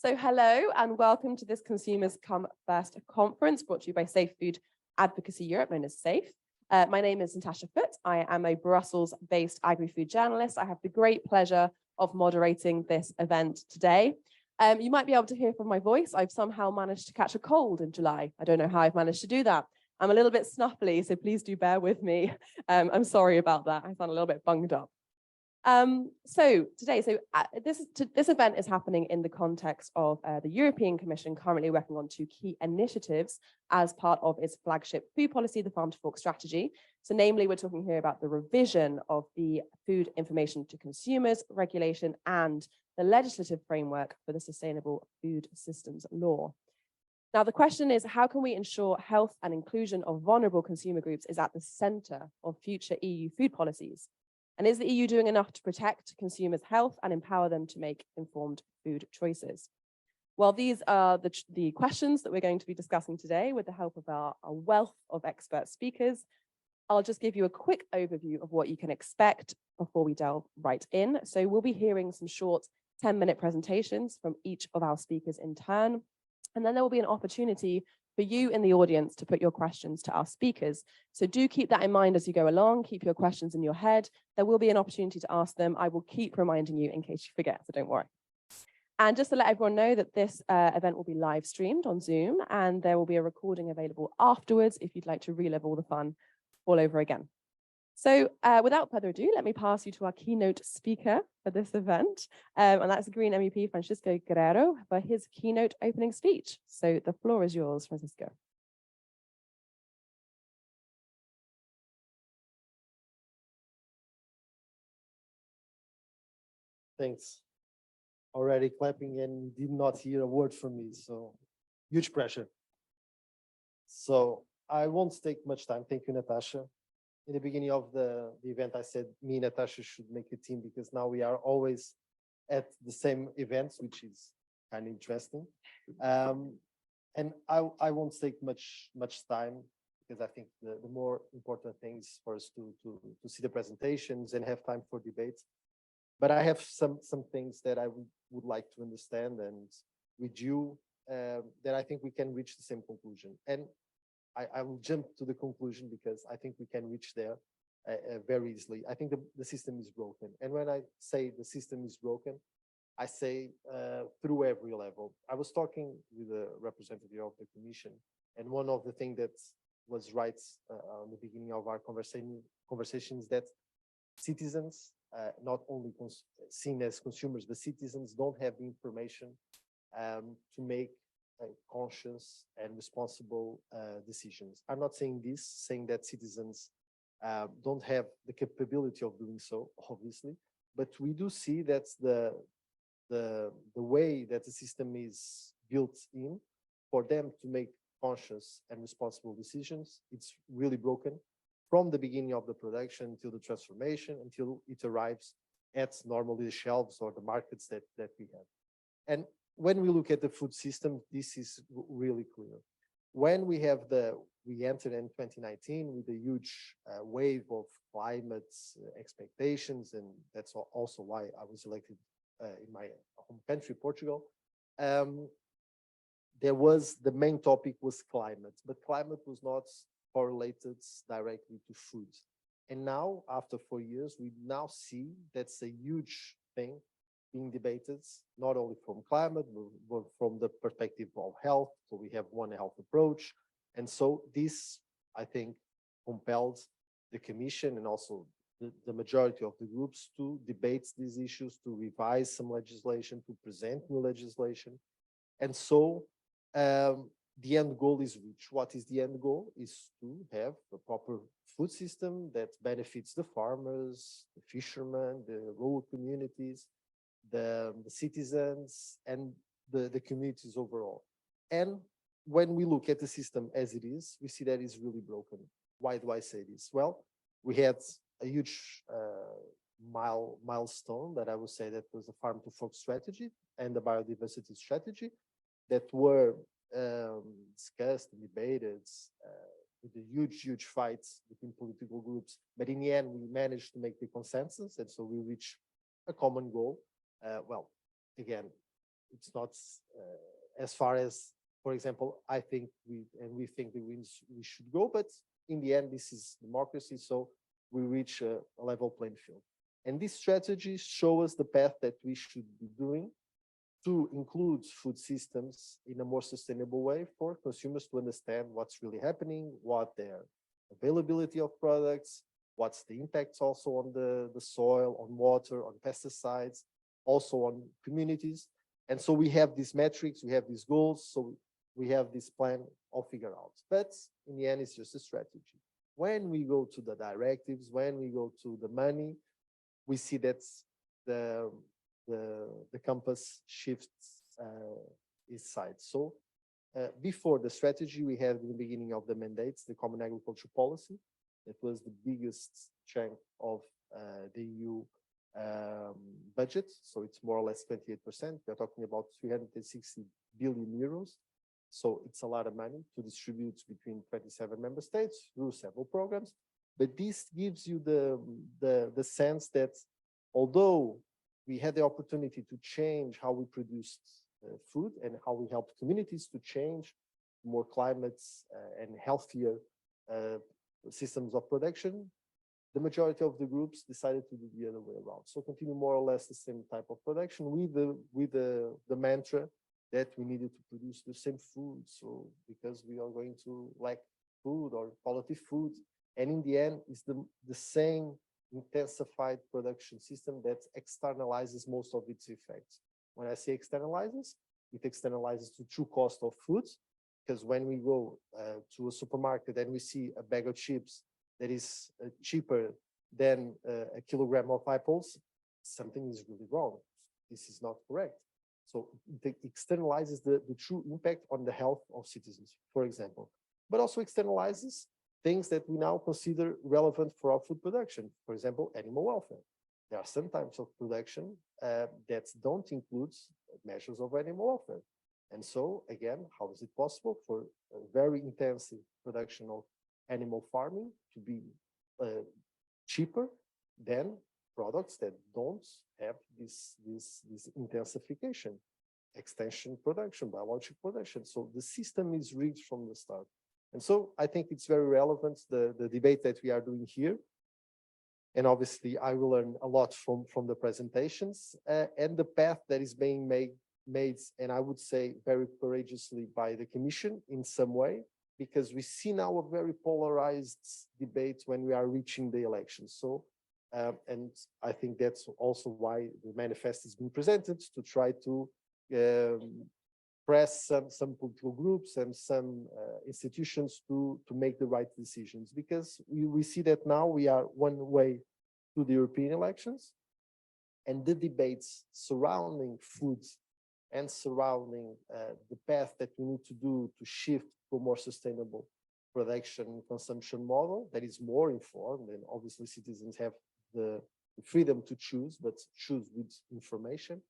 So hello and welcome to this Consumers Come First conference brought to you by Safe Food Advocacy Europe, known as SAFE. My name is Natasha Foote. I am a Brussels-based agri-food journalist. I have the great pleasure of moderating this event today. You might be able to hear from my voice. I've somehow managed to catch a cold in July. I don't know how I've managed to do that. I'm a little bit snuffly, so please do bear with me. I'm sorry about that. I sound a little bit bunged up. This event is happening in the context of the European Commission currently working on two key initiatives as part of its flagship food policy, the Farm to Fork strategy. So namely, we're talking here about the revision of the food information to consumers regulation and the legislative framework for the Sustainable Food Systems Law. Now, the question is, how can we ensure health and inclusion of vulnerable consumer groups is at the center of future EU food policies? And is the EU doing enough to protect consumers' health and empower them to make informed food choices? Well, these are the questions that we're going to be discussing today with the help of our wealth of expert speakers. I'll just give you a quick overview of what you can expect before we delve right in. So we'll be hearing some short 10-minute presentations from each of our speakers in turn. And then there will be an opportunity for you in the audience to put your questions to our speakers. So do keep that in mind as you go along, keep your questions in your head. There will be an opportunity to ask them. I will keep reminding you in case you forget, so don't worry. And just to let everyone know that this event will be live streamed on Zoom, and there will be a recording available afterwards if you'd like to relive all the fun all over again. So without further ado, let me pass you to our keynote speaker for this event, and that's Green MEP Francisco Guerreiro for his keynote opening speech. So the floor is yours, Francisco. Thanks. Already clapping and did not hear a word from me, so huge pressure. So I won't take much time. Thank you, Natasha. In the beginning of the event, I said me and Natasha should make a team because now we are always at the same events, which is kind of interesting. And I won't take much time because I think the more important thing is for us to see the presentations and have time for debates. But I have some things that I would like to understand and with you that I think we can reach the same conclusion. And I will jump to the conclusion because I think we can reach there very easily. I think the system is broken. And when I say the system is broken, I say through every level. I was talking with a representative of the Commission, and one of the things that was right on the beginning of our conversations that citizens, not only seen as consumers, but citizens don't have the information to make conscious and responsible decisions. I'm not saying this, saying that citizens don't have the capability of doing so, obviously, but we do see that the way that the system is built in for them to make conscious and responsible decisions, it's really broken from the beginning of the production till the transformation, until it arrives at normally the shelves or the markets that we have. And when we look at the food system, this is really clear. When we entered in 2019 with a huge wave of climate expectations, and that's also why I was elected in my home country, Portugal. The main topic was climate, but climate was not correlated directly to food. And now, after 4 years, we now see that's a huge thing being debated, not only from climate, but from the perspective of health. So we have one health approach. And so this, I think, compelled the Commission and also the majority of the groups to debate these issues, to revise some legislation, to present new legislation. And so the end goal is reached. What is the end goal? Is to have a proper food system that benefits the farmers, the fishermen, the rural communities, the citizens, and the communities overall. And when we look at the system as it is, we see that it's really broken. Why do I say this? Well, we had a huge milestone that I would say that was the Farm to Fork strategy and the biodiversity strategy that were discussed and debated with the huge fights between political groups. But in the end, we managed to make the consensus, and so we reached a common goal. Well, again, it's not as far as, for example, I think we think we should go, but in the end, this is democracy, so we reach a level playing field. And these strategies show us the path that we should be doing to include food systems in a more sustainable way for consumers to understand what's really happening, what their availability of products, what's the impacts also on the soil, on water, on pesticides, also on communities. And so we have these metrics, we have these goals, so we have this plan all figured out. But in the end, it's just a strategy. When we go to the directives, when we go to the money, we see that the compass shifts its side. So before the strategy, we had in the beginning of the mandates, the Common Agriculture Policy. That was the biggest chunk of the EU budget. So it's more or less 28%. We're talking about 360 billion euros. So it's a lot of money to distribute between 27 member states through several programs. But this gives you the sense that although we had the opportunity to change how we produced food and how we helped communities to change more climates and healthier systems of production, the majority of the groups decided to do the other way around. So continue more or less the same type of production with the mantra that we needed to produce the same food. So because we are going to lack food or quality food, and in the end, it's the same intensified production system that externalizes most of its effects. When I say externalizes, it externalizes the true cost of food, because when we go to a supermarket and we see a bag of chips that is cheaper than a kilogram of apples, something is really wrong. This is not correct. So it externalizes the true impact on the health of citizens, for example, but also externalizes things that we now consider relevant for our food production. For example, animal welfare. There are some types of production that don't include measures of animal welfare. And so, again, how is it possible for a very intensive production of animal farming to be cheaper than products that don't have this intensification, extension production, biological production? So the system is rigged from the start. And so I think it's very relevant, the debate that we are doing here. And obviously, I will learn a lot from the presentations and the path that is being made, and I would say very courageously by the Commission in some way, because we see now a very polarized debate when we are reaching the elections. So, and I think that's also why the manifest is being presented, to try to press some political groups and some institutions to make the right decisions, because we see that now we are one way to the European elections, and the debates surrounding food and surrounding the path that we need to do to shift to a more sustainable production and consumption model that is more informed, and obviously citizens have the freedom to choose, but choose with information,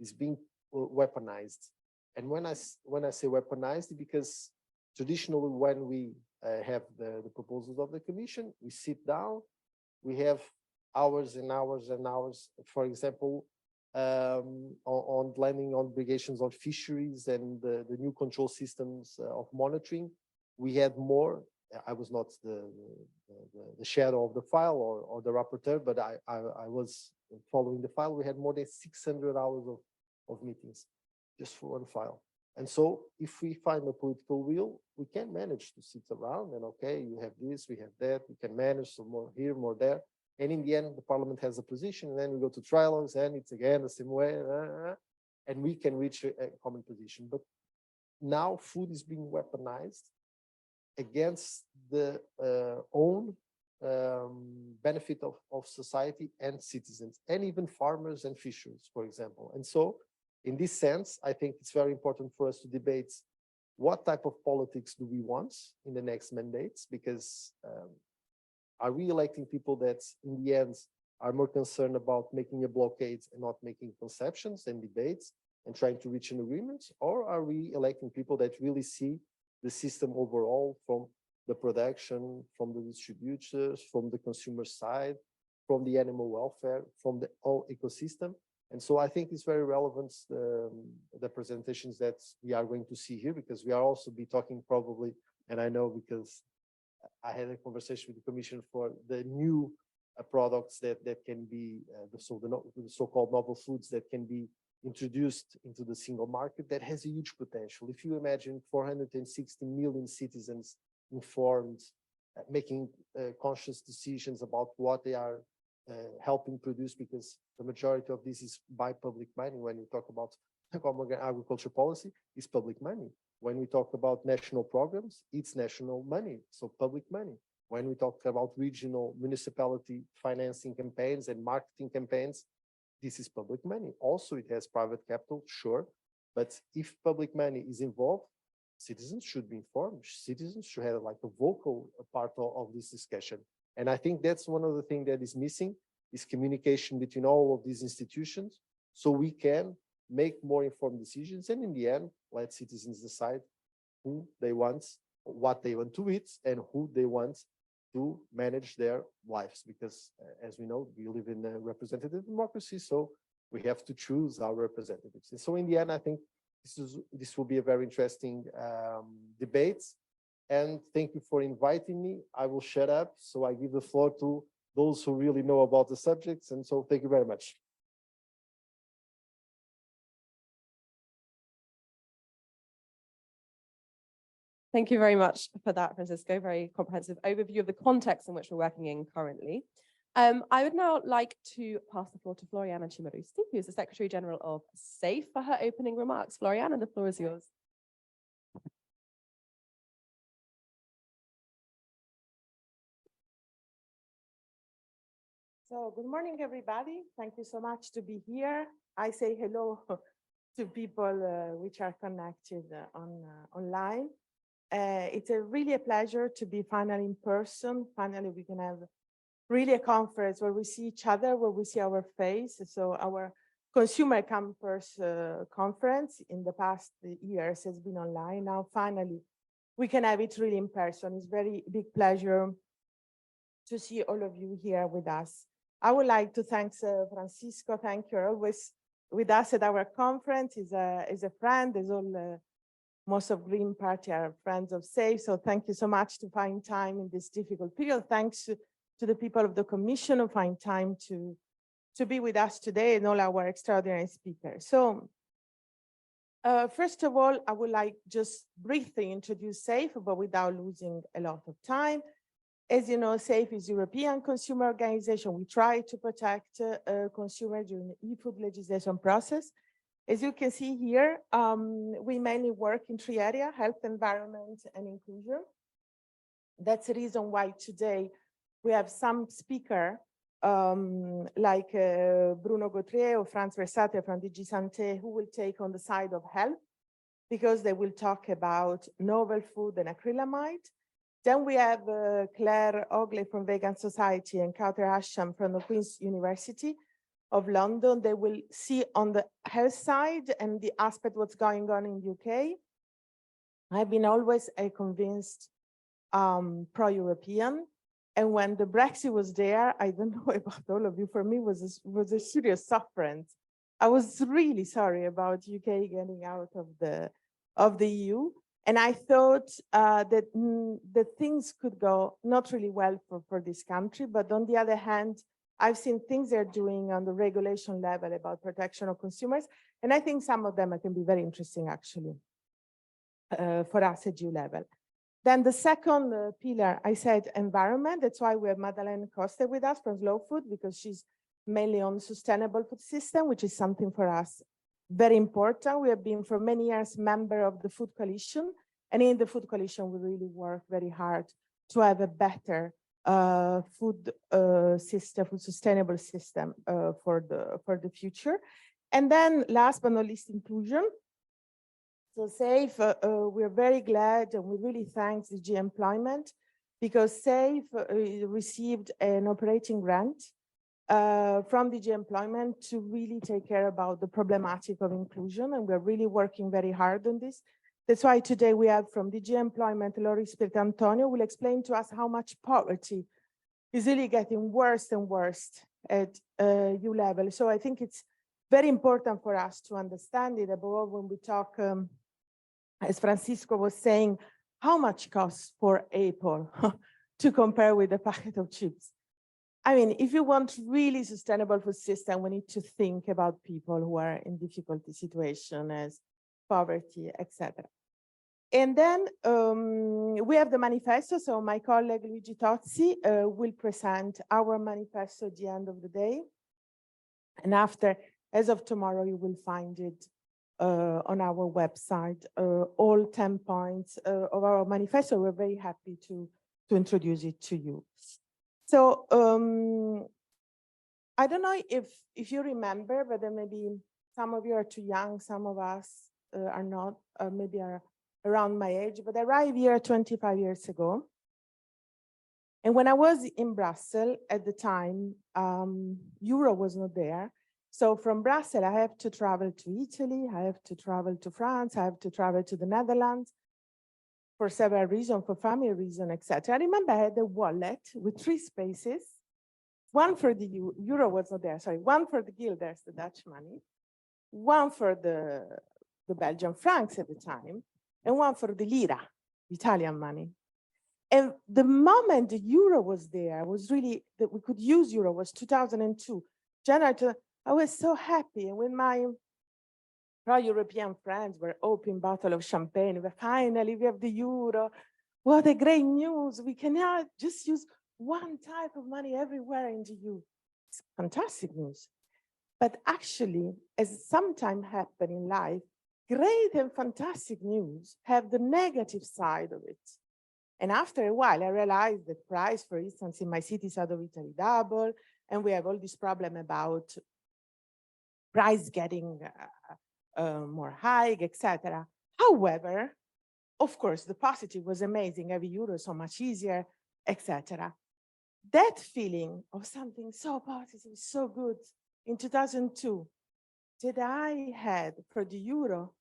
is being weaponized. And when I say weaponized, because traditionally when we have the proposals of the Commission, we sit down, we have hours and hours and hours, for example, on landing obligations on fisheries and the new control systems of monitoring. We had more. I was not the shadow of the file or the rapporteur, but I was following the file. We had more than 600 hours of meetings just for one file. And so if we find a political will, we can manage to sit around and, okay, you have this, we have that, we can manage some more here, more there. And in the end, the parliament has a position, and then we go to trilogues, and it's again the same way, and we can reach a common position. But now food is being weaponized against the own benefit of society and citizens, and even farmers and fishers, for example. And so, in this sense, I think it's very important for us to debate what type of politics do we want in the next mandates, because are we electing people that in the end are more concerned about making a blockade and not making conceptions and debates and trying to reach an agreement? Or are we electing people that really see the system overall, from the production, from the distributors, from the consumer side, from the animal welfare, from the whole ecosystem, And so I think it's very relevant, the presentations that we are going to see here, because we are also be talking probably, and I know because I had a conversation with the Commission for the new products that can be, the so-called novel foods that can be introduced into the single market, that has a huge potential. If you imagine 460 million citizens informed, making conscious decisions about what they are helping produce, because the majority of this is by public money. When you talk about common agriculture policy, it's public money. When we talk about national programs, it's national money, so public money. When we talk about regional municipality financing campaigns and marketing campaigns, this is public money. Also, it has private capital, sure, but if public money is involved, citizens should be informed. Citizens should have like a vocal part of this discussion. And I think that's one of the things that is missing, is communication between all of these institutions, so we can make more informed decisions. And in the end, let citizens decide who they want, what they want to eat, and who they want to manage their lives. Because as we know, we live in a representative democracy, so we have to choose our representatives. And so in the end, I think this will be a very interesting debate. And thank you for inviting me. I will shut up, so I give the floor to those who really know about the subjects. And so thank you very much. Thank you very much for that, Francisco. Very comprehensive overview of the context in which we're working in currently. I would now like to pass the floor to Floriana Cimmarusti, who is the Secretary General of SAFE, for her opening remarks. Floriana, the floor is yours. So good morning, everybody. Thank you so much to be here. I say hello to people which are connected online. It's really a pleasure to be finally in person. Finally, we can have really a conference where we see each other, where we see our face. So our consumer campus conference in the past years has been online. Now, finally, we can have it really in person. It's very big pleasure to see all of you here with us. I would like to thank Francisco. Thank you. Always with us at our conference. Is a friend. As all most of Green Party are friends of SAFE. So thank you so much to find time in this difficult period. Thanks to the people of the Commission who find time to be with us today, and all our extraordinary speakers. So first of all, I would like just briefly introduce SAFE, but without losing a lot of time. As you know, SAFE is a European consumer organization. We try to protect consumers during the e-food legislation process. As you can see here, we mainly work in 3 areas: health, environment, and inclusion. That's the reason why today we have some speaker like Bruno Gautrais or Franz Versate from DG Santé, who will take on the side of health, because they will talk about novel food and acrylamide. Then we have Claire Ogley from Vegan Society and Kawther Hashem from the Queen's University of London. They will see on the health side and the aspect what's going on in the UK. I've been always a convinced pro-European. And when the Brexit was there, I don't know about all of you, for me was a serious suffering. I was really sorry about UK getting out of the EU. And I thought that things could go not really well for this country. But on the other hand, I've seen things they're doing on the regulation level about protection of consumers. And I think some of them can be very interesting, actually, for us at EU level. Then the second pillar, I said environment. That's why we have Madeleine Coste with us from Slow Food, because she's mainly on sustainable food system, which is something for us very important. We have been for many years member of the Food Coalition, and in the Food Coalition, we really work very hard to have a better food system, food sustainable system for the future. And then last but not least, inclusion. So SAFE, we're very glad, and we really thank the DG Employment, because SAFE received an operating grant from DG Employment to really take care about the problematic of inclusion, and we're really working very hard on this. That's why today we have from DG Employment, Pietrantonio will explain to us how much poverty is really getting worse and worse at EU level. So I think it's very important for us to understand it, above all when we talk, as Francisco was saying, how much costs for Apple to compare with a packet of chips. I mean, if you want really sustainable food system, we need to think about people who are in difficulty situation as poverty, etc. And then we have the manifesto. So my colleague Luigi Tozzi will present our manifesto at the end of the day. And after, as of tomorrow, you will find it on our website, all 10 points of our manifesto. We're very happy to introduce it to you. So I don't know if you remember, but then maybe some of you are too young, some of us are not, maybe are around my age, but I arrived here 25 years ago. And when I was in Brussels at the time, Euro was not there. So from Brussels, I have to travel to Italy, I have to travel to France, I have to travel to the Netherlands for several reasons, for family reasons, etc. I remember I had a wallet with 3 spaces, one for the Euro was not there, sorry, one for the guilders, the Dutch money, one for the Belgian francs at the time, and one for the lira, Italian money. And the moment the Euro was there, was really, that we could use Euro was 2002. January, I was so happy. And when my pro-European friends were opening a bottle of champagne, finally we have the Euro. What a great news. We can now just use one type of money everywhere in the EU. It's fantastic news. But actually, as sometimes happen in life, great and fantastic news have the negative side of it. And after a while, I realized that price, for instance, in my city, south of Italy, double, and we have all this problem about price getting more high, etc. However, of course, the positive was amazing. Every euro so much easier, etc. That feeling of something so positive, so good in 2002 that I had for the euro,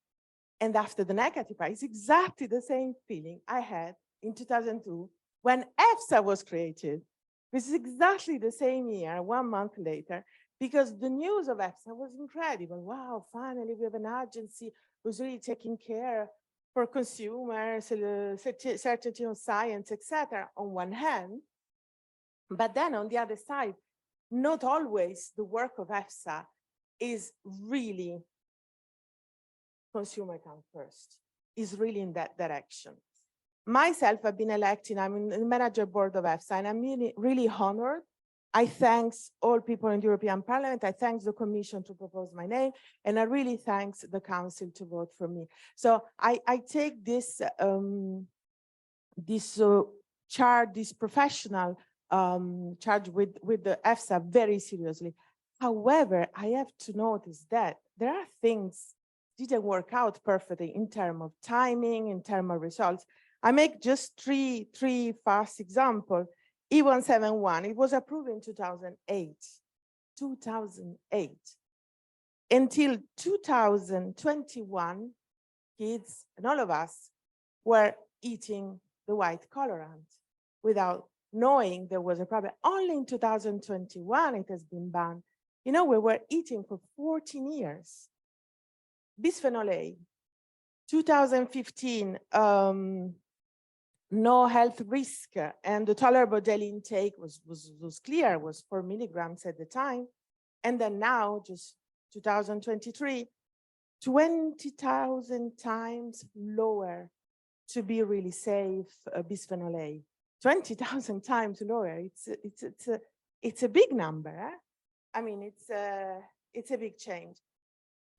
and after the negative price, exactly the same feeling I had in 2002 when EFSA was created. This is exactly the same year, 1 month later, because the news of EFSA was incredible. Wow, finally we have an agency who's really taking care for consumers, certainty on science, etc. on one hand. But then on the other side, not always the work of EFSA is really consumer come first, is really in that direction. Myself, I've been elected, I'm in the manager board of EFSA, and I'm really, really honored. I thank all people in the European Parliament. I thank the Commission to propose my name, and I really thank the Council to vote for me. So I take this, this professional charge with the EFSA very seriously. However, I have to notice that there are things didn't work out perfectly in terms of timing, in terms of results. I make just three fast examples. E171, it was approved in 2008. 2008. Until 2021, kids and all of us were eating the white colorant without knowing there was a problem. Only in 2021 it has been banned. You know, we were eating for 14 years. Bisphenol A, 2015, no health risk, and the tolerable daily intake was clear, was 4 milligrams at the time. And then now, just 2023, 20,000 times lower to be really safe, bisphenol A. 20,000 times lower, it's a big number. Eh? I mean, it's a big change.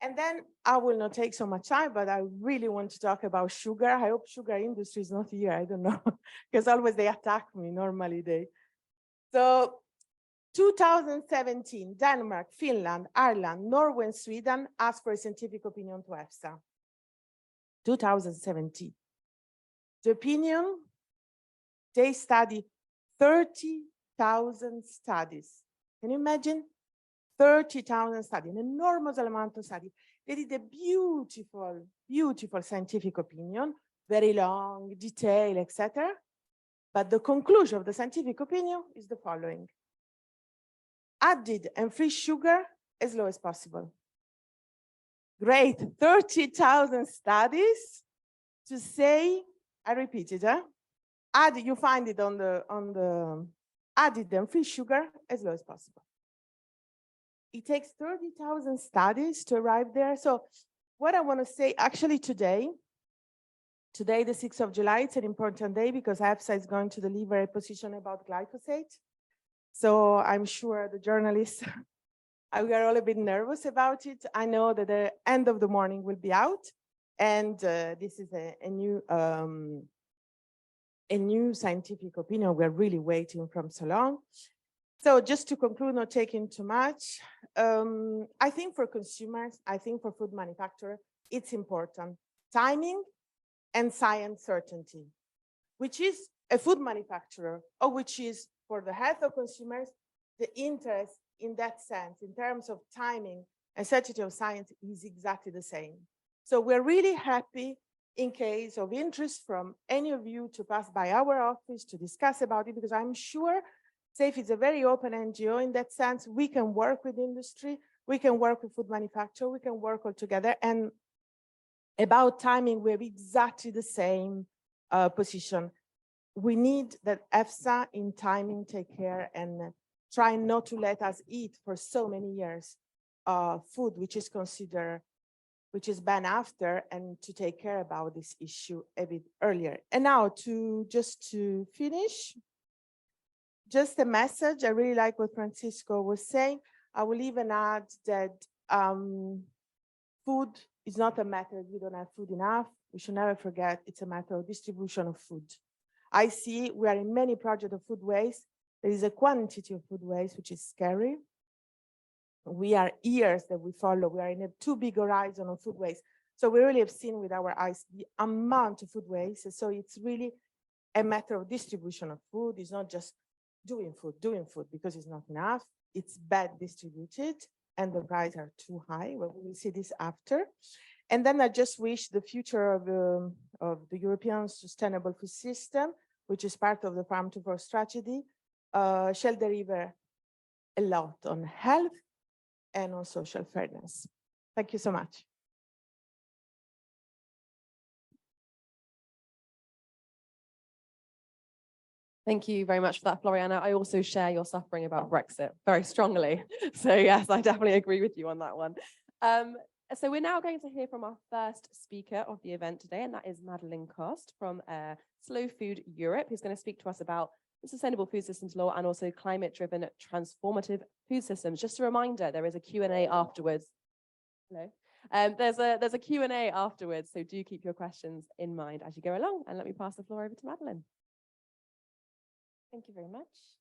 And then I will not take so much time, but I really want to talk about sugar. I hope sugar industry is not here. I don't know, because always they attack me, normally they. So 2017, Denmark, Finland, Ireland, Norway, and Sweden asked for a scientific opinion to EFSA. 2017. The opinion, they studied 30,000 studies. Can you imagine? 30,000 studies, an enormous amount of study. They did a beautiful, beautiful scientific opinion, very long, detailed, etc. But the conclusion of the scientific opinion is the following. Added and free sugar as low as possible. great 30,000 studies to say, I repeat it, you find it on the added and free sugar as low as possible. It takes 30,000 studies to arrive there. So what I want to say actually today, the 6th of July, it's an important day because EFSA is going to deliver a position about glyphosate. So I'm sure the journalists, we are all a bit nervous about it. I know that the end of the morning will be out, and this is a new scientific opinion. We're really waiting from so long. So just to conclude, not taking too much, I think for consumers, I think for food manufacturers, it's important. Timing and science certainty, which is a food manufacturer, or which is for the health of consumers, the interest in that sense, in terms of timing and certainty of science is exactly the same. So we're really happy in case of interest from any of you to pass by our office to discuss about it, because I'm sure SAFE is a very open NGO in that sense. We can work with industry, we can work with food manufacturers, we can work all together. And about timing, we have exactly the same position. We need that EFSA in timing take care and try not to let us eat for so many years food which is considered, which is banned after, and to take care about this issue a bit earlier. And now just to finish, just a message. I really like what Francisco was saying. I will even add that food is not a matter we don't have food enough. We should never forget it's a matter of distribution of food. I see we are in many projects of food waste. There is a quantity of food waste which is scary. We are years that we follow. We are in a too big horizon of food waste. So we really have seen with our eyes the amount of food waste. So it's really a matter of distribution of food. It's not just doing food because it's not enough. It's bad distributed and the prices are too high. Well, we will see this after. And then I just wish the future of the European sustainable food system, which is part of the Farm to Fork strategy, shall deliver a lot on health and on social fairness. Thank you so much. Thank you very much for that, Floriana. I also share your suffering about Brexit very strongly. So yes, I definitely agree with you on that one. So we're now going to hear from our first speaker of the event today, and that is Madeleine Coste from Slow Food Europe, who's going to speak to us about the Sustainable Food Systems Law and also climate-driven transformative food systems. Just a reminder, there is a Q&A afterwards. Hello. There's a Q&A afterwards, so do keep your questions in mind as you go along. And let me pass the floor over to Madeleine. Thank you very much.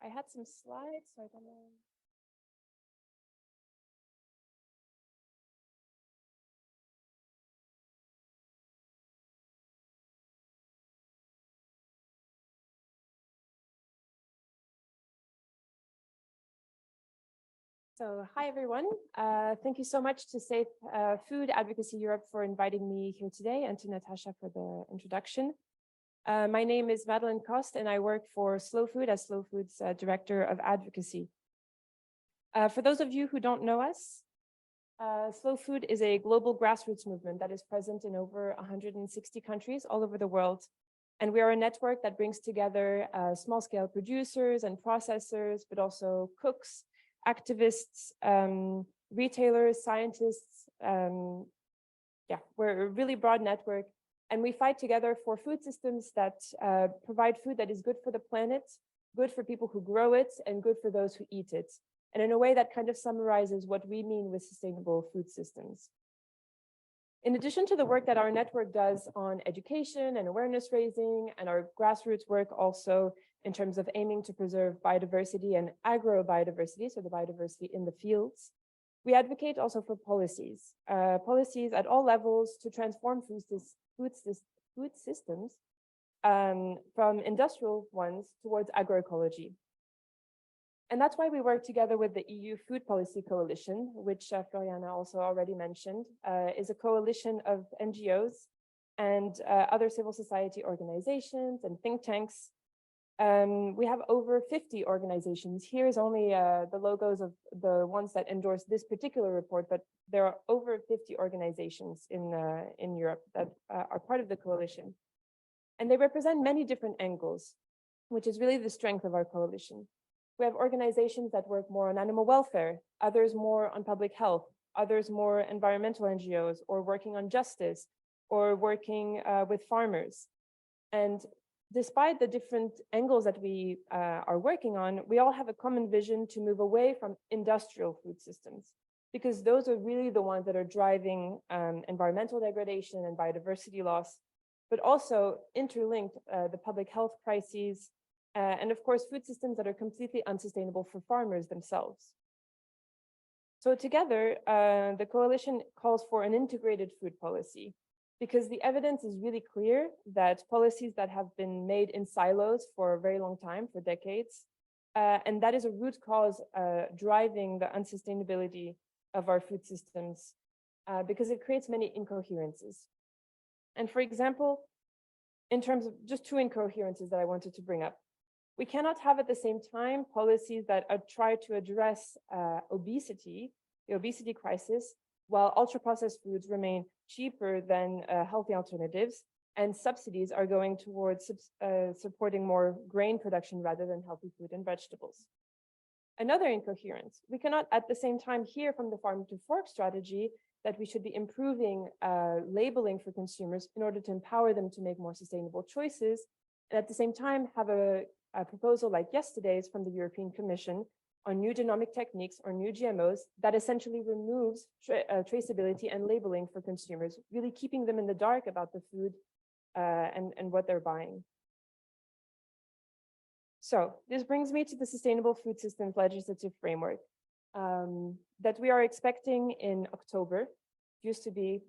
I had some slides, so I don't know. So hi, everyone. Thank you so much to Safe Food Advocacy Europe for inviting me here today, and to Natasha for the introduction. My name is Madeleine Coste, and I work for Slow Food as Slow Food's Director of Advocacy. For those of you who don't know us, Slow Food is a global grassroots movement that is present in over 160 countries all over the world. And we are a network that brings together small-scale producers and processors, but also cooks, activists, retailers, scientists. We're a really broad network. And we fight together for food systems that provide food that is good for the planet, good for people who grow it, and good for those who eat it. And in a way that kind of summarizes what we mean with sustainable food systems. In addition to the work that our network does on education and awareness raising, and our grassroots work also in terms of aiming to preserve biodiversity and agro-biodiversity, so the biodiversity in the fields, we advocate also for policies at all levels to transform food systems from industrial ones towards agroecology. And that's why we work together with the EU Food Policy Coalition, which Floriana also already mentioned, is a coalition of NGOs and other civil society organizations and think tanks We have over 50 organizations. Here's only the logos of the ones that endorse this particular report, but there are over 50 organizations in Europe that are part of the coalition. And they represent many different angles, which is really the strength of our coalition. We have organizations that work more on animal welfare, others more on public health, others more environmental NGOs, or working on justice, or working with farmers. And despite the different angles that we are working on, we all have a common vision to move away from industrial food systems, because those are really the ones that are driving environmental degradation and biodiversity loss, but also interlinked the public health crises, and of course, food systems that are completely unsustainable for farmers themselves. So together, the coalition calls for an integrated food policy, because the evidence is really clear that policies that have been made in silos for a very long time, for decades, and that is a root cause driving the unsustainability of our food systems, because it creates many incoherences. And for example, in terms of just two incoherences that I wanted to bring up, we cannot have at the same time policies that try to address obesity, the obesity crisis, while ultra-processed foods remain cheaper than healthy alternatives, and subsidies are going towards supporting more grain production rather than healthy fruit and vegetables. Another incoherence, we cannot at the same time hear from the farm to fork strategy that we should be improving labeling for consumers in order to empower them to make more sustainable choices, and at the same time have a proposal like yesterday's from the European Commission on new genomic techniques or new GMOs that essentially removes traceability and labeling for consumers, really keeping them in the dark about the food and what they're buying. So this brings me to the Sustainable Food Systems Legislative Framework that we are expecting in October. It used to be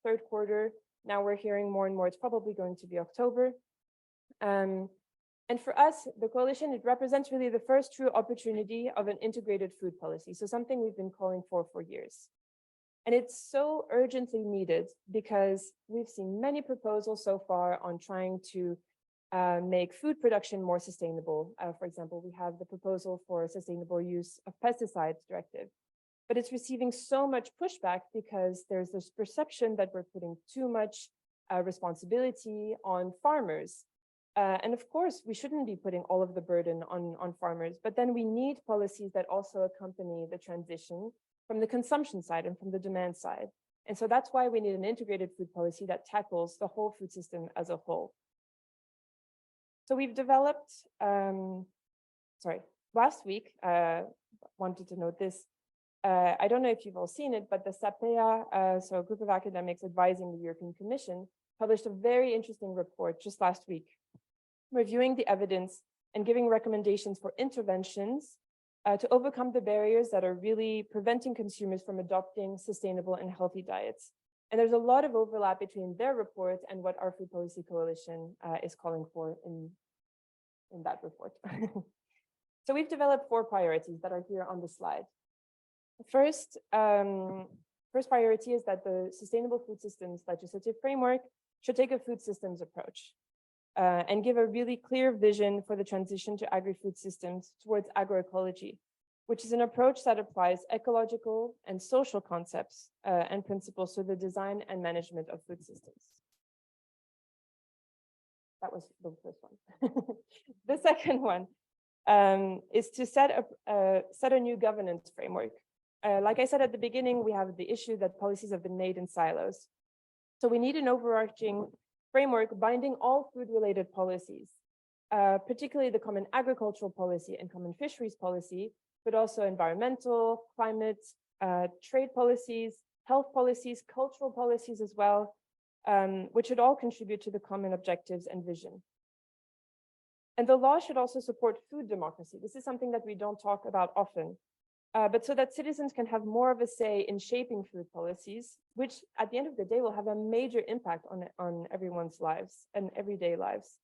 third quarter. Now we're hearing more and more it's probably going to be October. And for us, the coalition, it represents really the first true opportunity of an integrated food policy. So something we've been calling for years. And it's so urgently needed because we've seen many proposals so far on trying to make food production more sustainable. For example, we have the proposal for sustainable use of pesticides directive, but it's receiving so much pushback because there's this perception that we're putting too much responsibility on farmers. And of course, we shouldn't be putting all of the burden on farmers, but then we need policies that also accompany the transition from the consumption side and from the demand side. And so that's why we need an integrated food policy that tackles the whole food system as a whole. So we've developed, last week, wanted to note this. I don't know if you've all seen it, but the SAPEA, so a group of academics advising the European Commission, published a very interesting report just last week, reviewing the evidence and giving recommendations for interventions to overcome the barriers that are really preventing consumers from adopting sustainable and healthy diets. And there's a lot of overlap between their report and what our Food Policy Coalition is calling for in that report. So we've developed 4 priorities that are here on the slide. First priority is that the Sustainable Food Systems Legislative Framework should take a food systems approach and give a really clear vision for the transition to agri-food systems towards agroecology, which is an approach that applies ecological and social concepts and principles to the design and management of food systems. That was the first one. The second one is to set a new governance framework. Like I said at the beginning, we have the issue that policies have been made in silos. So we need an overarching framework binding all food-related policies, particularly the common agricultural policy and common fisheries policy, but also environmental, climate, trade policies, health policies, cultural policies as well, which should all contribute to the common objectives and vision. And the law should also support food democracy. This is something that we don't talk about often, but so that citizens can have more of a say in shaping food policies, which at the end of the day will have a major impact on everyone's lives and everyday lives.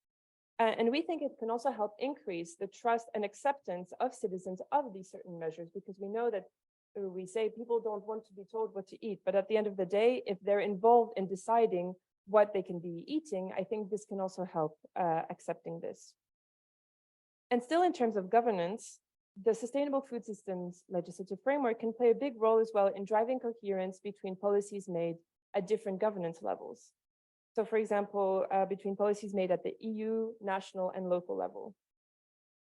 And we think it can also help increase the trust and acceptance of citizens of these certain measures, because we know that we say people don't want to be told what to eat, but at the end of the day, if they're involved in deciding what they can be eating, I think this can also help accepting this. And still in terms of governance, the Sustainable Food Systems legislative framework can play a big role as well in driving coherence between policies made at different governance levels. So for example, between policies made at the EU, national, and local level.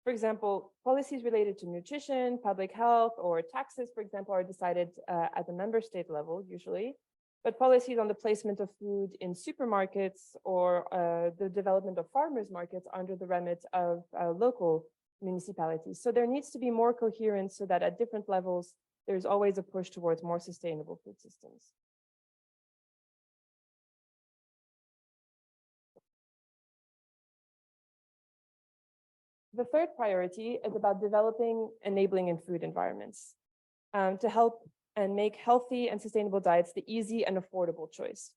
For example, policies related to nutrition, public health, or taxes, for example, are decided at the member state level usually, but policies on the placement of food in supermarkets or the development of farmers markets are under the remit of local municipalities. So there needs to be more coherence so that at different levels, there's always a push towards more sustainable food systems. The third priority is about developing enabling and food environments to help and make healthy and sustainable diets the easy and affordable choice.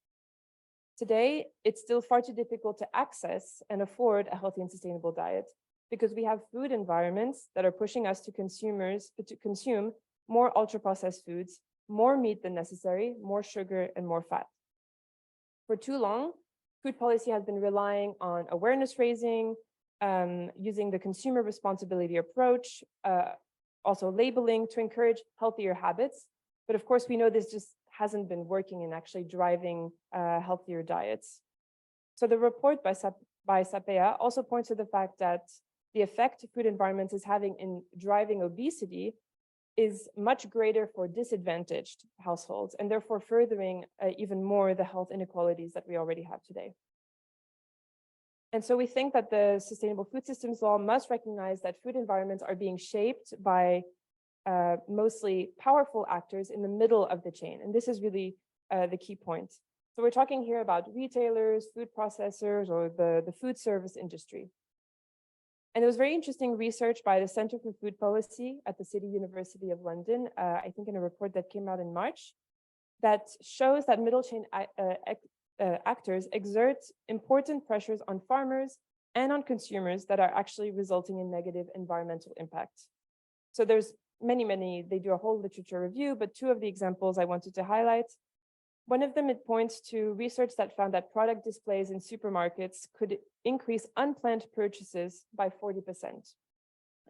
Today, it's still far too difficult to access and afford a healthy and sustainable diet because we have food environments that are pushing us to consumers to consume more ultra-processed foods, more meat than necessary, more sugar, and more fat. For too long, food policy has been relying on awareness raising, using the consumer responsibility approach, also labeling to encourage healthier habits. But of course, we know this just hasn't been working in actually driving healthier diets. So the report by SAPEA also points to the fact that the effect food environments is having in driving obesity is much greater for disadvantaged households and therefore furthering even more the health inequalities that we already have today. And so we think that the Sustainable Food Systems Law must recognize that food environments are being shaped by mostly powerful actors in the middle of the chain. And this is really the key point. So we're talking here about retailers, food processors, or the food service industry. And there was very interesting research by the Center for Food Policy at the City University of London, I think in a report that came out in March, that shows that middle chain actors exert important pressures on farmers and on consumers that are actually resulting in negative environmental impact. So there's many, they do a whole literature review, but two of the examples I wanted to highlight. One of them, it points to research that found that product displays in supermarkets could increase unplanned purchases by 40%.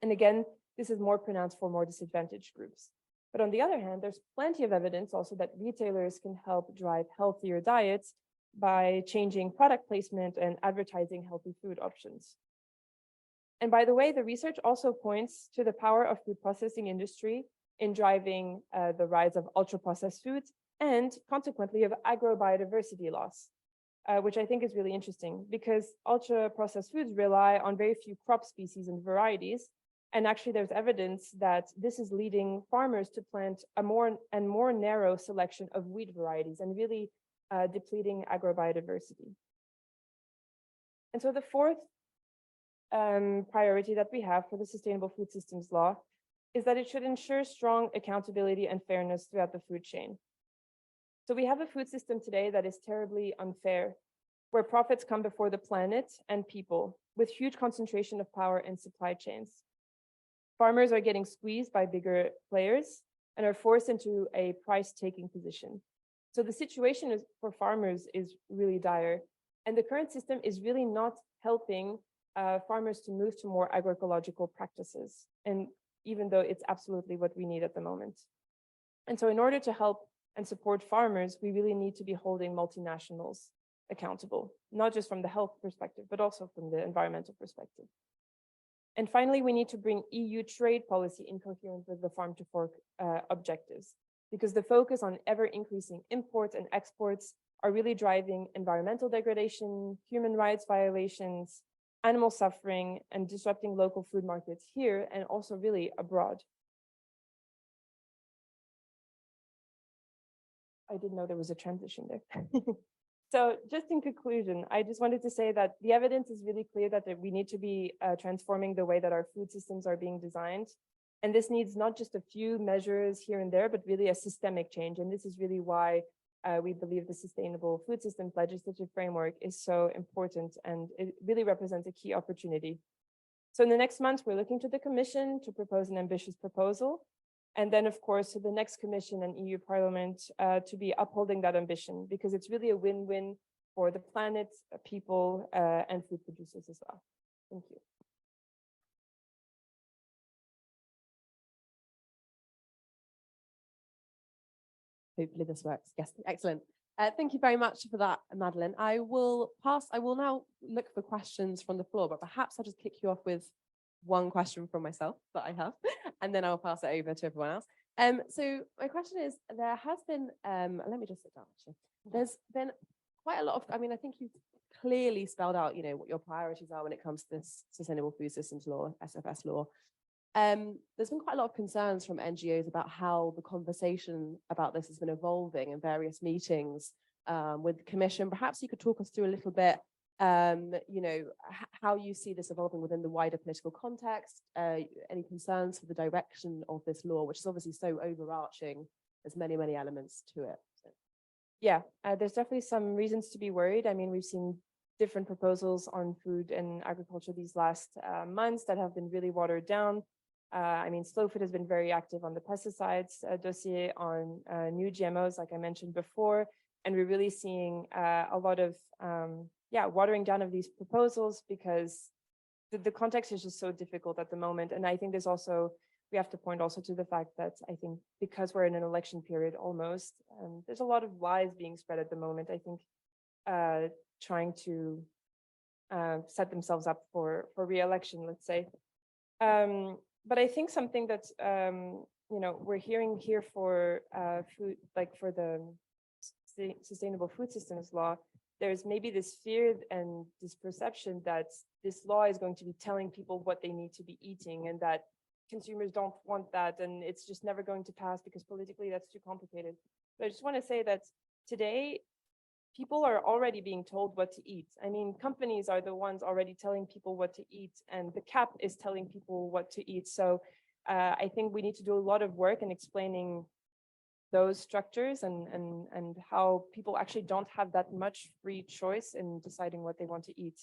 And again, this is more pronounced for more disadvantaged groups. But on the other hand, there's plenty of evidence also that retailers can help drive healthier diets by changing product placement and advertising healthy food options. And by the way, the research also points to the power of food processing industry in driving the rise of ultra-processed foods and consequently of agrobiodiversity loss, which I think is really interesting because ultra-processed foods rely on very few crop species and varieties. And actually there's evidence that this is leading farmers to plant a more and more narrow selection of wheat varieties and really depleting agrobiodiversity. And so the fourth priority that we have for the Sustainable Food Systems Law is that it should ensure strong accountability and fairness throughout the food chain. So we have a food system today that is terribly unfair, where profits come before the planet and people, with huge concentration of power in supply chains. Farmers are getting squeezed by bigger players and are forced into a price-taking position. So the situation for farmers is really dire, and the current system is really not helping farmers to move to more agroecological practices, and even though it's absolutely what we need at the moment. And so in order to help and support farmers, we really need to be holding multinationals accountable, not just from the health perspective, but also from the environmental perspective. And finally, we need to bring EU trade policy in coherence with the farm to fork objectives, because the focus on ever increasing imports and exports are really driving environmental degradation, human rights violations, animal suffering, and disrupting local food markets here and also really abroad. I didn't know there was a transition there. So just in conclusion, I just wanted to say that the evidence is really clear that we need to be transforming the way that our food systems are being designed. And this needs not just a few measures here and there, but really a systemic change. And this is really why we believe the Sustainable Food Systems legislative framework is so important, and it really represents a key opportunity. So in the next month, we're looking to the Commission to propose an ambitious proposal. And then, of course, to the next Commission and EU Parliament to be upholding that ambition, because it's really a win-win for the planet, people, and food producers as well. Thank you. Hopefully this works. Yes, excellent. Thank you very much for that, Madeleine. I will now look for questions from the floor, but perhaps I'll just kick you off with one question from myself that I have, and then I'll pass it over to everyone else. So my question is, there has been, let me just sit down actually. There's been quite a lot of, I mean, I think you've clearly spelled out, what your priorities are when it comes to this Sustainable Food Systems Law, SFS law. There's been quite a lot of concerns from NGOs about how the conversation about this has been evolving in various meetings with the Commission. Perhaps you could talk us through a little bit, how you see this evolving within the wider political context, any concerns for the direction of this law, which is obviously so overarching. There's many, many elements to it. So. Yeah, there's definitely some reasons to be worried. I mean, we've seen different proposals on food and agriculture these last months that have been really watered down. I mean, Slow Food has been very active on the pesticides dossier, on new GMOs, like I mentioned before, and we're really seeing a lot of, watering down of these proposals because the context is just so difficult at the moment. And I think there's also, we have to point also to the fact that I think because we're in an election period almost, there's a lot of lies being spread at the moment. I think trying to set themselves up for re-election, let's say. But I think something that we're hearing here for food, like for the Sustainable Food Systems Law, there's maybe this fear and this perception that this law is going to be telling people what they need to be eating and that consumers don't want that and it's just never going to pass because politically that's too complicated. But I just want to say that today, people are already being told what to eat. I mean, companies are the ones already telling people what to eat, and the CAP is telling people what to eat. So I think we need to do a lot of work in explaining those structures and how people actually don't have that much free choice in deciding what they want to eat.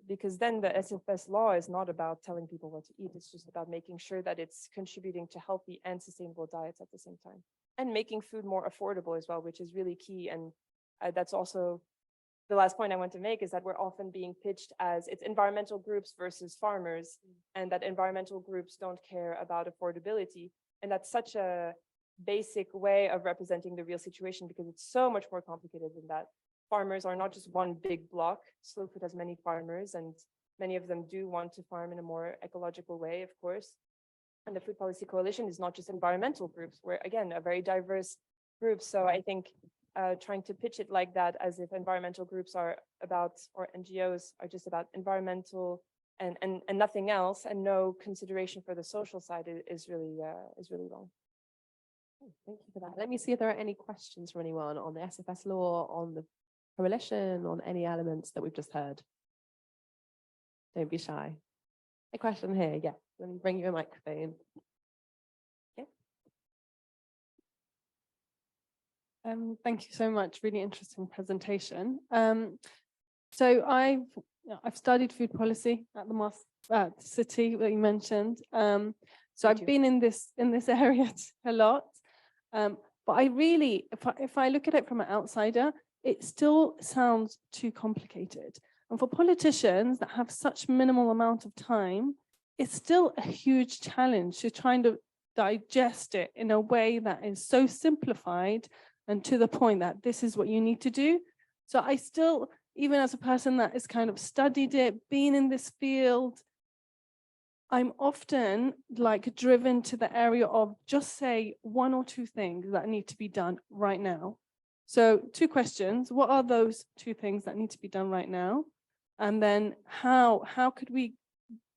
Because then the SFS law is not about telling people what to eat. It's just about making sure that it's contributing to healthy and sustainable diets at the same time. And making food more affordable as well, which is really key. And that's also the last point I want to make is that we're often being pitched as it's environmental groups versus farmers, and that environmental groups don't care about affordability. And that's such a basic way of representing the real situation because it's so much more complicated than that. Farmers are not just one big block. Slow Food has many farmers, and many of them do want to farm in a more ecological way, of course. And the Food Policy Coalition is not just environmental groups. We're, again, a very diverse group. So I think trying to pitch it like that as if environmental groups are about, or NGOs are just about environmental and nothing else, and no consideration for the social side is really wrong. Thank you for that. Let me see if there are any questions from anyone on the SFS law, on the coalition, on any elements that we've just heard. Don't be shy. A question here, yeah. Let me bring you a microphone. Yeah. Thank you so much. Really interesting presentation. So I've studied food policy at the city that you mentioned. So I've been in this area a lot. But I really, if I look at it from an outsider, it still sounds too complicated. And for politicians that have such minimal amount of time, it's still a huge challenge to try to digest it in a way that is so simplified and to the point that this is what you need to do. So I still, even as a person that has kind of studied it, been in this field, I'm often like driven to the area of just say one or two things that need to be done right now. So 2 questions. What are those 2 things that need to be done right now? And then how could we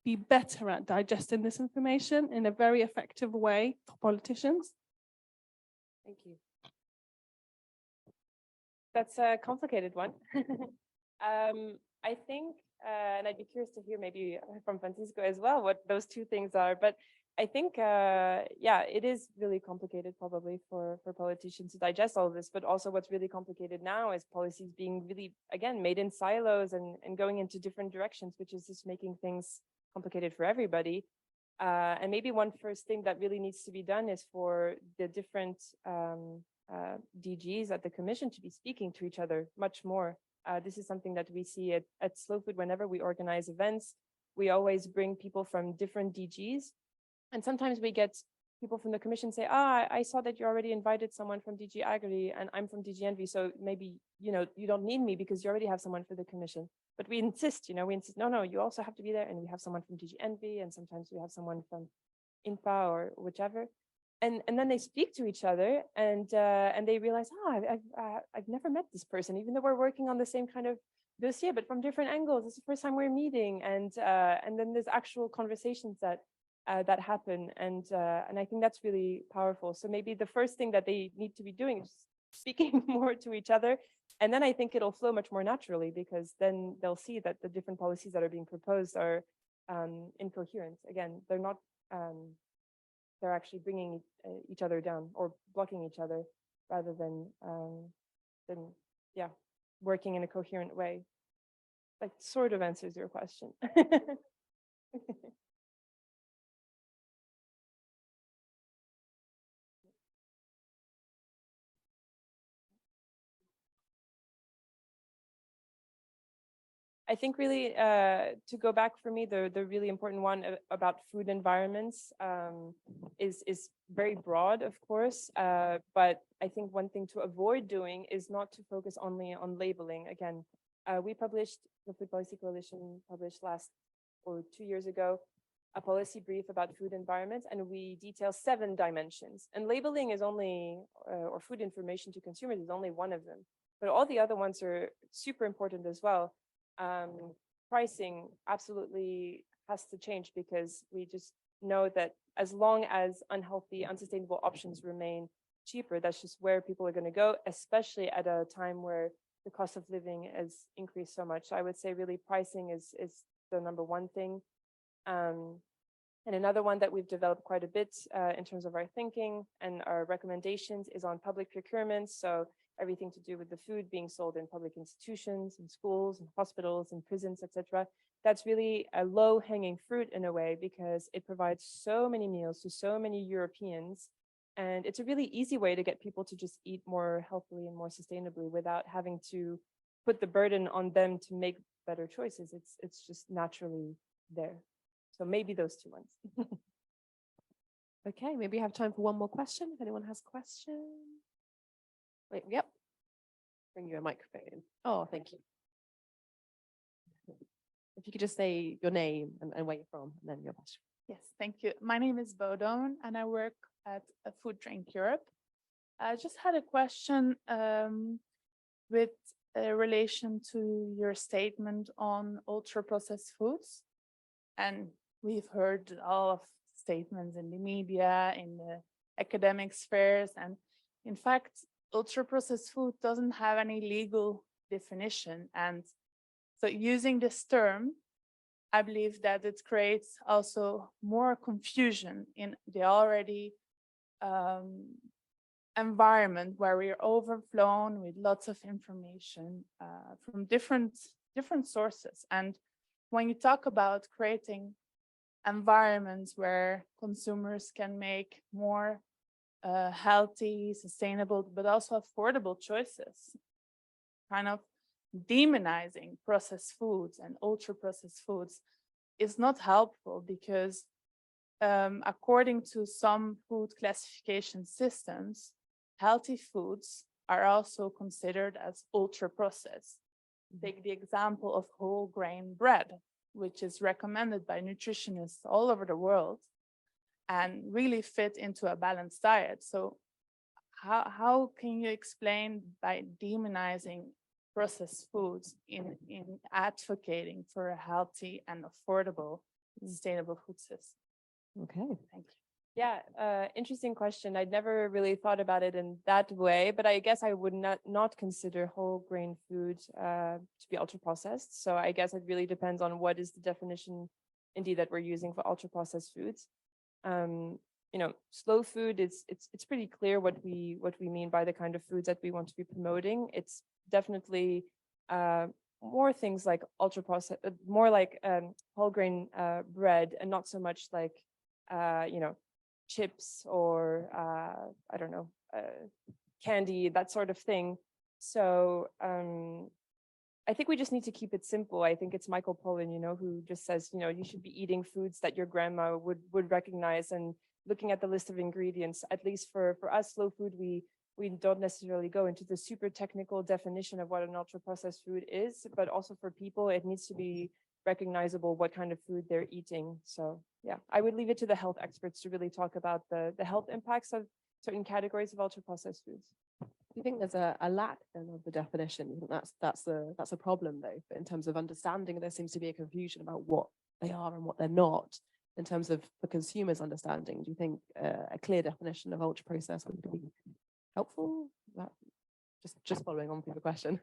be better at digesting this information in a very effective way for politicians? Thank you. That's a complicated one. I think, and I'd be curious to hear maybe from Francisco as well, what those 2 things are. But I think, it is really complicated probably for politicians to digest all of this, but also what's really complicated now is policies being really, again, made in silos and going into different directions, which is just making things complicated for everybody. And maybe one first thing that really needs to be done is for the different DGs at the Commission to be speaking to each other much more. This is something that we see at Slow Food whenever we organize events. We always bring people from different DGs. And sometimes we get people from the commission say, ah, I saw that you already invited someone from DG Agri and I'm from DG Envy, so maybe, you don't need me because you already have someone for the commission. But we insist, no, you also have to be there, and we have someone from DG Envy, and sometimes we have someone from INPA or whichever. And then they speak to each other, and they realize, I've never met this person, even though we're working on the same kind of dossier, but from different angles. It's the first time we're meeting, and then there's actual conversations that happen, and I think that's really powerful. So maybe the first thing that they need to be doing is speaking more to each other, and then I think it'll flow much more naturally, because then they'll see that the different policies that are being proposed are incoherent. Again, they're not. They're actually bringing each other down or blocking each other, rather than working in a coherent way. Like, sort of answers your question. I think really, to go back for me, the really important one about food environments is very broad, of course. But I think one thing to avoid doing is not to focus only on labeling. Again, we published, the Food Policy Coalition published 2 years ago, a policy brief about food environments, and we detail 7 dimensions. And labeling is only, or food information to consumers is only one of them. But all the other ones are super important as well. Pricing absolutely has to change, because we just know that as long as unhealthy, unsustainable options remain cheaper, that's just where people are going to go, especially at a time where the cost of living has increased so much. So I would say really pricing is the number one thing. And another one that we've developed quite a bit in terms of our thinking and our recommendations is on public procurement. So everything to do with the food being sold in public institutions, in schools, in hospitals, in prisons, etc. That's really a low-hanging fruit in a way, because it provides so many meals to so many Europeans. And it's a really easy way to get people to just eat more healthily and more sustainably without having to put the burden on them to make better choices. It's just naturally there. So maybe those 2 ones. Okay, maybe we have time for one more question. If anyone has a question. Wait, yep. Bring you a microphone. Oh, thank you. If you could just say your name and where you're from, and then your question. Yes, thank you. My name is Bodon, and I work at Food Drink Europe. I just had a question with relation to your statement on ultra-processed foods. And we've heard all of statements in the media, in the academic spheres, and in fact, ultra-processed food doesn't have any legal definition. And so using this term, I believe that it creates also more confusion in the already environment where we are overflown with lots of information from different sources. And when you talk about creating environments where consumers can make more healthy, sustainable, but also affordable choices, kind of demonizing processed foods and ultra-processed foods is not helpful, because according to some food classification systems, healthy foods are also considered as ultra-processed. Take the example of whole grain bread, which is recommended by nutritionists all over the world and really fit into a balanced diet. So how can you explain by demonizing processed foods in advocating for a healthy and affordable, sustainable food system? Okay. Thank you. Yeah, interesting question. I'd never really thought about it in that way, but I guess I would not consider whole grain food to be ultra processed. So I guess it really depends on what is the definition indeed that we're using for ultra processed foods. Slow food it's pretty clear what we mean by the kind of foods that we want to be promoting. It's definitely more things like ultra processed, more like whole grain bread, and not so much like chips or I don't know, candy, that sort of thing. So I think we just need to keep it simple. I think it's Michael Pollan, who just says, you should be eating foods that your grandma would recognize, and looking at the list of ingredients. At least for us, slow food, we don't necessarily go into the super technical definition of what an ultra processed food is, but also for people, it needs to be recognizable what kind of food they're eating. So yeah, I would leave it to the health experts to really talk about the health impacts of certain categories of ultra processed foods. Do you think there's a lack then of the definition? You think that's a problem though, in terms of understanding? There seems to be a confusion about what they are and what they're not in terms of the consumer's understanding. Do you think a clear definition of ultra processed would be helpful? That just following on from the question.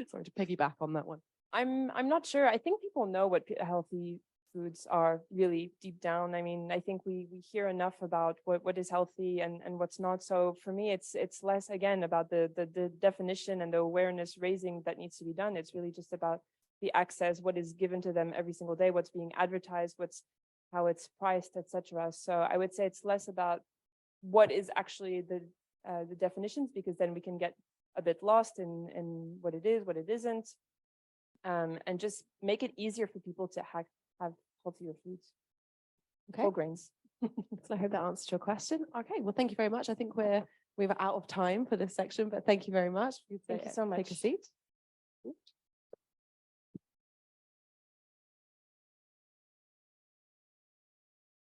Sorry to piggyback on that one. I'm not sure. I think people know what healthy foods are really deep down. I mean, I think we hear enough about what is healthy and what's not. So for me, it's less again about the definition and the awareness raising that needs to be done. It's really just about the access, what is given to them every single day, what's being advertised, how it's priced, etc. So I would say it's less about what is actually the definitions, because then we can get a bit lost in what it is, what it isn't. And just make it easier for people to have healthier foods, whole grains. So I hope that answered your question. Okay, well, thank you very much. I think we're out of time for this section, but thank you very much. Thank you so much. Take a seat.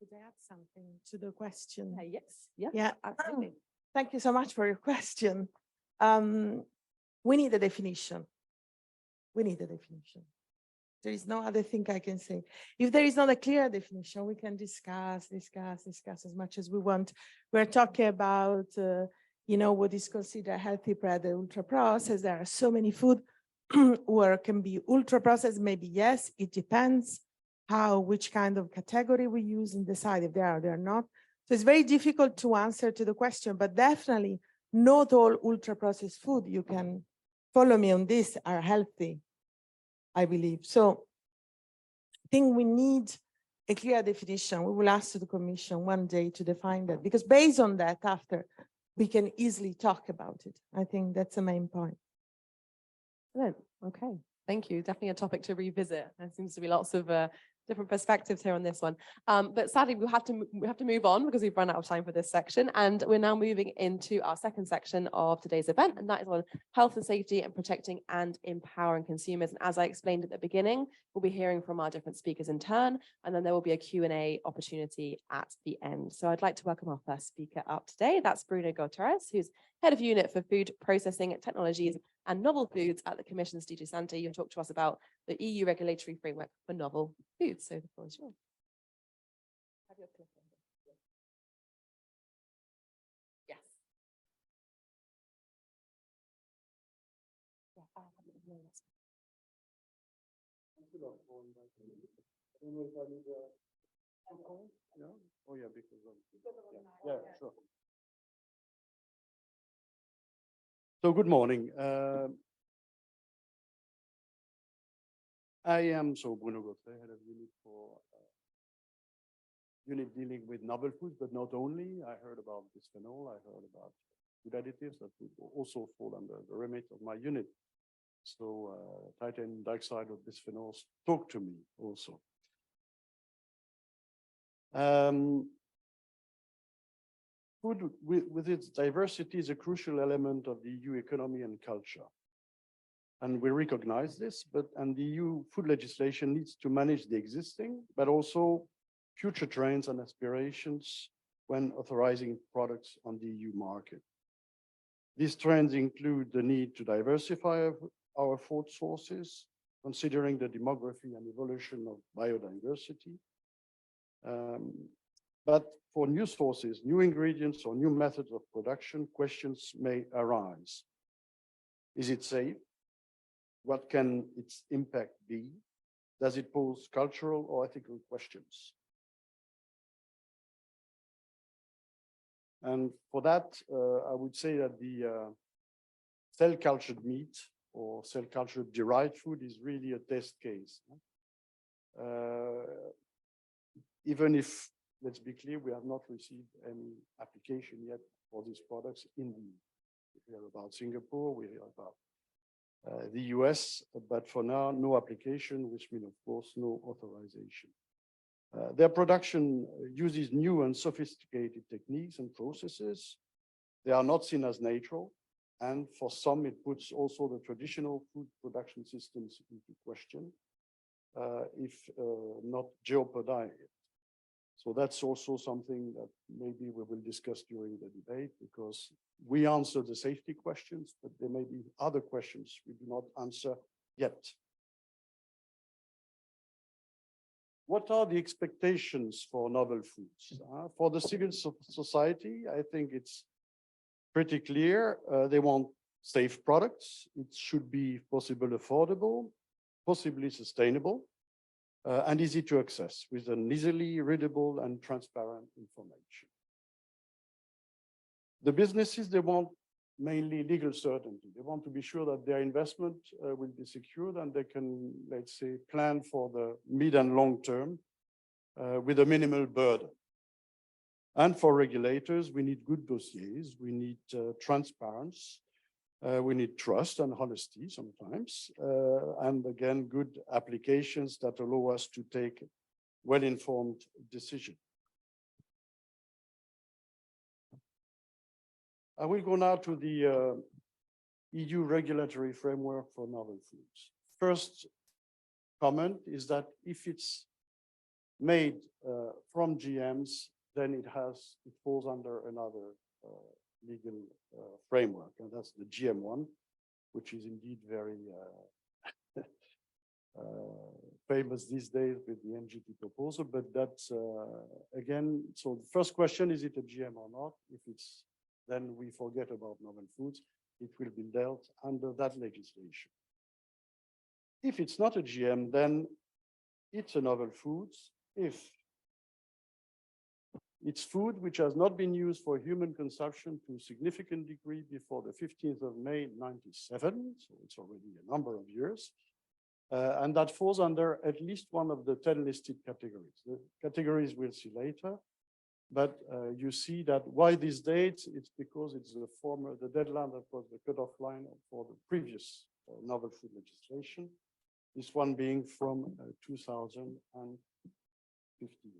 Could I add something to the question? Yes, yeah, Yeah, absolutely. thank you so much for your question. We need a definition. We need a definition. There is no other thing I can say. If there is not a clear definition, we can discuss as much as we want. We're talking about, what is considered healthy bread and ultra processed. There are so many food where can be ultra processed. Maybe yes, it depends which kind of category we use and decide if they are or they are not. So it's very difficult to answer to the question, but definitely not all ultra processed food, you can follow me on this, are healthy, I believe. So I think we need a clear definition. We will ask the Commission one day to define that, because based on that, after we can easily talk about it. I think that's the main point. Okay, thank you. Definitely a topic to revisit. There seems to be lots of different perspectives here on this one. But sadly, we have to move on because we've run out of time for this section. And we're now moving into our second section of today's event, and that is on health and safety and protecting and empowering consumers. And as I explained at the beginning, we'll be hearing from our different speakers in turn, and then there will be a Q&A opportunity at the end. So I'd like to welcome our first speaker up today. That's Bruno Gautrais, who's Head of Unit for Food Processing Technologies and Novel Foods at the Commission's DG Sante. You'll talk to us about the EU regulatory framework for novel foods. So the floor is yours. Have your clicker. Yes. Yeah, I have it. Oh yeah, because yeah, sure. So good morning. I am Bruno Gautrais, head of unit for unit dealing with novel foods, but not only. I heard about bisphenol. I heard about food additives that would also fall under the remit of my unit. So titanium dioxide or bisphenols talk to me also. Food with its diversity is a crucial element of the EU economy and culture. And we recognize this, and the EU food legislation needs to manage the existing, but also future trends and aspirations when authorizing products on the EU market. These trends include the need to diversify our food sources, considering the demography and evolution of biodiversity. But for new sources, new ingredients, or new methods of production, questions may arise. Is it safe? What can its impact be? Does it pose cultural or ethical questions? And for that, I would say that the cell-cultured meat or cell-cultured derived food is really a test case. Even if, let's be clear, we have not received any application yet for these products in the EU. We hear about Singapore, we hear about the US, but for now, no application, which means, of course, no authorization. Their production uses new and sophisticated techniques and processes. They are not seen as natural. And for some, it puts also the traditional food production systems into question, if not jeopardize it. So that's also something that maybe we will discuss during the debate, because we answer the safety questions, but there may be other questions we do not answer yet. What are the expectations for novel foods? For the civil society, I think it's pretty clear. They want safe products. It should be possible affordable, possibly sustainable, and easy to access with an easily readable and transparent information. The businesses, they want mainly legal certainty. They want to be sure that their investment will be secured and they can, let's say, plan for the mid and long term with a minimal burden. And for regulators, we need good dossiers, we need transparency, we need trust and honesty sometimes, and again, good applications that allow us to take well-informed decisions. I will go now to the EU regulatory framework for novel foods. First comment is that if it's made from GMs, then it falls under another legal framework, and that's the GM1, which is indeed very famous these days with the NGT proposal. But that's again, so the first question, is it a GM or not? If it's, then we forget about novel foods. It will be dealt under that legislation. If it's not a GM, then it's a novel foods if it's food which has not been used for human consumption to a significant degree before the 15th of May, 97, so it's already a number of years, and that falls under at least one of the 10 listed categories. The categories we'll see later, but you see that why these dates, it's because it's the deadline that was the cutoff line for the previous novel food legislation, this one being from 2015.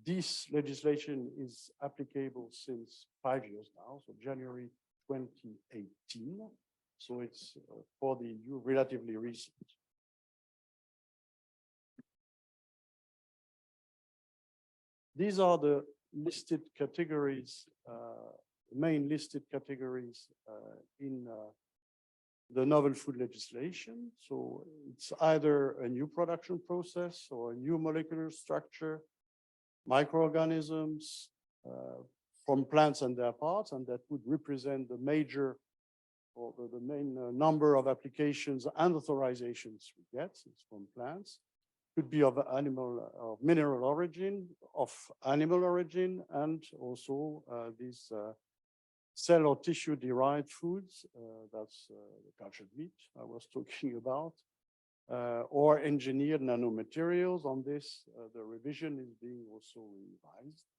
This legislation is applicable since 5 years now, so January 2018. So it's for the EU relatively recent. These are the listed categories, main listed categories in the novel food legislation. So it's either a new production process or a new molecular structure, microorganisms from plants and their parts, and that would represent the major or the main number of applications and authorizations we get. It's from plants. Could be of mineral origin, of animal origin, and also these cell or tissue derived foods. That's the cultured meat I was talking about. Or engineered nanomaterials. On this, the revision is being also revised,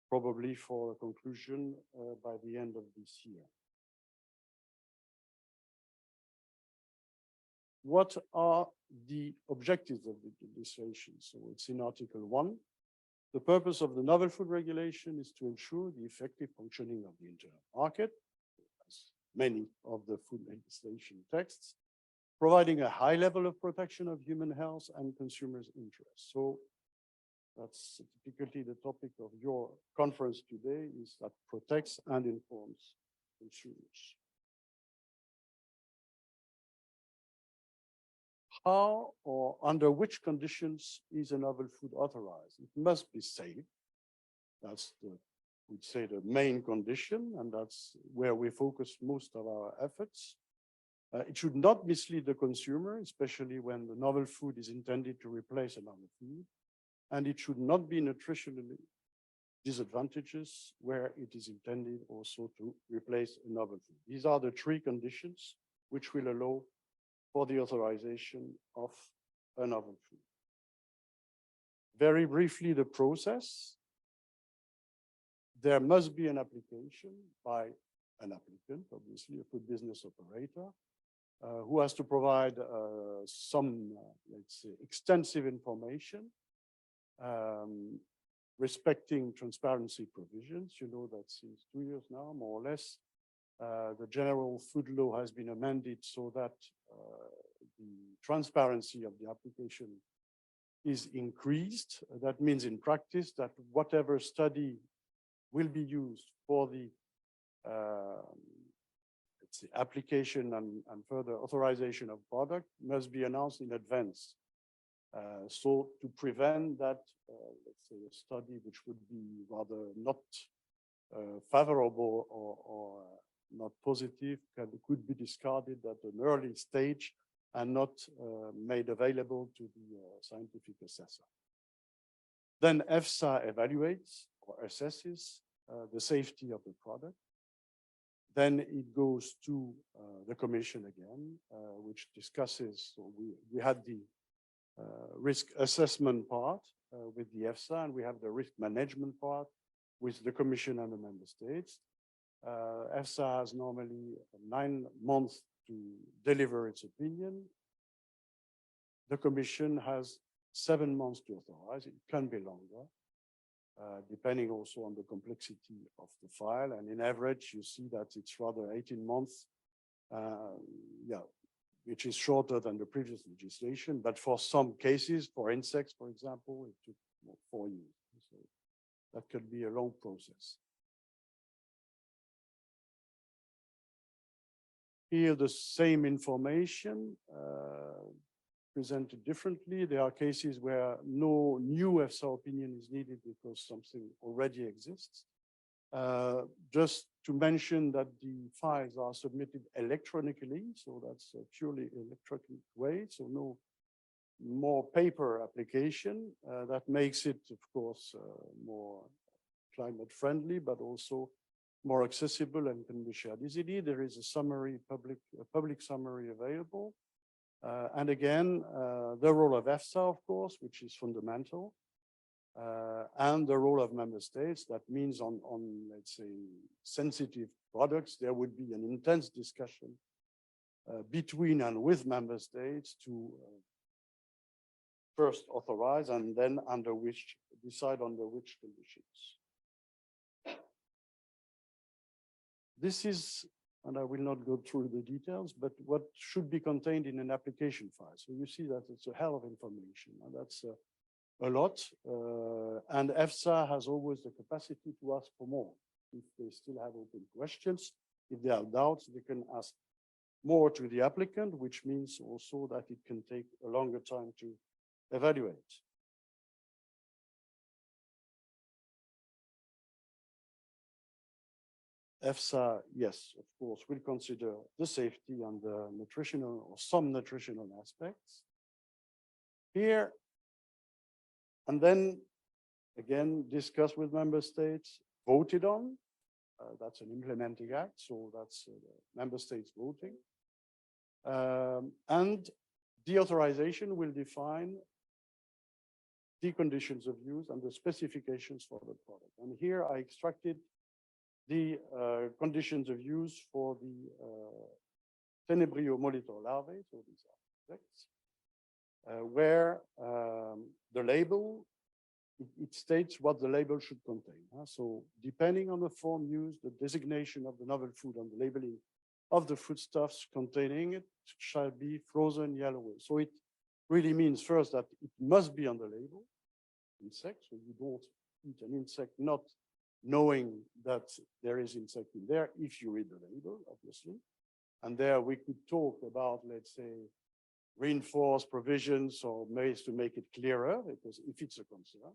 probably for a conclusion by the end of this year. What are the objectives of the legislation? So it's in Article 1. The purpose of the novel food regulation is to ensure the effective functioning of the internal market, as many of the food legislation texts, providing a high level of protection of human health and consumers' interests. So that's typically the topic of your conference today, is that protects and informs consumers. How or under which conditions is a novel food authorized? It must be safe. That's we'd say the main condition, and that's where we focus most of our efforts. It should not mislead the consumer, especially when the novel food is intended to replace another food. And it should not be nutritionally disadvantageous where it is intended also to replace another food. These are the three conditions which will allow for the authorization of a novel food. Very briefly, the process. There must be an application by an applicant, obviously a food business operator, who has to provide some, let's say, extensive information respecting transparency provisions. You know that since 2 years now, more or less, the general food law has been amended so that the transparency of the application is increased. That means in practice that whatever study will be used for the let's say application and further authorization of product must be announced in advance. So to prevent that, let's say a study which would be rather not favorable or not positive could be discarded at an early stage and not made available to the scientific assessor. Then EFSA evaluates or assesses the safety of the product. Then it goes to the Commission again, which discusses, so we had the risk assessment part with the EFSA, and we have the risk management part with the Commission and the Member States. EFSA has normally 9 months to deliver its opinion. The Commission has 7 months to authorize. It can be longer, depending also on the complexity of the file. And in average, you see that it's rather 18 months, which is shorter than the previous legislation. But for some cases, for insects, for example, it took 4 years. So that could be a long process. Here, the same information presented differently. There are cases where no new EFSA opinion is needed because something already exists. Just to mention that the files are submitted electronically, so that's a purely electronic way, so no more paper application. That makes it, of course, more climate friendly, but also more accessible and can be shared easily. There is a summary, public summary available. And again, the role of EFSA, of course, which is fundamental, and the role of member states. That means on let's say, sensitive products, there would be an intense discussion between and with member states to first authorize and then decide under which conditions. This is, and I will not go through the details, but what should be contained in an application file. So you see that it's a hell of information, and that's a lot. And EFSA has always the capacity to ask for more. If they still have open questions, if there are doubts, they can ask more to the applicant, which means also that it can take a longer time to evaluate. EFSA, yes, of course, will consider the safety and the nutritional or some nutritional aspects here, and then again discuss with member states, voted on. That's an implementing act, so that's the member states voting. And the authorization will define the conditions of use and the specifications for the product. And here I extracted the conditions of use for the Tenebrio molitor larvae, so these are insects, where the label, it states what the label should contain. So depending on the form used, the designation of the novel food and the labeling of the foodstuffs containing it shall be frozen yellow. So it really means first that it must be on the label, insect, so you don't eat an insect not knowing that there is insect in there if you read the label, obviously. And there we could talk about, let's say, reinforced provisions or ways to make it clearer, because if it's a concern,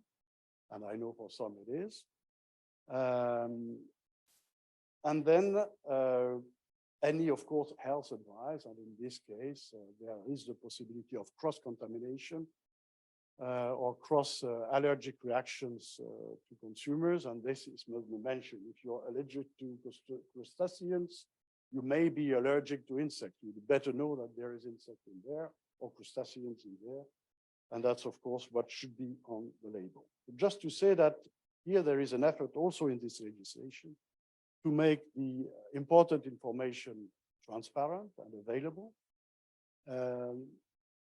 and I know for some it is. And then any, of course, health advice, and in this case, there is the possibility of cross-contamination or cross-allergic reactions to consumers, and this is must be mentioned. If you're allergic to crustaceans, you may be allergic to insects. You'd better know that there is insect in there or crustaceans in there, and that's, of course, what should be on the label. But just to say that here there is an effort also in this legislation to make the important information transparent and available.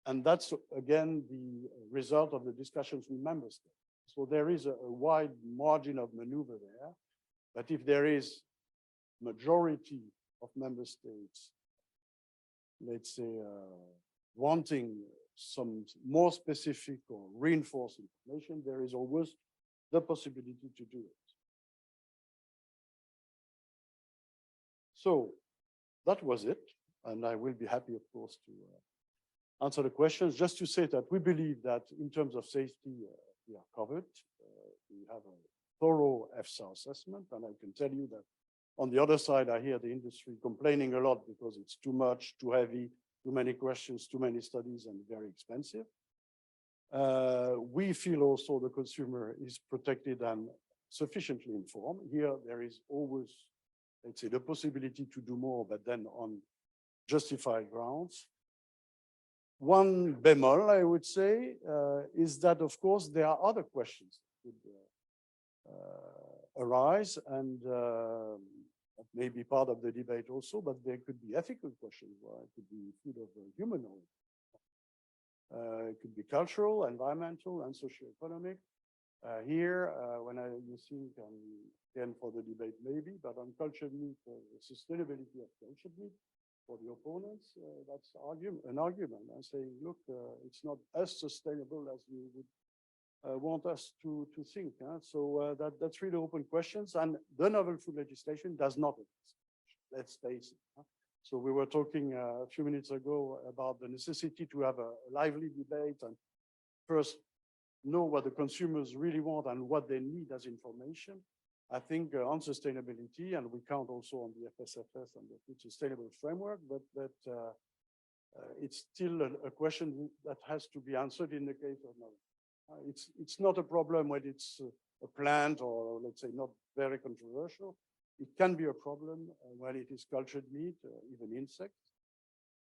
And that's, again, the result of the discussions with member states. So there is a wide margin of maneuver there. But if there is majority of member states, let's say, wanting some more specific or reinforced information, there is always the possibility to do it. So that was it. And I will be happy, of course, to answer the questions. Just to say that we believe that in terms of safety, we are covered. We have a thorough EFSA assessment, and I can tell you that on the other side, I hear the industry complaining a lot because it's too much, too heavy, too many questions, too many studies, and very expensive. We feel also the consumer is protected and sufficiently informed. Here, there is always, let's say, the possibility to do more, but then on justified grounds. One bemol, I would say, is that, of course, there are other questions that could arise, and that may be part of the debate also, but there could be ethical questions, where it could be food of human origin. It could be cultural, environmental, and socio-economic. Here, when you think, again, for the debate maybe, but on cultured meat, sustainability of cultured meat, for the opponents, that's an argument. I'm saying, look, it's not as sustainable as you would want us to think. So that's really open questions, and the novel food legislation does not address. Let's face it. So we were talking a few minutes ago about the necessity to have a lively debate and first know what the consumers really want and what they need as information. I think on sustainability, and we count also on the FSFS and the Food Sustainable Framework, but it's still a question that has to be answered in the case of novel. It's not a problem when it's a plant or, let's say, not very controversial. It can be a problem when it is cultured meat, even insects.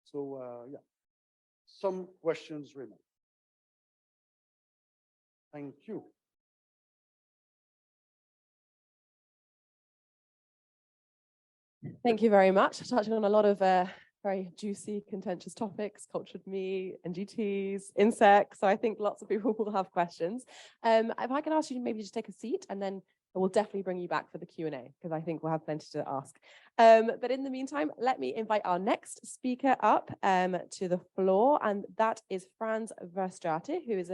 So, yeah, some questions remain. Thank you. Thank you very much. Touching on a lot of very juicy, contentious topics, cultured meat, NGTs, insects. So I think lots of people will have questions. If I can ask you to maybe just take a seat, and then we'll definitely bring you back for the Q&A, because I think we'll have plenty to ask. But in the meantime, let me invite our next speaker up to the floor, and that is Franz Verstraete, who is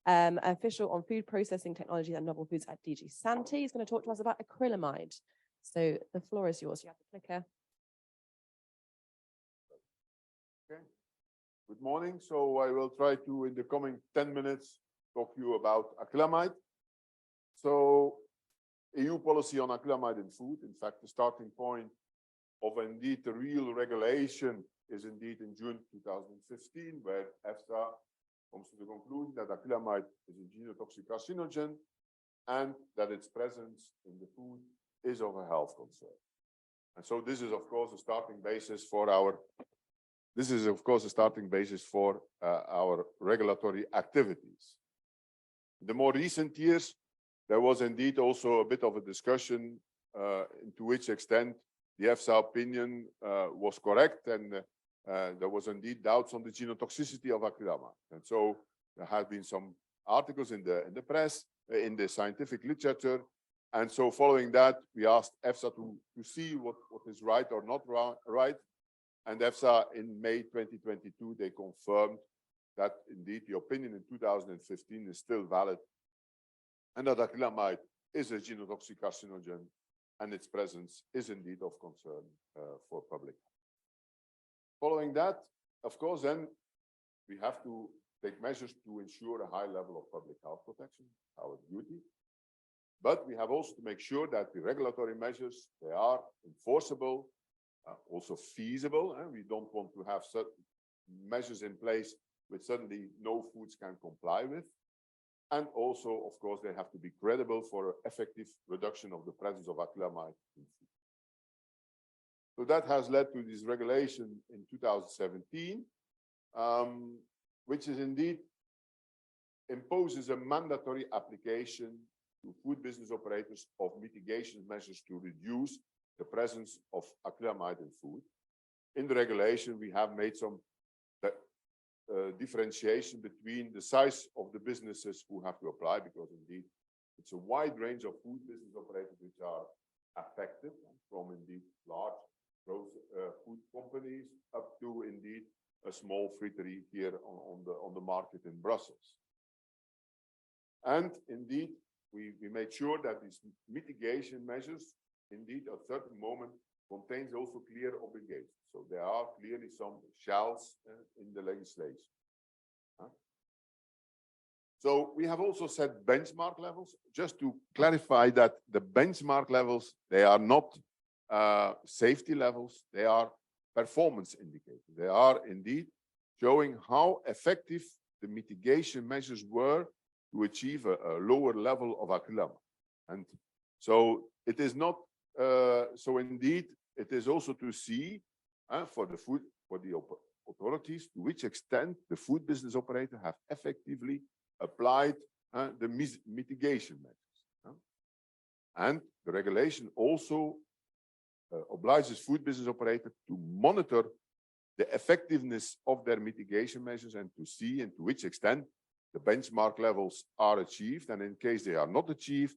an official on food processing technology and novel foods at DG Sante. He's going to talk to us about acrylamide. So the floor is yours. You have the clicker. Okay. Good morning. So I will try to, in the coming 10 minutes, talk to you about acrylamide. So EU policy on acrylamide in food. In fact, the starting point of indeed the real regulation is indeed in June 2015, where EFSA comes to the conclusion that acrylamide is a genotoxic carcinogen and that its presence in the food is of a health concern. And so this is, of course, a starting basis for our our regulatory activities. In the more recent years, there was indeed also a bit of a discussion to which extent the EFSA opinion was correct, and there was indeed doubts on the genotoxicity of acrylamide. And so there have been some articles in the press, in the scientific literature. And so following that, we asked EFSA to see what is right or not right. And EFSA in May 2022, they confirmed that indeed the opinion in 2015 is still valid, and that acrylamide is a genotoxic carcinogen, and its presence is indeed of concern for public health. Following that, of course, then we have to take measures to ensure a high level of public health protection, our duty. But we have also to make sure that the regulatory measures, they are enforceable, also feasible. We don't want to have certain measures in place which suddenly no foods can comply with. And also, of course, they have to be credible for effective reduction of the presence of acrylamide in food. So that has led to this regulation in 2017, which is indeed imposes a mandatory application to food business operators of mitigation measures to reduce the presence of acrylamide in food. In the regulation, we have made some differentiation between the size of the businesses who have to apply, because indeed It's a wide range of food business operators which are affected, from indeed large food companies up to indeed a small friterie here on the market in Brussels. And indeed, we made sure that these mitigation measures, indeed, at a certain moment, contains also clear obligations. So there are clearly some shalls in the legislation. So we have also set benchmark levels. Just to clarify that the benchmark levels, they are not safety levels, they are performance indicators. They are indeed showing how effective the mitigation measures were to achieve a lower level of acrylamide. And so it is not, so indeed, it is also to see for the authorities to which extent the food business operator have effectively applied the mitigation measures. And the regulation also obliges food business operator to monitor the effectiveness of their mitigation measures and to see to which extent the benchmark levels are achieved. And in case they are not achieved,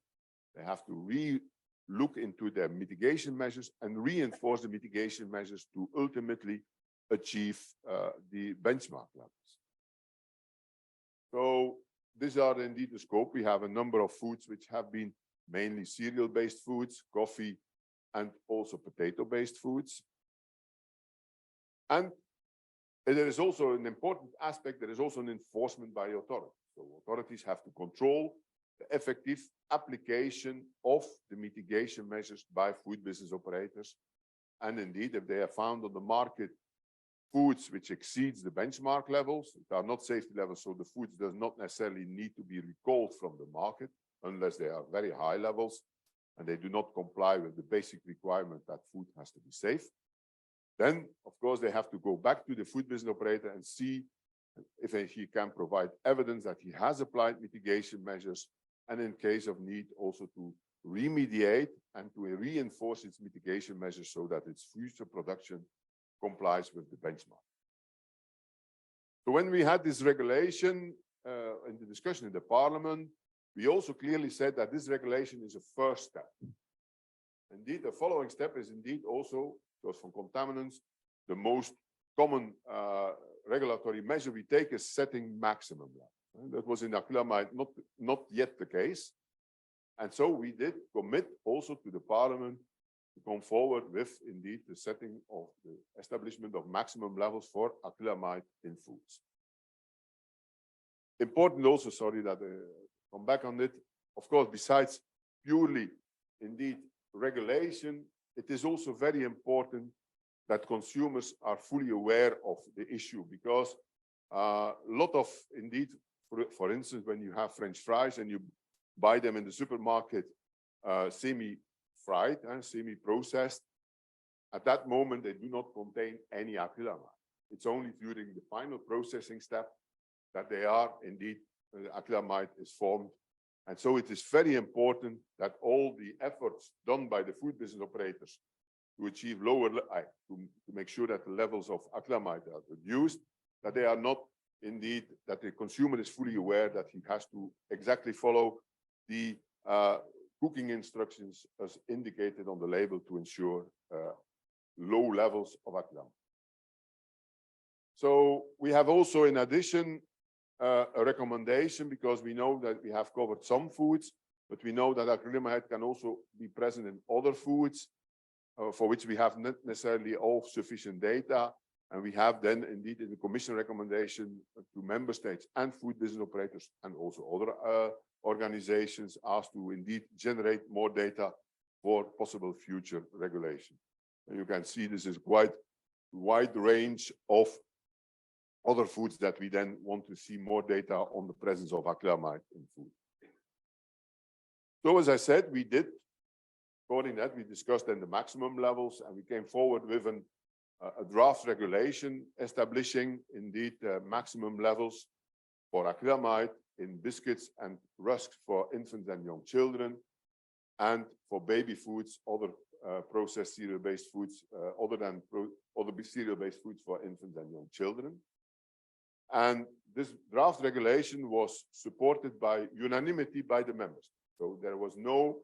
they have to look into their mitigation measures and reinforce the mitigation measures to ultimately achieve the benchmark levels. So these are indeed the scope. We have a number of foods which have been mainly cereal-based foods, coffee, and also potato-based foods. And there is also an important aspect, there is also an enforcement by authorities. So authorities have to control the effective application of the mitigation measures by food business operators. And indeed, if they are found on the market foods which exceeds the benchmark levels, it are not safety levels, so the foods does not necessarily need to be recalled from the market unless they are very high levels and they do not comply with the basic requirement that food has to be safe. Then, of course, they have to go back to the food business operator and see if he can provide evidence that he has applied mitigation measures, and in case of need, also to remediate and to reinforce its mitigation measures so that its future production complies with the benchmark. So when we had this regulation in the discussion in the parliament, we also clearly said that this regulation is a first step. Indeed, the following step is indeed also, because from contaminants, the most common regulatory measure we take is setting maximum level. That was in acrylamide not yet the case. And so we did commit also to the parliament to come forward with indeed the setting of the establishment of maximum levels for acrylamide in foods. Important also, sorry that I come back on it, of course, besides purely indeed regulation, it is also very important that consumers are fully aware of the issue, because a lot of indeed, for instance, when you have French fries and you buy them in the supermarket semi-fried and semi-processed, at that moment they do not contain any acrylamide. It's only during the final processing step that they are indeed, acrylamide is formed. And so it is very important that all the efforts done by the food business operators to achieve lower, to make sure that the levels of acrylamide are reduced, that they are not indeed, that the consumer is fully aware that he has to exactly follow the cooking instructions as indicated on the label to ensure low levels of acrylamide. So we have also, in addition, a recommendation, because we know that we have covered some foods, but we know that acrylamide can also be present in other foods for which we have not necessarily all sufficient data. And we have then indeed in the Commission recommendation to member states and food business operators and also other organizations asked to indeed generate more data for possible future regulation. And you can see this is quite wide range of other foods that we then want to see more data on the presence of acrylamide in food. So as I said, we did, according to that, we discussed then the maximum levels and we came forward with a draft regulation establishing indeed maximum levels for acrylamide in biscuits and rusks for infants and young children, and for baby foods, other processed cereal-based foods, other cereal-based foods for infants and young children. And this draft regulation was supported by unanimity by the members. So there was no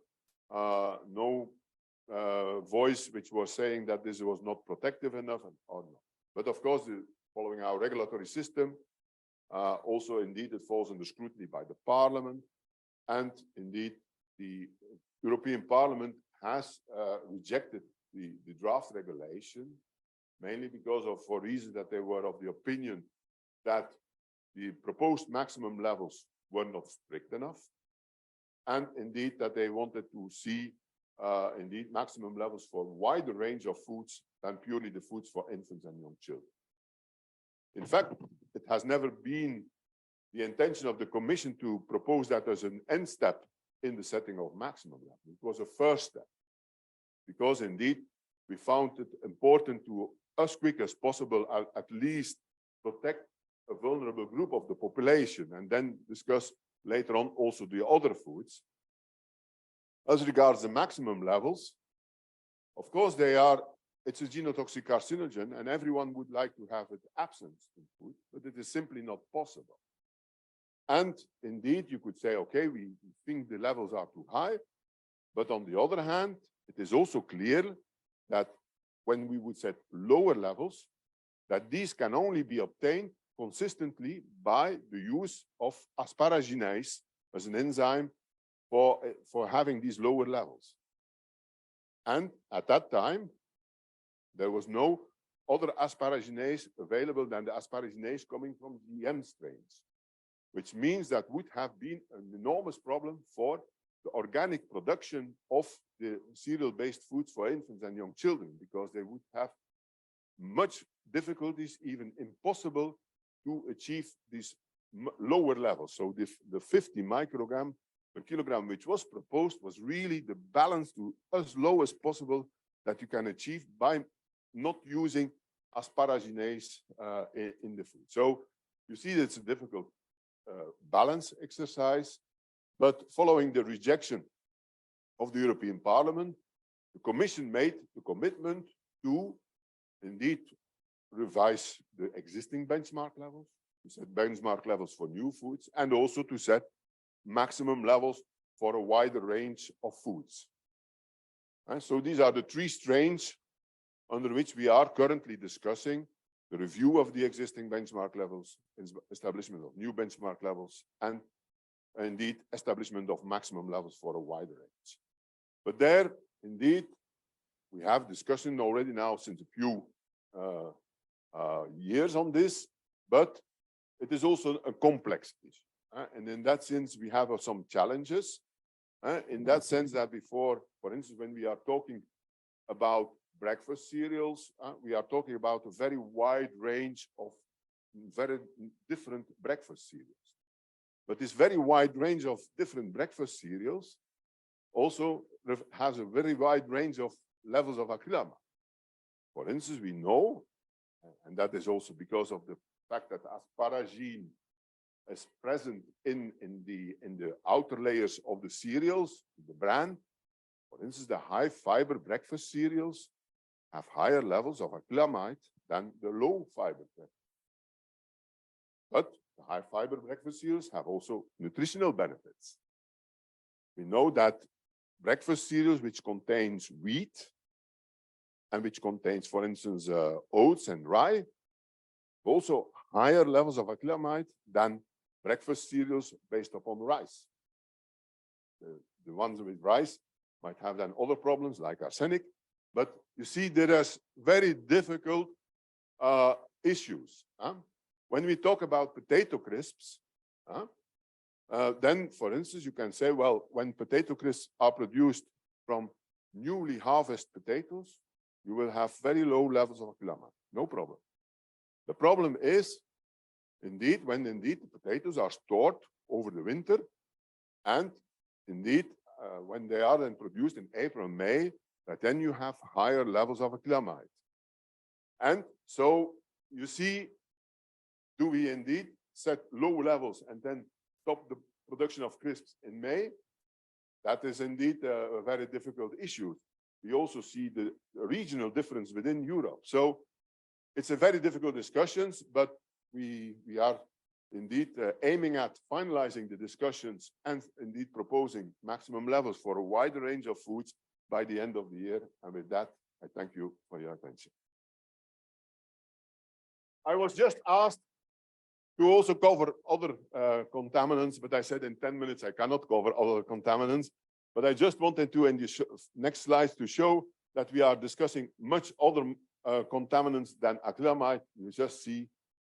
voice which was saying that this was not protective enough or not. But of course, following our regulatory system, also indeed it falls under scrutiny by the Parliament, and indeed the European Parliament has rejected the draft regulation, mainly because of, for reasons that they were of the opinion that the proposed maximum levels were not strict enough, and indeed that they wanted to see indeed maximum levels for a wider range of foods than purely the foods for infants and young children. In fact, it has never been the intention of the Commission to propose that as an end step in the setting of maximum level. It was a first step, because indeed we found it important to, as quick as possible, at least protect a vulnerable group of the population, and then discuss later on also the other foods. As regards the maximum levels, of course it's a genotoxic carcinogen, and everyone would like to have it absent in food, but it is simply not possible. And indeed, you could say, okay, we think the levels are too high, but on the other hand, it is also clear that when we would set lower levels, that these can only be obtained consistently by the use of asparaginase as an enzyme for having these lower levels. And at that time, there was no other asparaginase available than the asparaginase coming from GM strains, which means that would have been an enormous problem for the organic production of the cereal-based foods for infants and young children, because they would have much difficulties, even impossible, to achieve these lower levels. So the 50 microgram per kilogram, which was proposed, was really the balance to as low as possible that you can achieve by not using asparaginase in the food. So you see that it's a difficult balance exercise, but following the rejection of the European Parliament, the Commission made the commitment to indeed revise the existing benchmark levels, to set benchmark levels for new foods, and also to set maximum levels for a wider range of foods. And so these are the three strains under which we are currently discussing the review of the existing benchmark levels, establishment of new benchmark levels, and indeed establishment of maximum levels for a wider range. But there, indeed, we have discussion already now since a few years on this, but it is also a complex issue. And in that sense, we have some challenges. In that sense that before, for instance, when we are talking about breakfast cereals, we are talking about a very wide range of very different breakfast cereals. But this very wide range of different breakfast cereals also has a very wide range of levels of acrylamide. For instance, we know, and that is also because of the fact that asparagine is present in the outer layers of the cereals, the bran. For instance, the high fiber breakfast cereals have higher levels of acrylamide than the low fiber breakfast. But the high fiber breakfast cereals have also nutritional benefits. We know that breakfast cereals which contains wheat and which contains, for instance, oats and rye, also higher levels of acrylamide than breakfast cereals based upon rice. The ones with rice might have then other problems like arsenic, but you see there is very difficult issues. When we talk about potato crisps, then, for instance, you can say, well, when potato crisps are produced from newly harvested potatoes, you will have very low levels of acrylamide. No problem. The problem is, indeed, when indeed the potatoes are stored over the winter, and indeed, when they are then produced in April and May, that then you have higher levels of acrylamide. And so you see, do we indeed set low levels and then stop the production of crisps in May? That is indeed a very difficult issue. We also see the regional difference within Europe. So it's a very difficult discussions, but we are indeed aiming at finalizing the discussions and indeed proposing maximum levels for a wider range of foods by the end of the year. And with that, I thank you for your attention. I was just asked to also cover other contaminants, but I said in 10 minutes I cannot cover other contaminants. But I just wanted to, in the next slides, to show that we are discussing much other contaminants than acrylamide. You just see,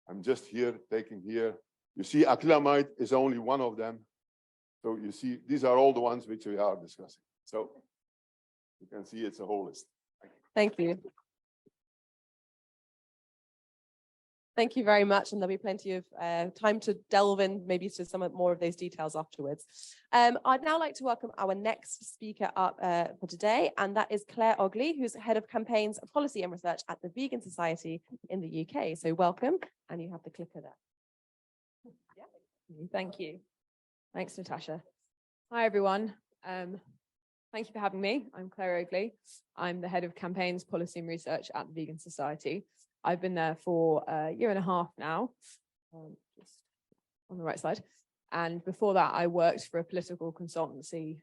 I'm just here, taking here. You see, acrylamide is only one of them. So you see, these are all the ones which we are discussing. So you can see it's a whole list. Thank you. Thank you very much, and there'll be plenty of time to delve in maybe to some more of those details afterwards. I'd now like to welcome our next speaker up for today, and that is Claire Ogley, who's Head of Campaigns, Policy and Research at the Vegan Society in the UK. So welcome, and you have the clicker there. Yeah. Thank you. Thanks, Natasha. Hi, everyone. Thank you for having me. I'm Claire Ogley. I'm the Head of Campaigns, Policy and Research at the Vegan Society. I've been there for a year and a half now, just on the right side. And before that, I worked for a political consultancy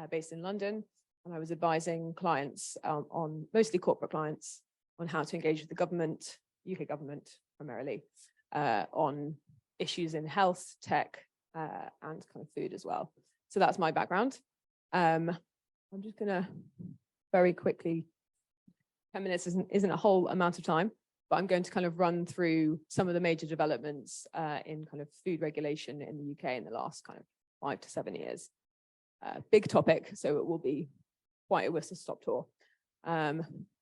based in London, and I was advising clients on, mostly corporate clients, on how to engage with the government, UK government primarily, on issues in health, tech, and kind of food as well. So that's my background. I'm just gonna very quickly, 10 minutes isn't a whole amount of time, but I'm going to kind of run through some of the major developments in kind of food regulation in the UK in the last kind of 5 to 7 years. Big topic, so it will be quite a whistle-stop tour.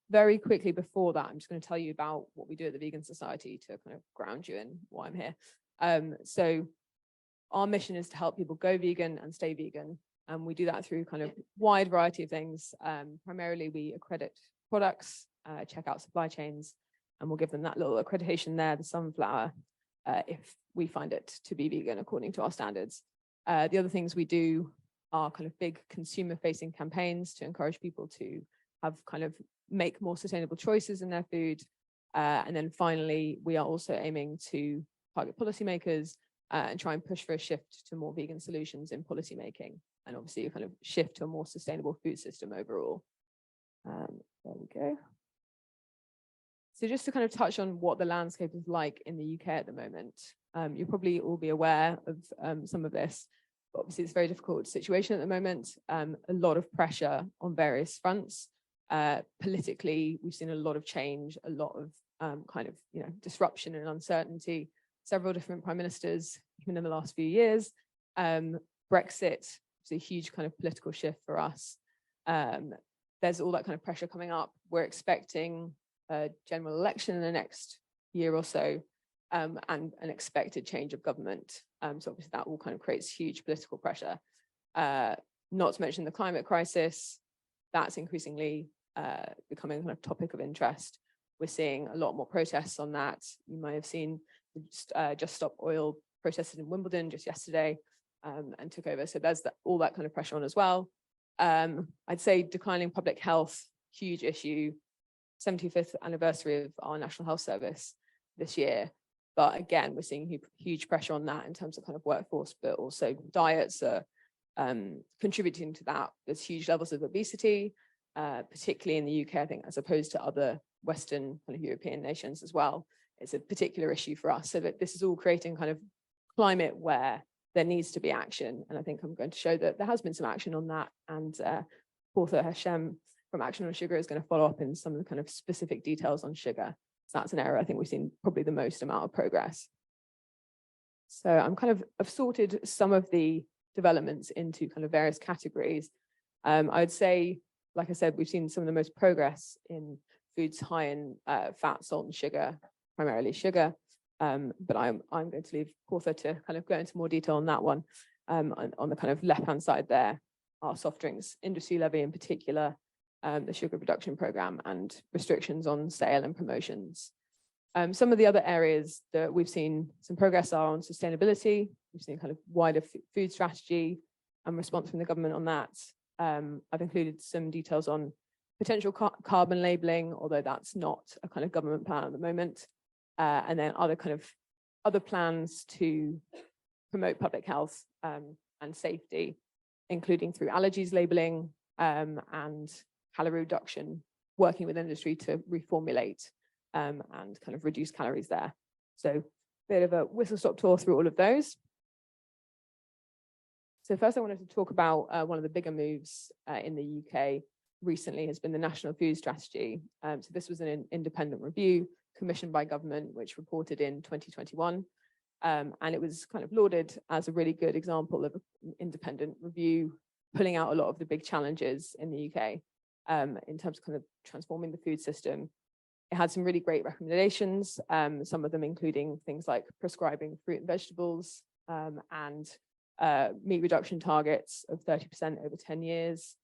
Very quickly before that, I'm just going to tell you about what we do at the Vegan Society to kind of ground you in why I'm here. So our mission is to help people go vegan and stay vegan. And we do that through kind of wide variety of things. Primarily, we accredit products, check out supply chains, and we'll give them that little accreditation there, the sunflower, if we find it to be vegan according to our standards. The other things we do are kind of big consumer-facing campaigns to encourage people to have kind of make more sustainable choices in their food. And then finally, we are also aiming to target policymakers and try and push for a shift to more vegan solutions in policymaking, and obviously a kind of shift to a more sustainable food system overall. There we go. So just to kind of touch on what the landscape is like in the UK at the moment, you'll probably all be aware of some of this, but obviously it's a very difficult situation at the moment. A lot of pressure on various fronts. Politically, we've seen a lot of change, a lot of kind of, disruption and uncertainty. Several different prime ministers, even in the last few years. Brexit is a huge kind of political shift for us. There's all that kind of pressure coming up. We're expecting a general election in the next year or so, and an expected change of government. So obviously that all kind of creates huge political pressure. Not to mention the climate crisis, that's increasingly becoming a kind of topic of interest. We're seeing a lot more protests on that. You might have seen Just Stop Oil protested in Wimbledon just yesterday and took over. So there's all that kind of pressure on as well. I'd say declining public health, huge issue. 75th anniversary of our National Health Service this year. But again, we're seeing huge pressure on that in terms of kind of workforce, but also diets are contributing to that. There's huge levels of obesity, particularly in the UK, I think, as opposed to other Western kind of European nations as well. It's a particular issue for us. So that this is all creating kind of climate where there needs to be action. And I think I'm going to show that there has been some action on that. And Kawther Hashem from Action on Sugar is going to follow up in some of the kind of specific details on sugar. So that's an area I think we've seen probably the most amount of progress. So I've sorted some of the developments into kind of various categories. I would say, like I said, we've seen some of the most progress in foods high in fat, salt, and sugar, primarily sugar. But I'm going to leave Kawther to kind of go into more detail on that one. On the kind of left-hand side there, our soft drinks industry levy in particular, the sugar reduction program, and restrictions on sale and promotions. Some of the other areas that we've seen some progress are on sustainability. We've seen kind of wider food strategy and response from the government on that. I've included some details on potential carbon labeling, although that's not a kind of government plan at the moment. And then other kind of other plans to promote public health and safety, including through allergies labeling and calorie reduction, working with industry to reformulate and kind of reduce calories there. So a bit of a whistle-stop tour through all of those. So first I wanted to talk about one of the bigger moves in the UK recently has been the National Food Strategy. So this was an independent review commissioned by government, which reported in 2021. And it was kind of lauded as a really good example of an independent review, pulling out a lot of the big challenges in the UK in terms of kind of transforming the food system. It had some really great recommendations, some of them including things like prescribing fruit and vegetables and meat reduction targets of 30% over 10 years.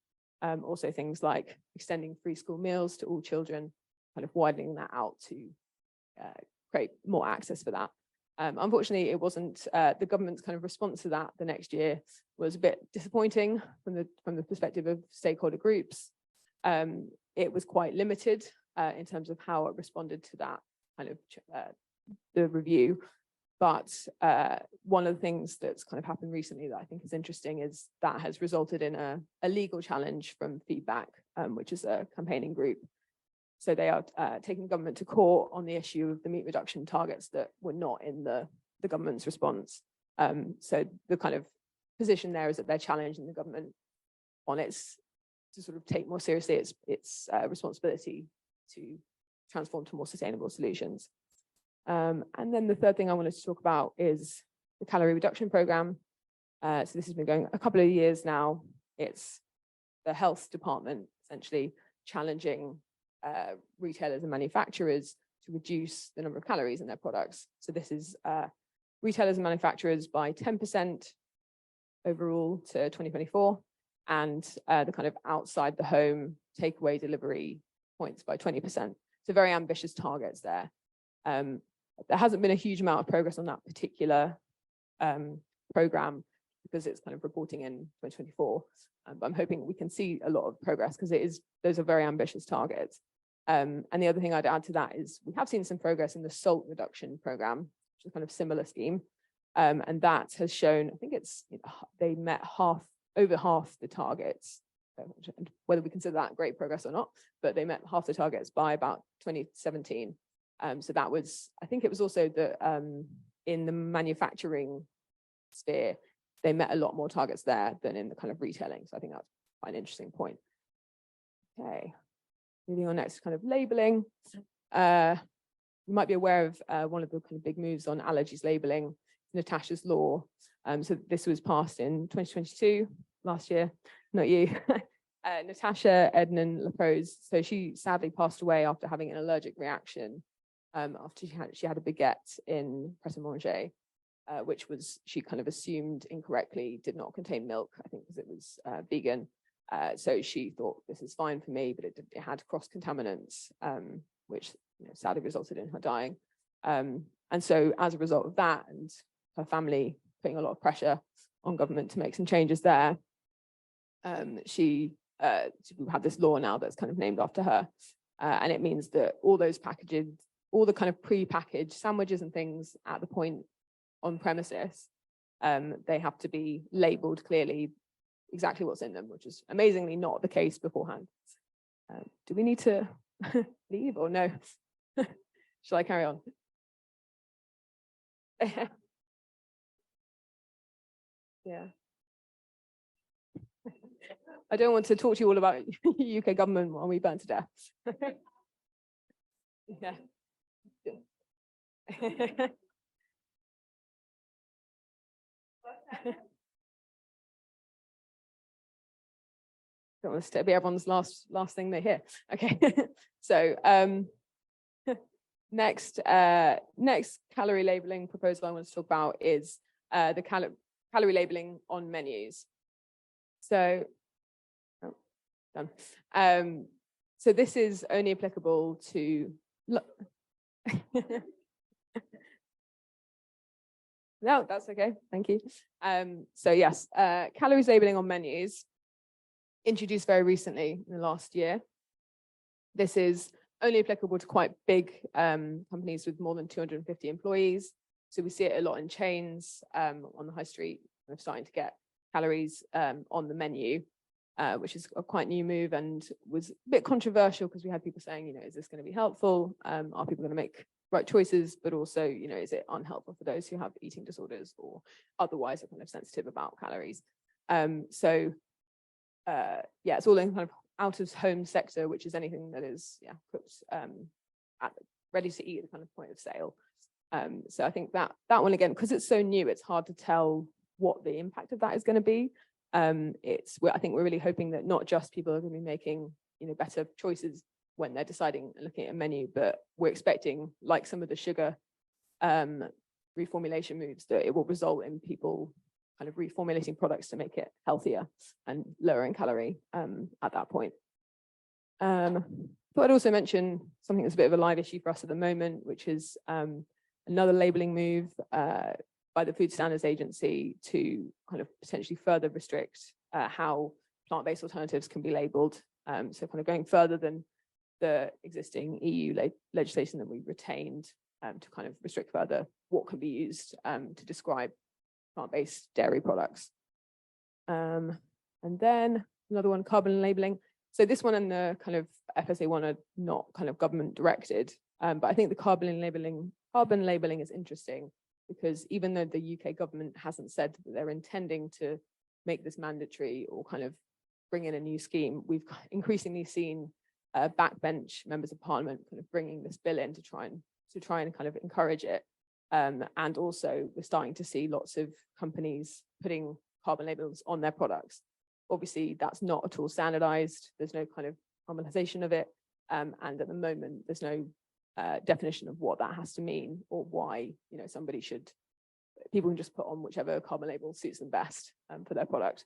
Also things like extending free school meals to all children, kind of widening that out to create more access for that. Unfortunately, it wasn't the government's kind of response to that the next year was a bit disappointing from the perspective of stakeholder groups. It was quite limited in terms of how it responded to that kind of the review. But one of the things that's kind of happened recently that I think is interesting is that has resulted in a legal challenge from Feedback, which is a campaigning group. So they are taking government to court on the issue of the meat reduction targets that were not in the government's response. So the kind of position there is that they're challenging the government on its to sort of take more seriously its responsibility to transform to more sustainable solutions. And then the third thing I wanted to talk about is the calorie reduction program. So this has been going a couple of years now. It's the health department essentially challenging retailers and manufacturers to reduce the number of calories in their products. So this is retailers and manufacturers by 10% overall to 2024, and the kind of outside the home takeaway delivery points by 20%. So very ambitious targets there. There hasn't been a huge amount of progress on that particular program because it's kind of reporting in 2024. But I'm hoping we can see a lot of progress because those are very ambitious targets. And the other thing I'd add to that is we have seen some progress in the salt reduction program, which is kind of similar scheme. And that has shown, I think they met over half the targets, whether we consider that great progress or not, but they met half the targets by about 2017. So that was, I think it was also that in the manufacturing sphere, they met a lot more targets there than in the kind of retailing. So I think that's quite an interesting point. Okay, moving on next to kind of labeling. You might be aware of one of the kind of big moves on allergies labeling, Natasha's law. So this was passed in 2022, last year, not you. Natasha Ednan Leprose. So she sadly passed away after having an allergic reaction after she had a baguette in Pret-a-Manger, which she kind of assumed incorrectly did not contain milk, I think because it was vegan. So she thought this is fine for me, but it had cross contaminants, which sadly resulted in her dying. And so as a result of that, and her family putting a lot of pressure on government to make some changes there, we have this law now that's kind of named after her. And it means that all those packages, all the kind of pre-packaged sandwiches and things at the point on premises, they have to be labeled clearly exactly what's in them, which is amazingly not the case beforehand. Do we need to leave or no? Shall I carry on? Yeah. I don't want to talk to you all about UK government while we burn to death. Yeah. Don't want this to be everyone's last thing they hear. Okay. So next calorie labeling proposal I want to talk about is the calorie labeling on menus. So done. So this is only applicable to no, that's okay. Thank you. So yes, calories labeling on menus introduced very recently in the last year. This is only applicable to quite big companies with more than 250 employees. So we see it a lot in chains on the high street, kind of starting to get calories on the menu, which is a quite new move and was a bit controversial because we had people saying, is this going to be helpful? Are people going to make right choices? But also, is it unhelpful for those who have eating disorders or otherwise are kind of sensitive about calories? It's all in kind of out of home sector, which is anything that is cooked ready to eat at the kind of point of sale. So I think that one, again, because it's so new, it's hard to tell what the impact of that is going to be. I think we're really hoping that not just people are going to be making better choices when they're deciding and looking at a menu, but we're expecting, like some of the sugar reformulation moves, that it will result in people kind of reformulating products to make it healthier and lower in calorie at that point. But I'd also mention something that's a bit of a live issue for us at the moment, which is another labeling move by the Food Standards Agency to kind of potentially further restrict how plant-based alternatives can be labeled. So kind of going further than the existing EU legislation that we've retained to kind of restrict further what can be used to describe plant-based dairy products. And then another one, carbon labeling. So this one and the kind of FSA one are not kind of government directed, but I think the carbon labeling is interesting because even though the UK government hasn't said that they're intending to make this mandatory or kind of bring in a new scheme, we've increasingly seen backbench members of parliament kind of bringing this bill in to try and kind of encourage it. And also we're starting to see lots of companies putting carbon labels on their products. Obviously, that's not at all standardized. There's no kind of harmonization of it. And at the moment, there's no definition of what that has to mean or why, people can just put on whichever carbon label suits them best for their product.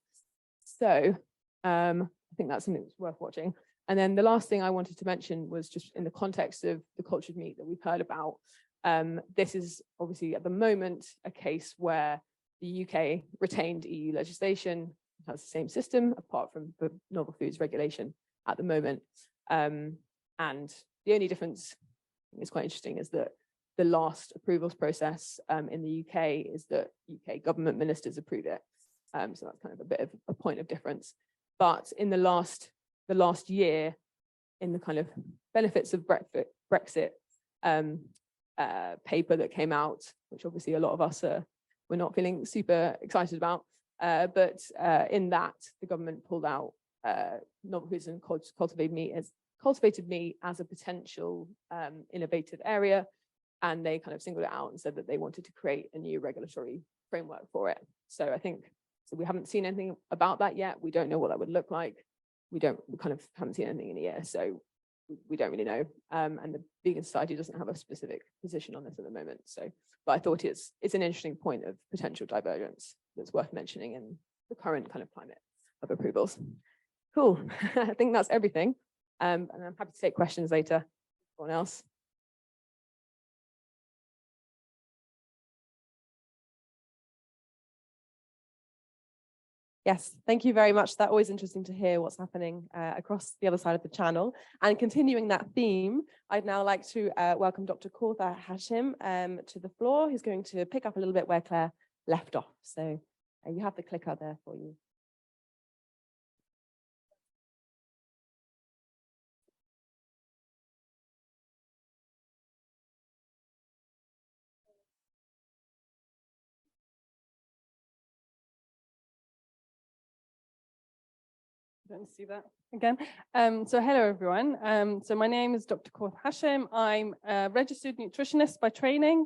So I think that's something that's worth watching. And then the last thing I wanted to mention was just in the context of the cultured meat that we've heard about. This is obviously at the moment a case where the UK retained EU legislation, has the same system apart from the novel foods regulation at the moment. And the only difference is quite interesting is that the last approvals process in the UK is that UK government ministers approve it. So that's kind of a bit of a point of difference. But in the last year, in the kind of benefits of Brexit paper that came out, which obviously a lot of us we're not feeling super excited about, but in that the government pulled out novel foods and cultivated meat as a potential innovative area, and they kind of singled it out and said that they wanted to create a new regulatory framework for it. So I think we haven't seen anything about that yet. We don't know what that would look like. We kind of haven't seen anything in a year, so we don't really know. And the Vegan Society doesn't have a specific position on this at the moment. So, but I thought it's an interesting point of potential divergence that's worth mentioning in the current kind of climate of approvals. Cool. I think that's everything. And I'm happy to take questions later. Anyone else? Yes, thank you very much. That's always interesting to hear what's happening across the other side of the channel. And continuing that theme, I'd now like to welcome Dr. Kawther Hashem to the floor, who's going to pick up a little bit where Claire left off. So you have the clicker there for you. Don't see that again. So hello, everyone. So my name is Dr. Kawther Hashem. I'm a registered nutritionist by training.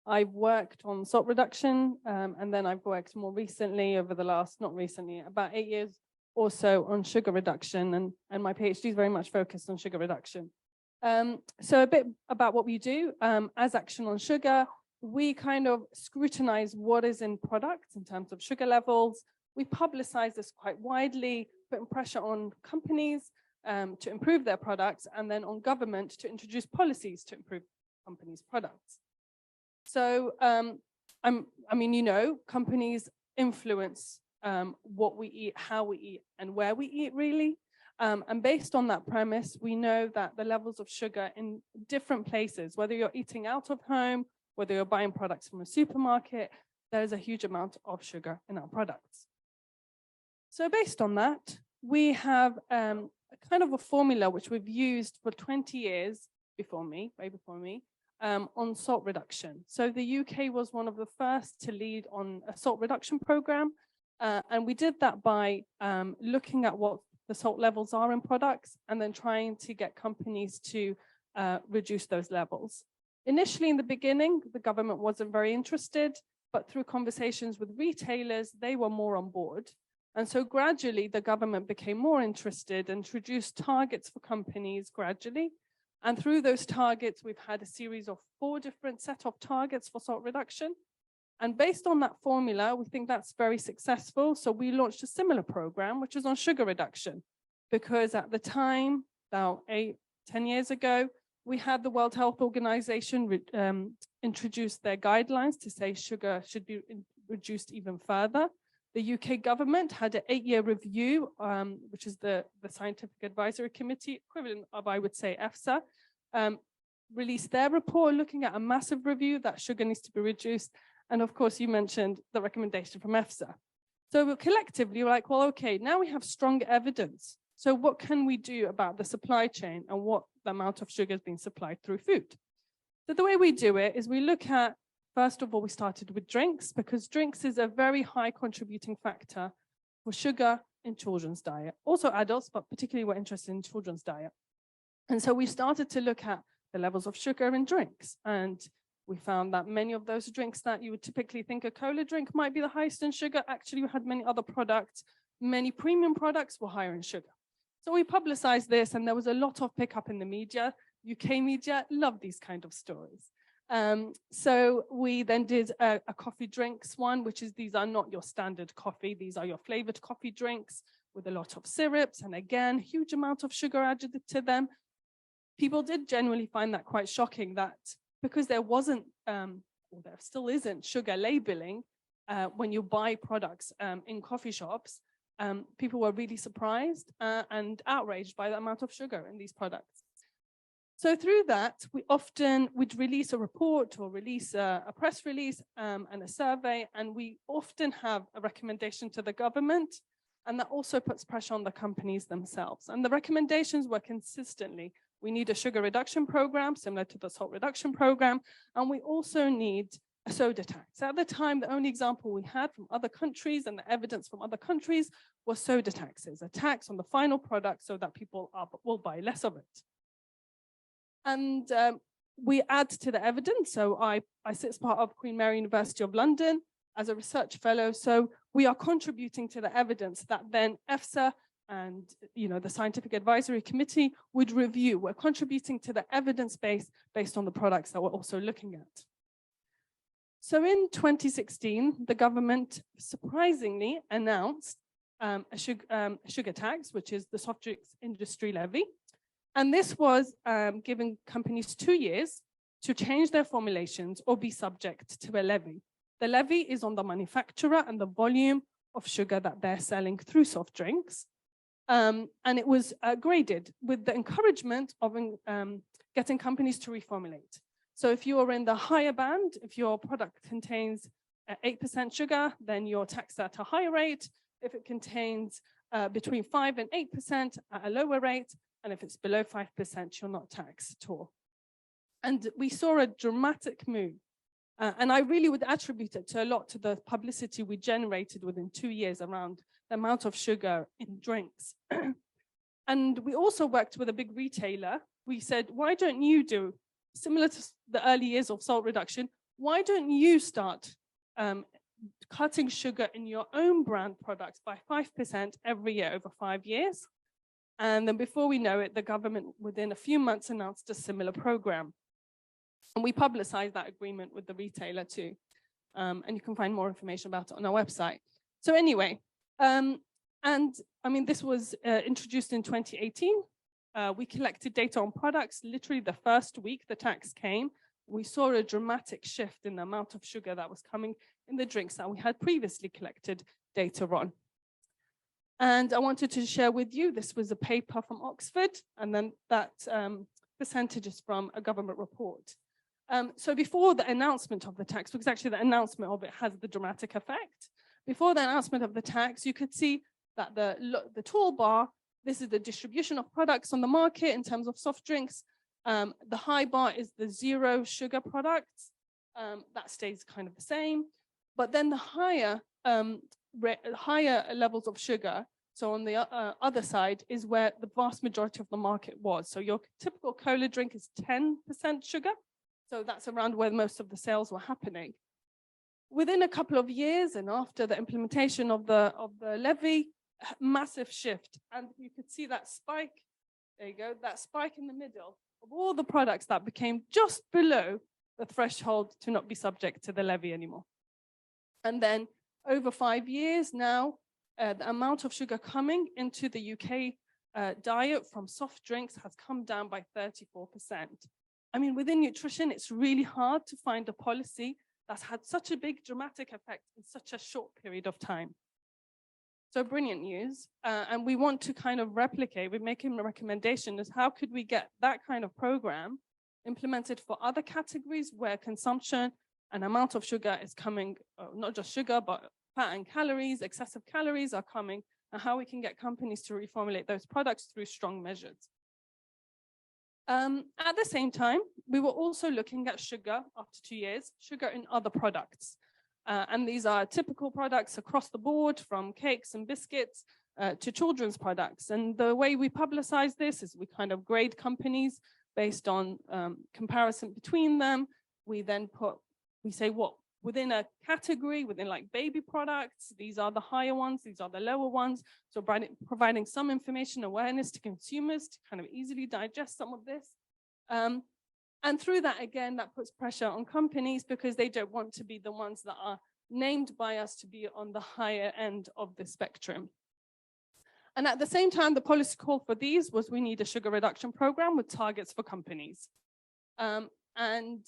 I've worked on salt reduction, and then I've worked more recently over the last, not recently, about 8 years or so on sugar reduction, and my PhD is very much focused on sugar reduction. So a bit about what we do. As Action on Sugar, we kind of scrutinize what is in products in terms of sugar levels. We publicize this quite widely, putting pressure on companies to improve their products, and then on government to introduce policies to improve companies' products. So, companies influence what we eat, how we eat, and where we eat, really. And based on that premise, we know that the levels of sugar in different places, whether you're eating out of home whether you're buying products from a supermarket, there's a huge amount of sugar in our products. So based on that, we have a kind of a formula which we've used for 20 years way before me, on salt reduction. So the UK was one of the first to lead on a salt reduction program. And we did that by looking at what the salt levels are in products and then trying to get companies to reduce those levels. Initially, in the beginning, the government wasn't very interested, but through conversations with retailers, they were more on board. And so gradually, the government became more interested and introduced targets for companies gradually. And through those targets, we've had a series of 4 different set of targets for salt reduction. And based on that formula, we think that's very successful. So we launched a similar program, which is on sugar reduction, because at the time, about 10 years ago, we had the World Health Organization introduce their guidelines to say sugar should be reduced even further. The UK government had an 8-year review, which is the Scientific Advisory Committee, equivalent of, I would say, EFSA, released their report looking at a massive review that sugar needs to be reduced. And of course, you mentioned the recommendation from EFSA. So collectively, we're like, well, okay, now we have strong evidence. So what can we do about the supply chain and what the amount of sugar is being supplied through food? So the way we do it is we look at, first of all, we started with drinks, because drinks is a very high contributing factor for sugar in children's diet. Also adults, but particularly we're interested in children's diet. And so we started to look at the levels of sugar in drinks. And we found that many of those drinks that you would typically think a cola drink might be the highest in sugar. Actually, we had many other products. Many premium products were higher in sugar. So we publicized this, and there was a lot of pickup in the media. UK media love these kind of stories. So we then did a coffee drinks one, which is, these are not your standard coffee. These are your flavored coffee drinks with a lot of syrups. And again, huge amount of sugar added to them. People did generally find that quite shocking, that because there wasn't, or there still isn't, sugar labeling when you buy products in coffee shops, people were really surprised and outraged by the amount of sugar in these products. So through that, we'd release a report or release a press release and a survey, and we often have a recommendation to the government, and that also puts pressure on the companies themselves. And the recommendations were consistently, we need a sugar reduction program similar to the salt reduction program, and we also need a soda tax. At the time, the only example we had from other countries and the evidence from other countries was soda taxes, a tax on the final product so that people will buy less of it. And we add to the evidence. So I sit as part of Queen Mary University of London as a research fellow. So we are contributing to the evidence that then EFSA and the Scientific Advisory Committee would review. We're contributing to the evidence base based on the products that we're also looking at. So in 2016, the government surprisingly announced a sugar tax, which is the soft drinks industry levy. And this was giving companies 2 years to change their formulations or be subject to a levy. The levy is on the manufacturer and the volume of sugar that they're selling through soft drinks. And it was graded with the encouragement of getting companies to reformulate. So if you are in the higher band, if your product contains 8% sugar, then you're taxed at a higher rate. If it contains between 5 and 8% at a lower rate, and if it's below 5%, you're not taxed at all. And we saw a dramatic move. And I really would attribute it to a lot to the publicity we generated within 2 years around the amount of sugar in drinks. And we also worked with a big retailer. We said, why don't you do, similar to the early years of salt reduction, why don't you start cutting sugar in your own brand products by 5% every year over 5 years? And then before we know it, the government within a few months announced a similar program. And we publicized that agreement with the retailer too. And you can find more information about it on our website. So anyway, and I mean, this was introduced in 2018. We collected data on products. Literally the first week the tax came, we saw a dramatic shift in the amount of sugar that was coming in the drinks that we had previously collected data on. And I wanted to share with you, this was a paper from Oxford, and then that percentage is from a government report. So before the announcement of the tax, because actually the announcement of it has the dramatic effect, before the announcement of the tax, you could see that the toolbar, this is the distribution of products on the market in terms of soft drinks. The high bar is the zero sugar products. That stays kind of the same. But then the higher levels of sugar, so on the other side, is where the vast majority of the market was. So your typical cola drink is 10% sugar. So that's around where most of the sales were happening. Within a couple of years and after the implementation of the levy, massive shift. And you could see that spike, there you go, that spike in the middle of all the products that became just below the threshold to not be subject to the levy anymore. And then over 5 years now, the amount of sugar coming into the UK diet from soft drinks has come down by 34%. I mean, within nutrition, it's really hard to find a policy that's had such a big dramatic effect in such a short period of time. So brilliant news. And we want to kind of replicate, we're making a recommendation is how could we get that kind of program implemented for other categories where consumption and amount of sugar is coming, not just sugar, but fat and calories, excessive calories are coming, and how we can get companies to reformulate those products through strong measures. At the same time, we were also looking at sugar after 2 years, sugar in other products. And these are typical products across the board, from cakes and biscuits to children's products. And the way we publicize this is we kind of grade companies based on comparison between them. We then we say what within a category, within like baby products, these are the higher ones, these are the lower ones. So providing some information awareness to consumers to kind of easily digest some of this. And through that, again, that puts pressure on companies because they don't want to be the ones that are named by us to be on the higher end of the spectrum. And at the same time, the policy call for these was we need a sugar reduction program with targets for companies. And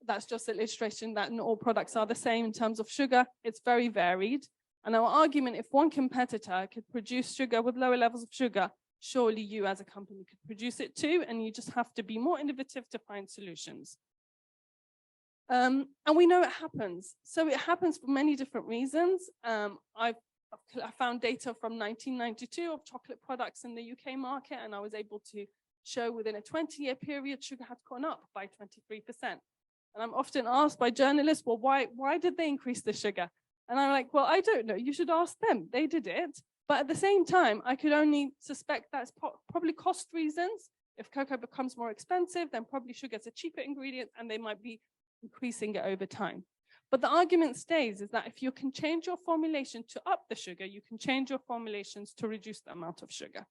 that's just an illustration that not all products are the same in terms of sugar. It's very varied. And our argument, if one competitor could produce sugar with lower levels of sugar, surely you as a company could produce it too, and you just have to be more innovative to find solutions. And we know it happens. So it happens for many different reasons. I found data from 1992 of chocolate products in the UK market, and I was able to show within a 20-year period, sugar had gone up by 23%. And I'm often asked by journalists, well, why did they increase the sugar? And I'm like, well, I don't know. You should ask them. They did it. But at the same time, I could only suspect that's probably cost reasons. If cocoa becomes more expensive, then probably sugar is a cheaper ingredient, and they might be increasing it over time. But the argument stays is that if you can change your formulation to up the sugar, you can change your formulations to reduce the amount of sugar.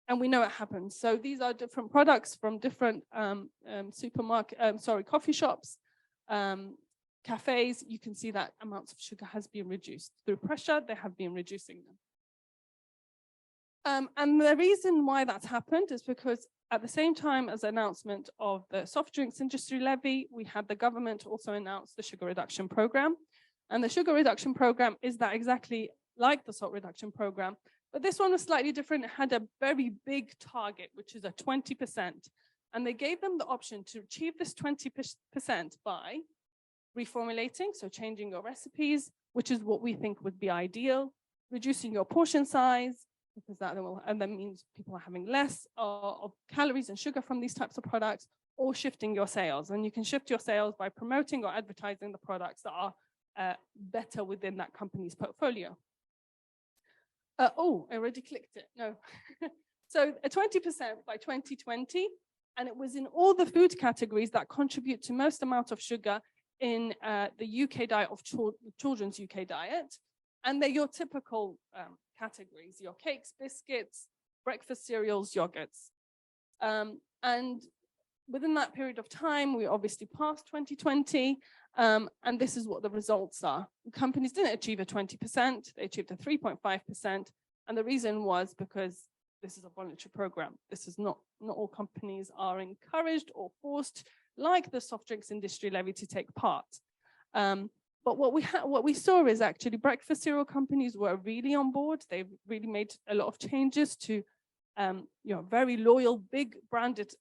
And we know it happens. So these are different products from different coffee shops, cafes. You can see that amounts of sugar has been reduced. Through pressure, they have been reducing them. And the reason why that's happened is because at the same time as the announcement of the soft drinks industry levy, we had the government also announce the sugar reduction program. And the sugar reduction program is that exactly like the salt reduction program. But this one was slightly different. It had a very big target, which is a 20%. And they gave them the option to achieve this 20% by reformulating, so changing your recipes, which is what we think would be ideal, reducing your portion size, because that means people are having less of calories and sugar from these types of products, or shifting your sales. And you can shift your sales by promoting or advertising the products that are better within that company's portfolio. I already clicked it, no. So a 20% by 2020, and it was in all the food categories that contribute to most amount of sugar in the UK diet of children's UK diet. And they're your typical categories, your cakes, biscuits, breakfast cereals, yogurts. And within that period of time, we obviously passed 2020, and this is what the results are. Companies didn't achieve a 20%, they achieved a 3.5%. And the reason was because this is a voluntary program. This is not all companies are encouraged or forced, like the soft drinks industry levy, to take part. But what we saw is actually breakfast cereal companies were really on board. They've really made a lot of changes to very loyal, big branded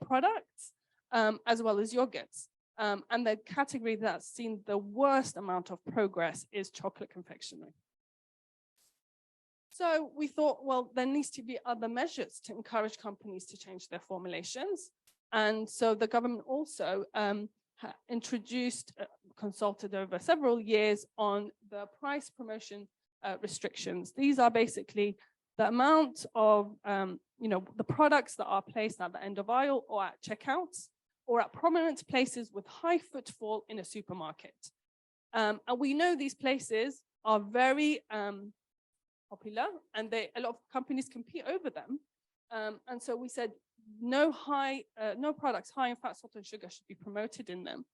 products. as well as yogurts. And the category that's seen the worst amount of progress is chocolate confectionery. So we thought, well, there needs to be other measures to encourage companies to change their formulations. And so the government also introduced, consulted over several years on the price promotion restrictions. These are basically the amount of, the products that are placed at the end of aisle or at checkouts or at prominent places with high footfall in a supermarket. And we know these places are very popular, and a lot of companies compete over them. And so we said no products high in fat, salt, and sugar should be promoted in them.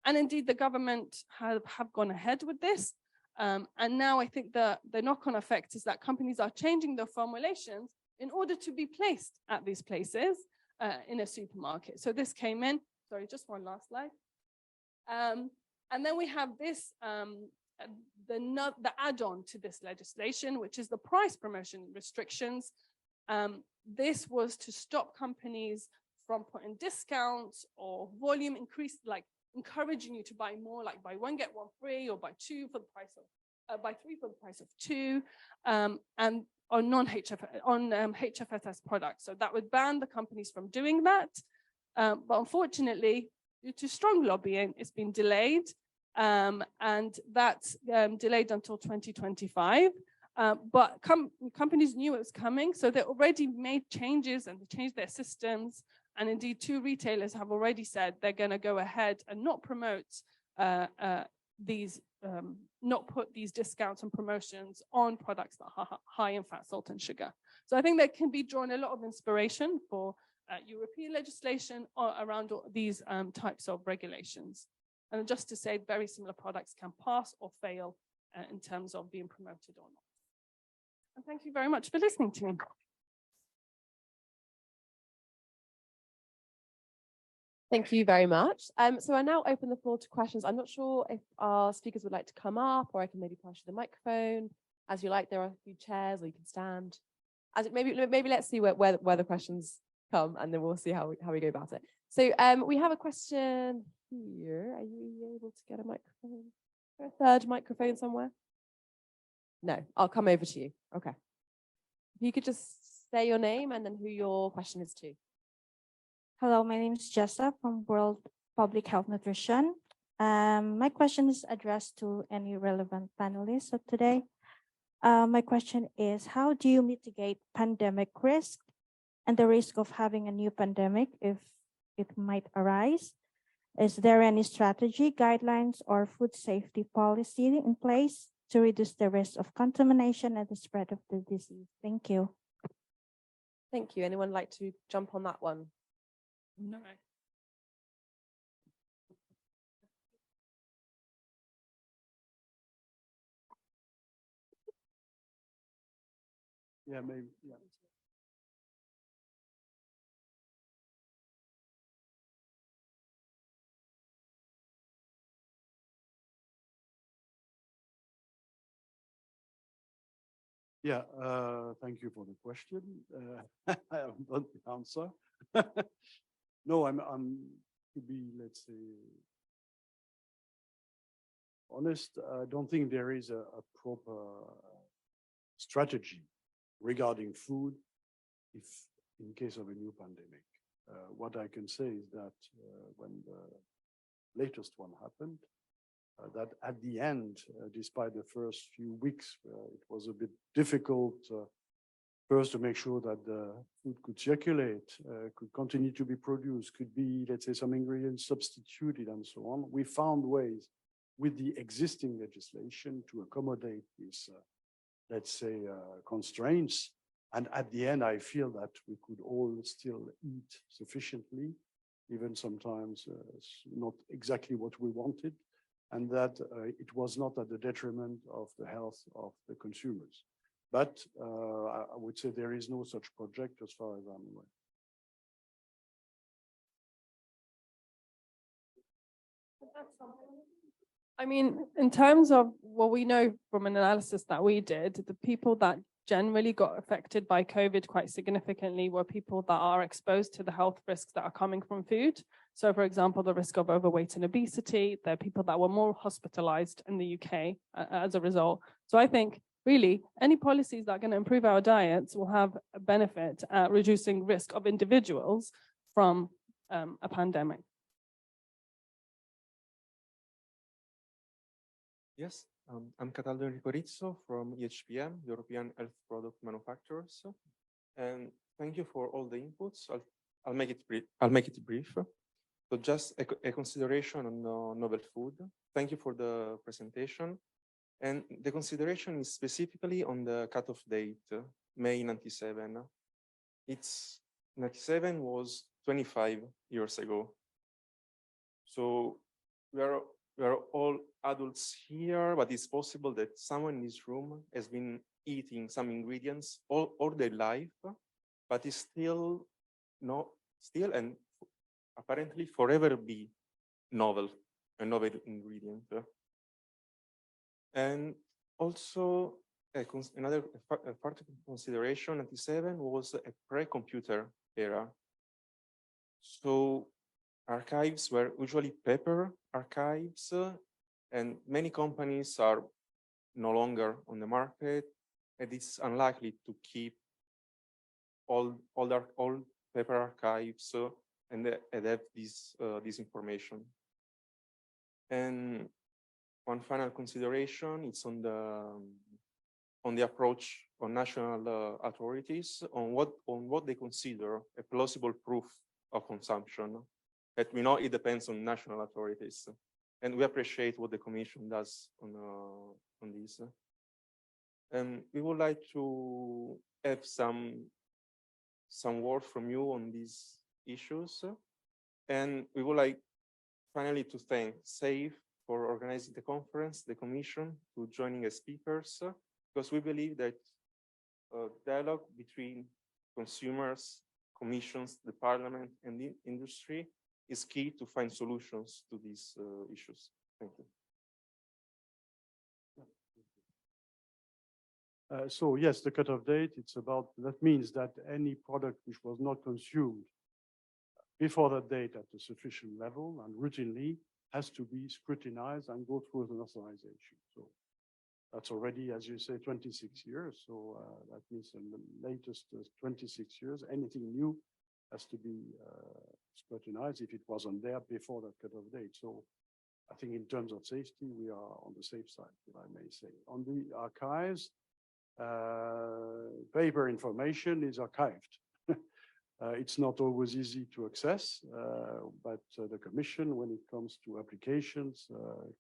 And indeed, the government have gone ahead with this. And now I think the knock-on effect is that companies are changing their formulations in order to be placed at these places in a supermarket. So this came in, sorry, just one last slide. And then we have this, the add-on to this legislation, which is the price promotion restrictions. This was to stop companies from putting discounts or volume increase, like encouraging you to buy more, like buy one, get one free, or buy two for the price of, buy three for the price of two, and on HFSS products. So that would ban the companies from doing that. But unfortunately, due to strong lobbying, it's been delayed. And that's delayed until 2025. But companies knew it was coming, so they already made changes and they changed their systems. And indeed, 2 retailers have already said they're going to go ahead and not promote not put these discounts and promotions on products that are high in fat, salt, and sugar. So I think there can be drawn a lot of inspiration for European legislation around these types of regulations. And just to say, very similar products can pass or fail in terms of being promoted or not. And thank you very much for listening to me. Thank you very much. So I now open the floor to questions. I'm not sure if our speakers would like to come up, or I can maybe pass you the microphone. As you like, there are a few chairs, or you can stand. Maybe let's see where the questions come, and then we'll see how we go about it. So we have a question here. Are you able to get a microphone? A third microphone somewhere? No, I'll come over to you. Okay. If you could just say your name and then who your question is to. Hello, my name is Jessa from World Public Health Nutrition. My question is addressed to any relevant panelists of today. My question is, how do you mitigate pandemic risk and the risk of having a new pandemic if it might arise? Is there any strategy, guidelines, or food safety policy in place to reduce the risk of contamination and the spread of the disease? Thank you. Thank you. Anyone like to jump on that one? No. Yeah, maybe. Yeah. Yeah, thank you for the question. I haven't got the answer. No, I'm to be, let's say, honest, I don't think there is a proper strategy regarding food if in case of a new pandemic. What I can say is that when the latest one happened, that at the end, despite the first few weeks, it was a bit difficult first to make sure that the food could circulate, could continue to be produced, could be, let's say, some ingredients substituted and so on. We found ways with the existing legislation to accommodate these, let's say, constraints. And at the end, I feel that we could all still eat sufficiently, even sometimes not exactly what we wanted, and that it was not at the detriment of the health of the consumers. But I would say there is no such project as far as I'm aware. I mean, in terms of what we know from an analysis that we did, the people that generally got affected by COVID quite significantly were people that are exposed to the health risks that are coming from food. So for example, the risk of overweight and obesity, there are people that were more hospitalized in the UK as a result. So I think really any policies that are going to improve our diets will have a benefit at reducing risk of individuals from a pandemic. Yes, I'm Cataldo Ricorizzo from EHPM, European Health Product Manufacturers. And thank you for all the inputs. I'll make it brief. So just a consideration on novel food. Thank you for the presentation. And the consideration is specifically on the cutoff date, May 97. It's 97 was 25 years ago. So we are all adults here, but it's possible that someone in this room has been eating some ingredients all their life, but is still and apparently forever be a novel ingredient. And also another part of consideration, 97 was a pre-computer era. So archives were usually paper archives, and many companies are no longer on the market, and it's unlikely to keep all paper archives and have this information. And one final consideration, it's on the approach on national authorities on what they consider a plausible proof of consumption. That we know it depends on national authorities, and we appreciate what the Commission does on this. And we would like to have some word from you on these issues, and we would like finally to thank SAFE for organizing the conference, the Commission to joining as speakers, because we believe that dialogue between consumers, commissions, the Parliament, and the industry is key to find solutions to these issues. Thank you. So yes, the cutoff date, that means that any product which was not consumed before that date at a sufficient level and routinely has to be scrutinized and go through an authorization. So that's already, as you say, 26 years. So that means in the latest 26 years, anything new has to be scrutinized if it wasn't there before that cutoff date. So I think in terms of safety, we are on the safe side, if I may say. On the archives, paper information is archived. It's not always easy to access, but the Commission, when it comes to applications,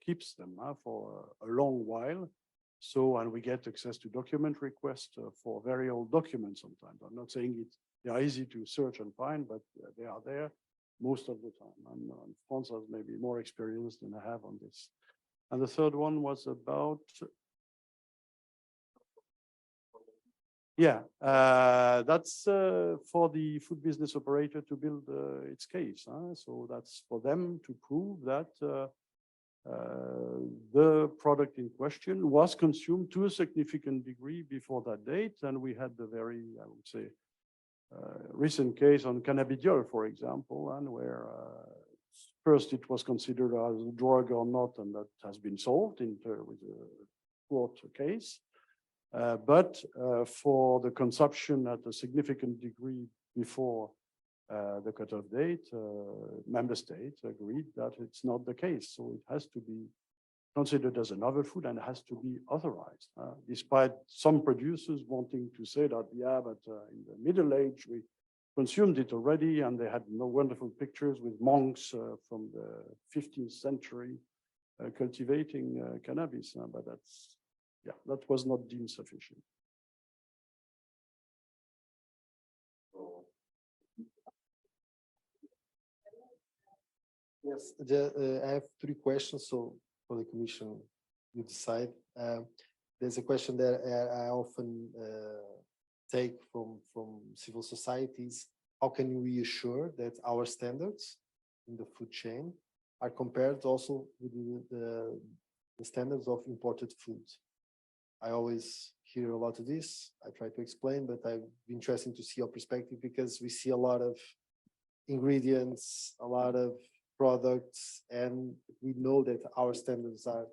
keeps them for a long while. So, and we get access to document requests for very old documents sometimes. I'm not saying they are easy to search and find, but they are there most of the time. And France has maybe more experience than I have on this. And the third one was about, that's for the food business operator to build its case. So that's for them to prove that the product in question was consumed to a significant degree before that date. And we had the very, I would say, recent case on cannabidiol, for example, and where first it was considered as a drug or not, and that has been solved with a court case. But for the consumption at a significant degree before the cutoff date, member states agreed that it's not the case. So it has to be considered as a novel food and has to be authorized, despite some producers wanting to say that, yeah, but in the Middle Age, we consumed it already, and they had no wonderful pictures with monks from the 15th century cultivating cannabis, but that was not deemed sufficient. Yes, I have 3 questions. So for the Commission, you decide. There's a question that I often take from civil societies. How can we assure that our standards in the food chain are compared also with the standards of imported food? I always hear a lot of this. I try to explain, but I've been interested to see your perspective because we see a lot of ingredients, a lot of products, and we know that our standards are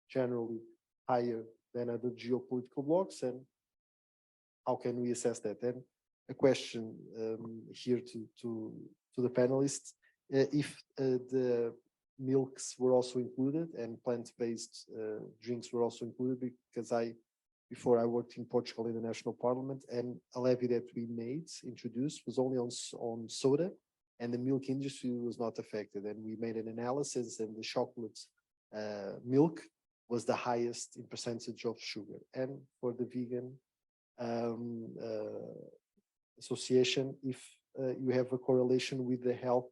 generally higher than other geopolitical blocs. And how can we assess that? And a question here to the panelists: if the milks were also included and plant-based drinks were also included, because before I worked in Portugal in the national parliament, and a levy that we introduced was only on soda, and the milk industry was not affected. And we made an analysis, and the chocolate milk was the highest in percentage of sugar. And for the vegan association, if you have a correlation with the health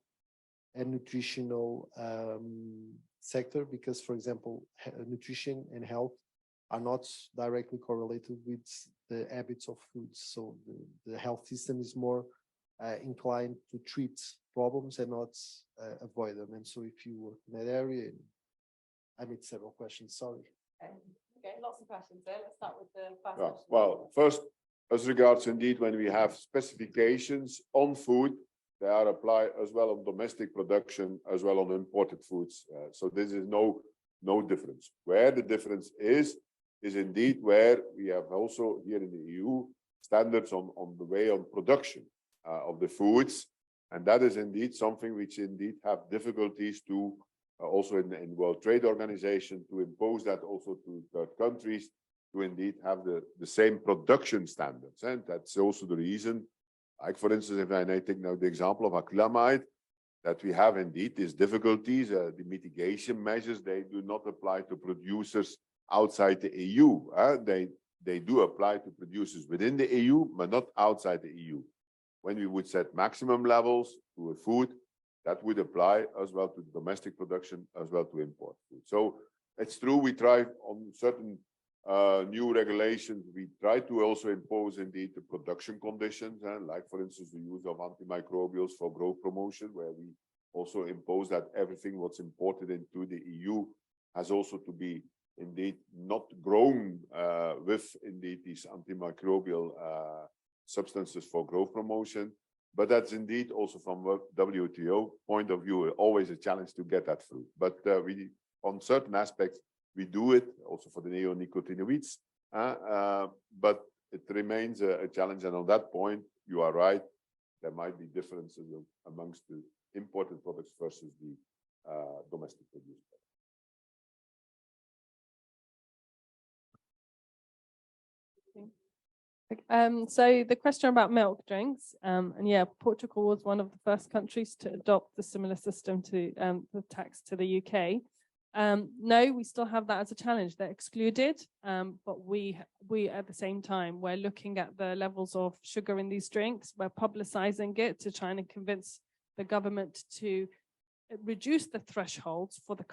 and nutritional sector, because, for example, nutrition and health are not directly correlated with the habits of foods. So the health system is more inclined to treat problems and not avoid them. And so if you work in that area, I made several questions, sorry. Okay, lots of questions there. Let's start with the first Yeah, question. well, first, as regards indeed, when we have specifications on food, they are applied as well on domestic production, as well on imported foods. So this is no difference. Where the difference is indeed where we have also here in the EU standards on the way on production of the foods. And that is indeed something which indeed have difficulties to also in World Trade Organization to impose that also to third countries to indeed have the same production standards. And that's also the reason, like for instance, if I take now the example of acrylamide, that we have indeed these difficulties, the mitigation measures, they do not apply to producers outside the EU. They do apply to producers within the EU, but not outside the EU. When we would set maximum levels to a food, that would apply as well to domestic production, as well to import food. So it's true, we try on certain new regulations, we try to also impose indeed the production conditions, like for instance, the use of antimicrobials for growth promotion, where we also impose that everything what's imported into the EU has also to be indeed not grown with indeed these antimicrobial substances for growth promotion. But that's indeed also from a WTO point of view, always a challenge to get that through. But we, on certain aspects, we do it also for the neonicotinoids, but it remains a challenge. And on that point, you are right, there might be differences amongst the imported products versus the domestic produced products. So the question about milk drinks, and yeah, Portugal was one of the first countries to adopt the similar system to the tax to the UK. No, we still have that as a challenge. They're excluded, but we at the same time, we're looking at the levels of sugar in these drinks. We're publicizing it to try and convince the government to reduce the thresholds for the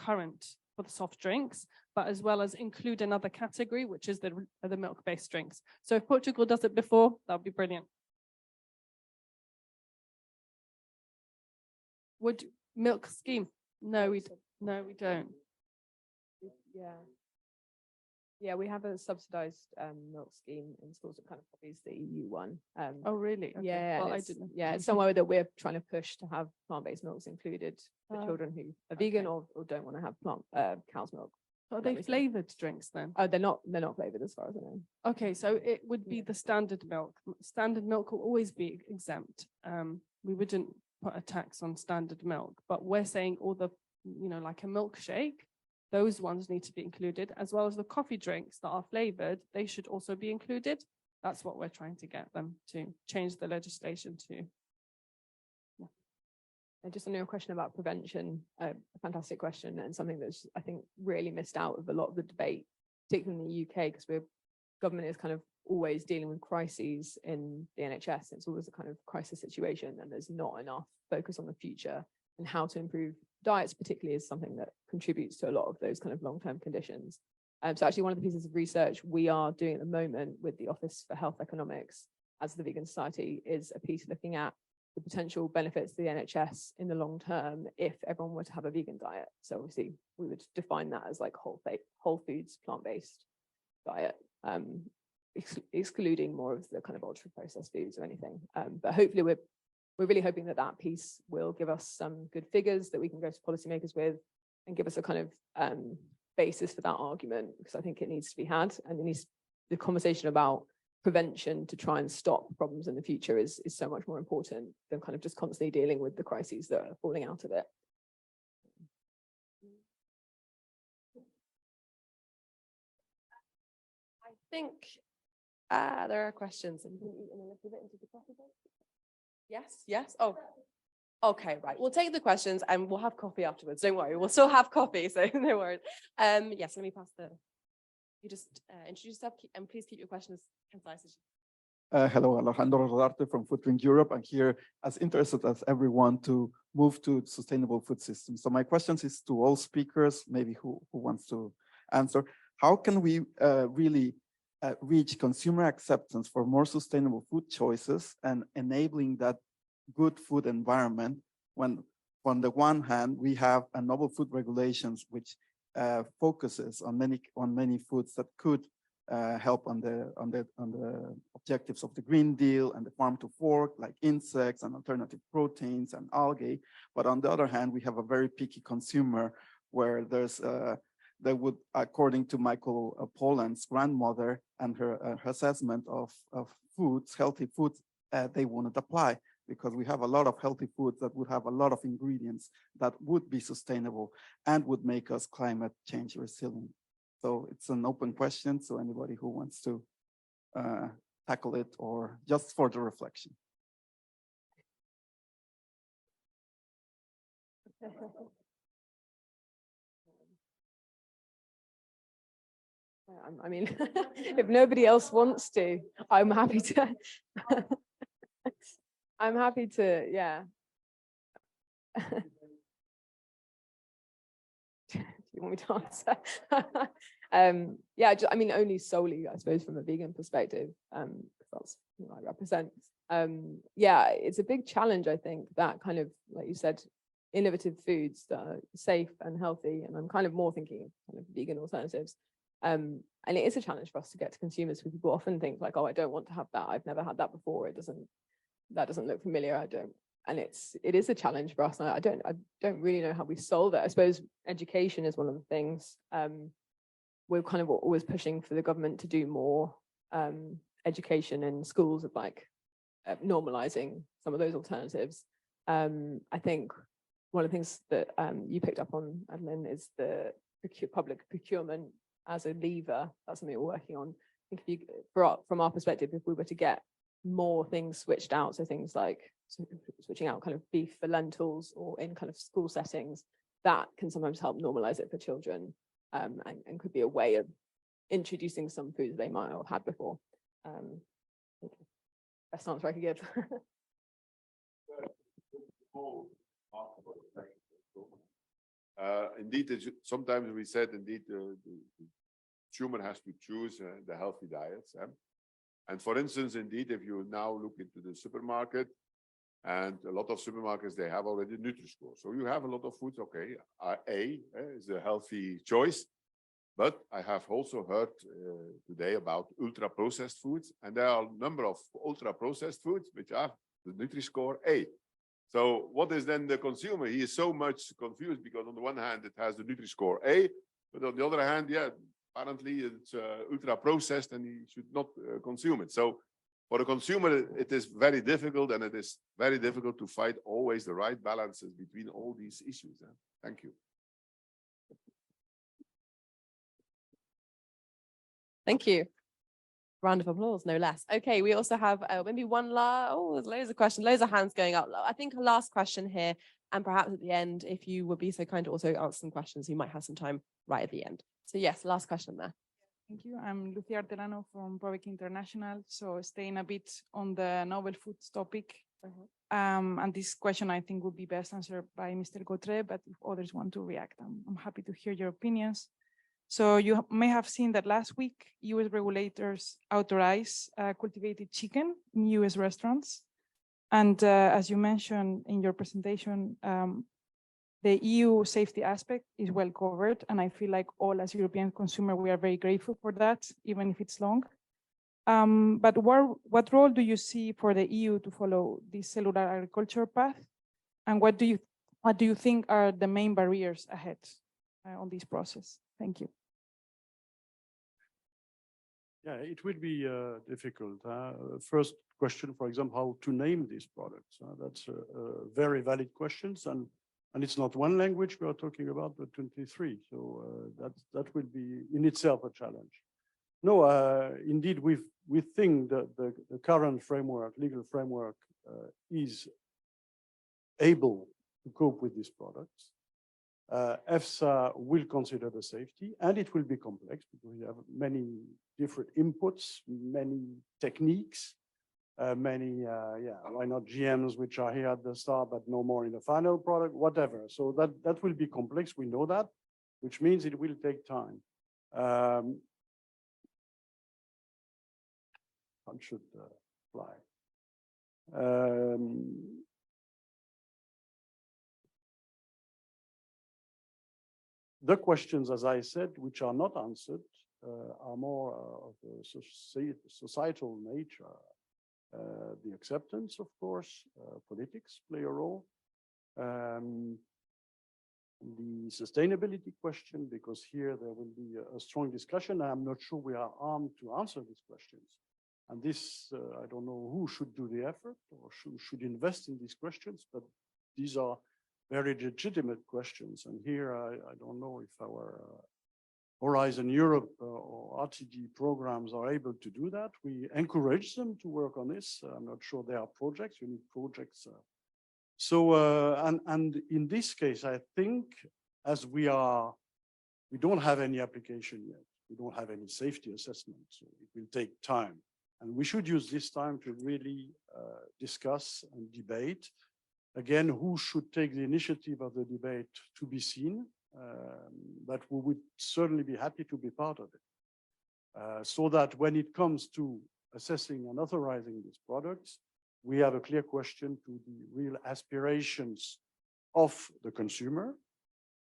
soft drinks, but as well as include another category, which is the milk-based drinks. So if Portugal does it before, that would be brilliant. Would milk scheme? No, we don't. Yeah, we have a subsidized milk scheme in schools that kind of copies the EU one. Oh, really? Okay. Yeah, well, I it's, didn't. yeah, it's somewhere that we're trying to push to have plant-based milks included for children who are vegan or don't want to have cow's milk. Are they flavored drinks then? Oh, they're not flavored as far as I know. Okay, so it would be the standard milk. Standard milk will always be exempt. We wouldn't put a tax on standard milk, but we're saying all the, like a milkshake, those ones need to be included, as well as the coffee drinks that are flavored, they should also be included. That's what we're trying to get them to change the legislation to. And just on your question about prevention, a fantastic question, and something that's, I think, really missed out of a lot of the debate, particularly in the UK, because government is kind of always dealing with crises in the NHS. It's always a kind of crisis situation, and there's not enough focus on the future and how to improve diets, particularly, is something that contributes to a lot of those kind of long-term conditions. So actually, one of the pieces of research we are doing at the moment with the Office for Health Economics as the Vegan Society is a piece looking at the potential benefits to the NHS in the long term if everyone were to have a vegan diet. So obviously we would define that as like whole foods, plant-based diet, excluding more of the kind of ultra processed foods or anything. But hopefully we're we're really hoping that that piece will give us some good figures that we can go to policymakers with and give us a kind of basis for that argument, because I think it needs to be had, and it needs the conversation about prevention to try and stop problems in the future is so much more important than kind of just constantly dealing with the crises that are falling out of it. I think there are questions. Yes, yes. Oh, okay, right. We'll take the questions and we'll have coffee afterwards. Don't worry, we'll still have coffee, so no worries. Yes, let me pass the. You just introduce yourself and please keep your questions concise. Hello, Alejandro Rodarte from Food Europe. I'm here as interested as everyone to move to sustainable food systems. So my question is to all speakers, maybe who wants to answer. How can we really reach consumer acceptance for more sustainable food choices and enabling that good food environment when, on the one hand, we have a novel food regulations which focuses on many foods that could help on the objectives of the Green Deal and the farm to fork, like insects and alternative proteins and algae. But on the other hand, we have a very picky consumer where there's they would, according to Michael Pollan's grandmother and her assessment of foods, healthy foods, they wouldn't apply, because we have a lot of healthy foods that would have a lot of ingredients that would be sustainable and would make us climate change resilient. So it's an open question, so anybody who wants to tackle it, or just for the reflection. I mean, if nobody else wants to, I'm happy to. I'm happy to, yeah. Do you want me to answer? Yeah, I mean, only solely, I suppose, from a vegan perspective, because that's who I represent. Yeah, it's a big challenge, I think, that kind of, like you said, innovative foods that are safe and healthy, and I'm kind of more thinking of kind of vegan alternatives. And it is a challenge for us to get to consumers, because people often think like, oh, I don't want to have that. I've never had that before. That doesn't look familiar. And it is a challenge for us. And I don't really know how we solve it. I suppose education is one of the things. We're kind of always pushing for the government to do more education in schools of like normalizing some of those alternatives. I think one of the things that you picked up on, Madeleine, is the public procurement as a lever. That's something we're working on. I think from our perspective, if we were to get more things switched out, so things like switching out kind of beef for lentils or in kind of school settings, that can sometimes help normalize it for children, and could be a way of introducing some foods they might not have had before. Best answer I could give. Indeed, sometimes we said indeed the consumer has to choose the healthy diets. And for instance, indeed, if you now look into the supermarket, and a lot of supermarkets, they have already Nutri-Score. So you have a lot of foods, okay, A is a healthy choice. But I have also heard today about ultra-processed foods, and there are a number of ultra-processed foods which have the Nutri-Score A. So what is then the consumer? He is so much confused, because on the one hand, it has the Nutri-Score A, but on the other hand, yeah, apparently it's ultra-processed and he should not consume it. So for the consumer, it is very difficult, and it is very difficult to find always the right balances between all these issues. Thank you. Thank you. Round of applause, no less. Okay, we also have maybe one last, there's loads of questions, loads of hands going up. I think a last question here, and perhaps at the end, if you would be so kind to also answer some questions, you might have some time right at the end. So yes, last question there. Thank you. I'm Lucia Artelano from Provic International. So staying a bit on the novel foods topic. And this question, I think, would be best answered by Mr. Gautrais, but if others want to react, I'm happy to hear your opinions. So you may have seen that last week, US regulators authorized cultivated chicken in US restaurants. And as you mentioned in your presentation, the EU safety aspect is well covered. And I feel like all as European consumer, we are very grateful for that, even if it's long. But what role do you see for the EU to follow this cellular agriculture path? And what do you think are the main barriers ahead on this process? Thank you. Yeah, it will be difficult. First question, for example, how to name these products. That's a very valid questions, and it's not one language we are talking about, but 23. So that will be in itself a challenge. No, indeed, we think that the current framework, legal framework, is able to cope with these products. EFSA will consider the safety, and it will be complex because we have many different inputs, many techniques, why not GMs which are here at the start but no more in the final product, whatever. So that will be complex. We know that, which means it will take time. One should fly. The questions, as I said, which are not answered, are more of a societal nature. The acceptance, of course, politics play a role. The sustainability question, because here there will be a strong discussion. I'm not sure we are armed to answer these questions. And this, I don't know who should do the effort or should invest in these questions, but these are very legitimate questions. And here, I don't know if our Horizon Europe or RTD programs are able to do that. We encourage them to work on this. I'm not sure there are projects, you need projects. And in this case, I think as we don't have any application yet. We don't have any safety assessment, so it will take time. And we should use this time to really discuss and debate. Again, who should take the initiative of the debate to be seen, but we would certainly be happy to be part of it. So that when it comes to assessing and authorizing these products, we have a clear question to the real aspirations of the consumer,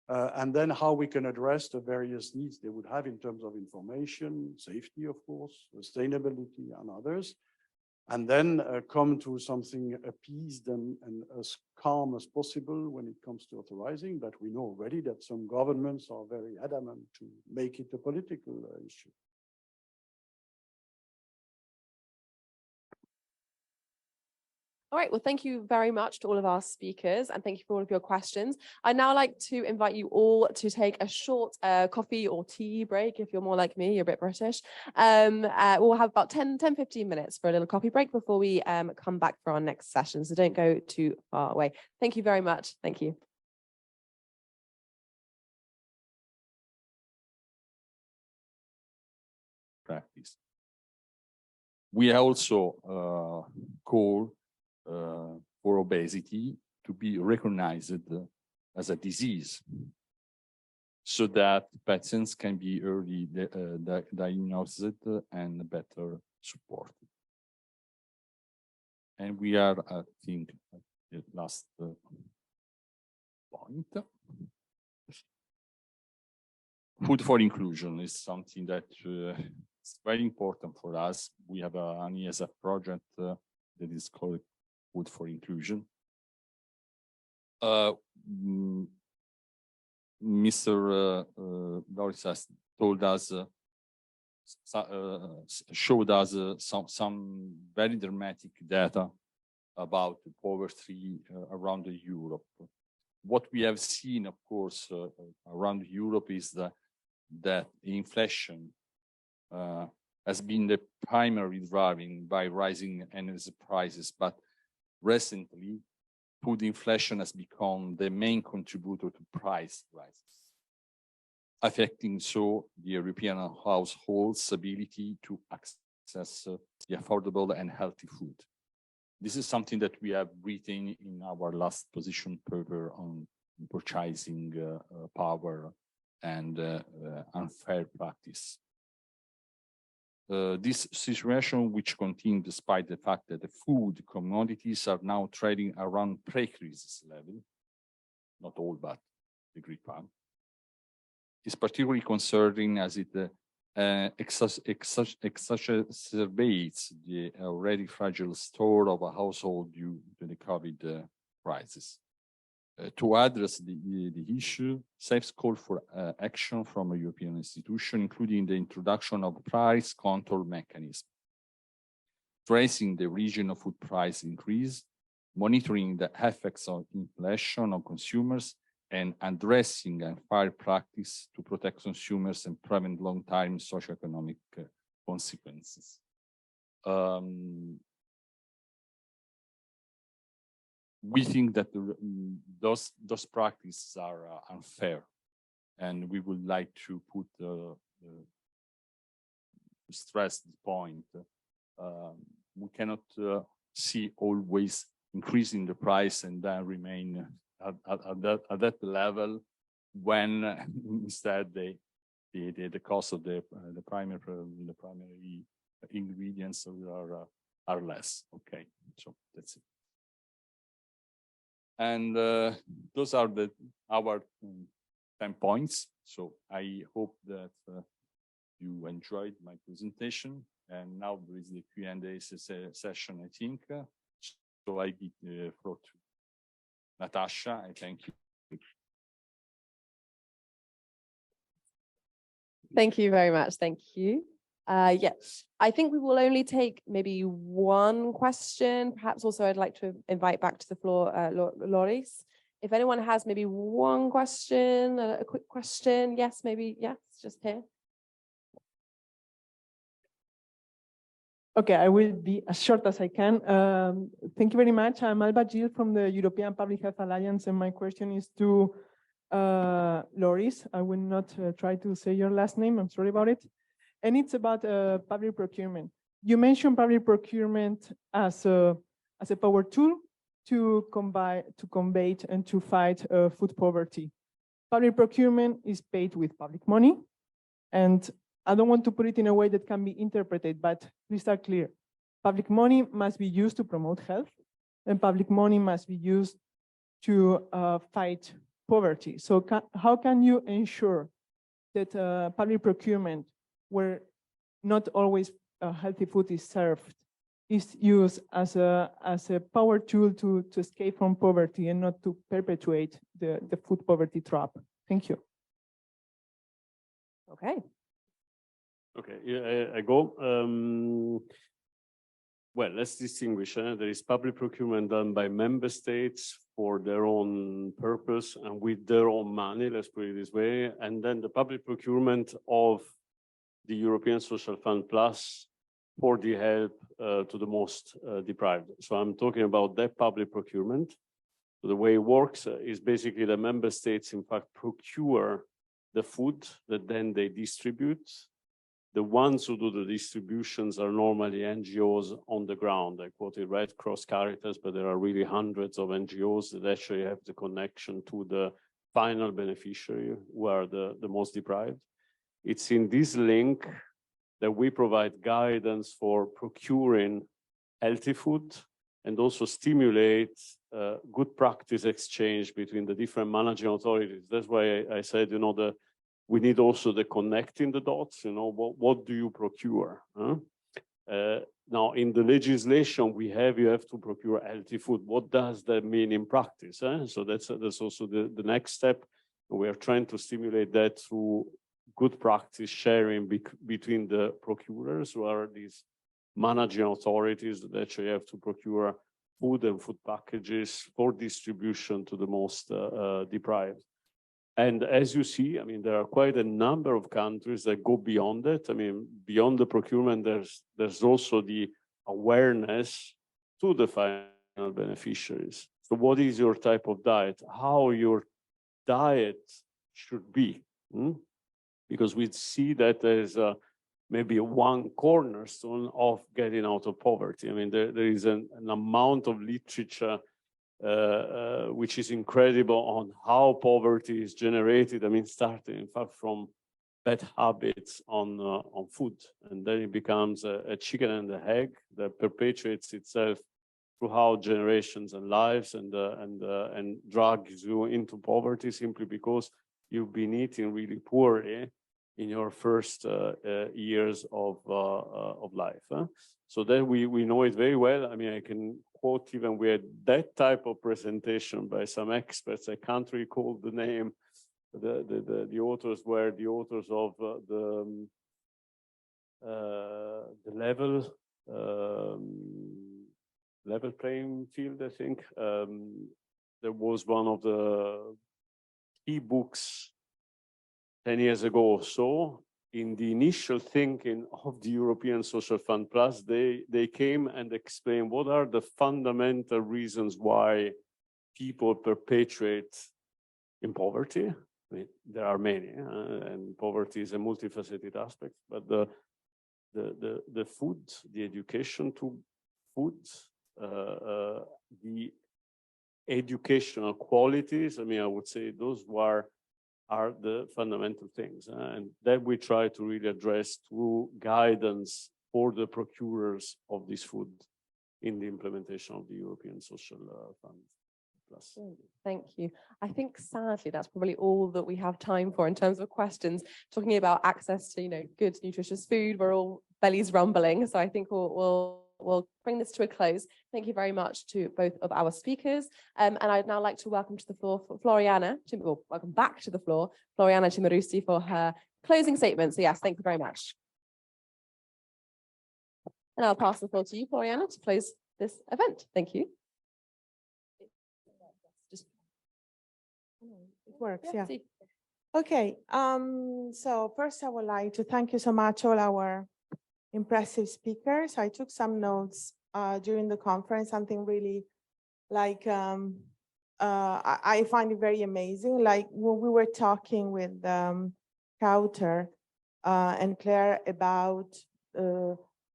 and then how we can address the various needs they would have in terms of information, safety, of course, sustainability and others. And then come to something appeased and as calm as possible when it comes to authorizing. But we know already that some governments are very adamant to make it a political issue. All right, well, thank you very much to all of our speakers and thank you for all of your questions. I'd now like to invite you all to take a short coffee or tea break. If you're more like me, you're a bit British. We'll have about 10-15 minutes for a little coffee break before we come back for our next session. So don't go too far away. Thank you very much. Thank you. Practice. We also call for obesity to be recognized as a disease so that patients can be early diagnosed and better supported. And we are, I think, at the last point. Food for inclusion is something that is very important for us. We have an ESF project that is called Food for Inclusion. Mr. Doris has told us, showed us some very dramatic data about poverty around Europe. What we have seen, of course, around Europe is that inflation has been the primary driving by rising energy prices, but recently, food inflation has become the main contributor to price rises, affecting so the European households' ability to access the affordable and healthy food. This is something that we have written in our last position paper on purchasing power and unfair practice. This situation, which continues despite the fact that the food commodities are now trading around pre-crisis level, not all, but the great part, is particularly concerning as it exacerbates the already fragile store of a household due to the COVID crisis. To address the issue, SAFE's call for action from a European institution, including the introduction of price control mechanism, tracing the region of food price increase, monitoring the effects of inflation on consumers, and addressing unfair practice to protect consumers and prevent long-term socioeconomic consequences. We think that those practices are unfair, and we would like to stress the point. We cannot see always increasing the price and then remain at that level when instead the cost of the primary ingredients are less. Okay, so that's it. And those are our 10 points. So I hope that you enjoyed my presentation. And now there is the Q&A session, I think. So I give the floor to Natasha. I thank you. Thank you very much. Thank you. Yes, I think we will only take maybe one question. Perhaps also I'd like to invite back to the floor, Loris. If anyone has maybe one question, a quick question. Yes, maybe, yes, just here. Okay, I will be as short as I can. Thank you very much. I'm Alba Gil from the European Public Health Alliance, and my question is to Loris. I will not try to say your last name. I'm sorry about it. And it's about public procurement. You mentioned public procurement as a power tool to combat and to fight food poverty. Public procurement is paid with public money, and I don't want to put it in a way that can be interpreted, but crystal clear. Public money must be used to promote health, and public money must be used to fight poverty. So how can you ensure that public procurement, where not always healthy food is served, is used as a power tool to escape from poverty and not to perpetuate the food poverty trap? Thank you. Okay. Okay, yeah, I go. Well, let's distinguish. There is public procurement done by member states for their own purpose and with their own money, let's put it this way. And then the public procurement of the European Social Fund Plus for the help to the most deprived. So I'm talking about that public procurement. So the way it works is basically the member states, in fact, procure the food that then they distribute. The ones who do the distributions are normally NGOs on the ground. I quoted Red Cross, Caritas, but there are really hundreds of NGOs that actually have the connection to the final beneficiary, who are the most deprived. It's in this link that we provide guidance for procuring healthy food and also stimulate good practice exchange between the different managing authorities. That's why I said, we need also the connecting the dots, what do you procure? Huh? Now, in the legislation you have to procure healthy food. What does that mean in practice? So that's also the next step. We are trying to stimulate that through good practice sharing between the procurers, who are these managing authorities that actually have to procure food and food packages for distribution to the most deprived. And as you see, there are quite a number of countries that go beyond it. Beyond the procurement, there's also the awareness to the final beneficiaries. So what is your type of diet? How your diet should be? Because we see that there's maybe one cornerstone of getting out of poverty. There is an amount of literature which is incredible on how poverty is generated. Starting in fact from bad habits on food, and then it becomes a chicken and the egg that perpetuates itself throughout generations and lives, and drags you into poverty simply because you've been eating really poorly in your first years of life. So then we know it very well. I mean, I can quote even we had that type of presentation by some experts. I can't recall the name. The authors were the authors of the level playing field, I think. There was one of the key books 10 years ago or so. In the initial thinking of the European Social Fund Plus, they came and explained what are the fundamental reasons why people perpetuate in poverty. I mean, there are many, and poverty is a multifaceted aspect, but the food, the education to food, the educational qualities, I mean, I would say those are the fundamental things, and that we try to really address through guidance for the procurers of this food in the implementation of the European Social Fund Plus. Thank you. I think sadly that's probably all that we have time for in terms of questions. Talking about access to good nutritious food, we're all bellies rumbling, so I think we'll bring this to a close. Thank you very much to both of our speakers. And I'd now like to welcome to the floor Floriana, welcome back to the floor, Floriana Cimmarusti for her closing statement. So yes, thank you very much. And I'll pass the floor to you, Floriana, to close this event. Thank you. It works, yeah. Okay, so first I would like to thank you so much, all our impressive speakers. I took some notes during the conference, something really like, I find it very amazing. Like when we were talking with Kawther and Claire about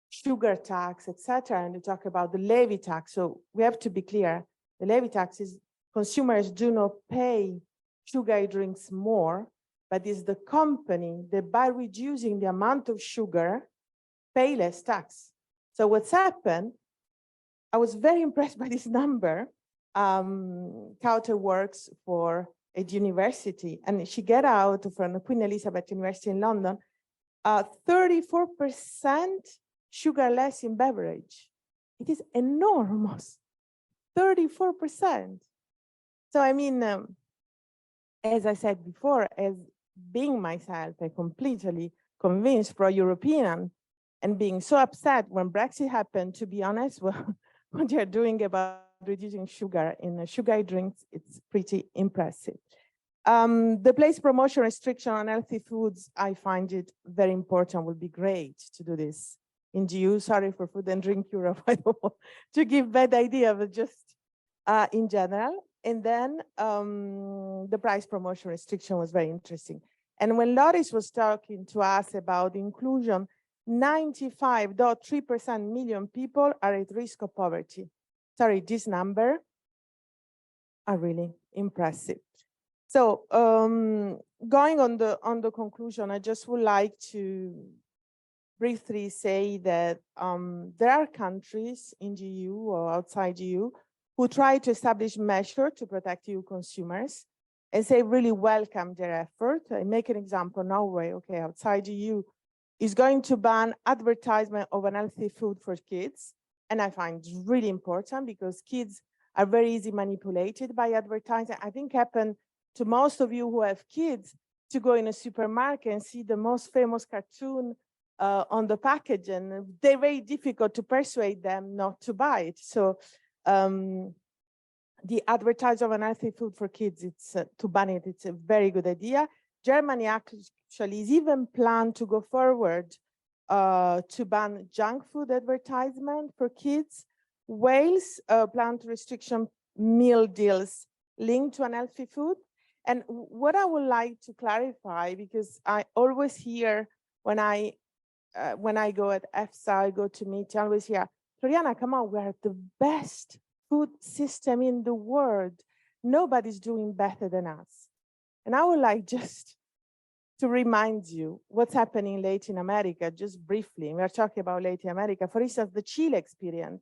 sugar tax, etc., and to talk about the levy tax. So we have to be clear, the levy tax is consumers do not pay sugar drinks more, but it's the company that by reducing the amount of sugar pay less tax. So what's happened, I was very impressed by this number. Kawther works for a university and she got out from Queen Elizabeth University in London, 34% sugar less in beverage. It is enormous, 34%. So I mean, as I said before, as being myself a completely convinced pro-European and being so upset when Brexit happened, to be honest, well, what they're doing about reducing sugar in sugar drinks, it's pretty impressive. The place promotion restriction on healthy foods, I find it very important, would be great to do this in GU. Sorry for Food and Drink Europe, I don't want to give bad idea, but just in general. And then the price promotion restriction was very interesting. And when Loris was talking to us about inclusion, 95.3% million people are at risk of poverty. Sorry, this number are really impressive. So going on the conclusion, I just would like to briefly say that there are countries in GU or outside GU who try to establish measures to protect EU consumers and say really welcome their effort. I make an example, Norway, okay, outside EU is going to ban advertisement of unhealthy food for kids. And I find it really important because kids are very easily manipulated by advertising. I think happened to most of you who have kids to go in a supermarket and see the most famous cartoon on the package, and they're very difficult to persuade them not to buy it. So the advertising of unhealthy food for kids, it's to ban it, it's a very good idea. Germany actually is even planned to go forward to ban junk food advertisement for kids. Wales plan to restriction meal deals linked to unhealthy food. And what I would like to clarify, because I always hear when I go at EFSA, I go to meet, I always hear, Floriana, come on, we're the best food system in the world. Nobody's doing better than us. And I would like just to remind you what's happening in Latin America, just briefly. We're talking about Latin America. For instance, the Chile experience.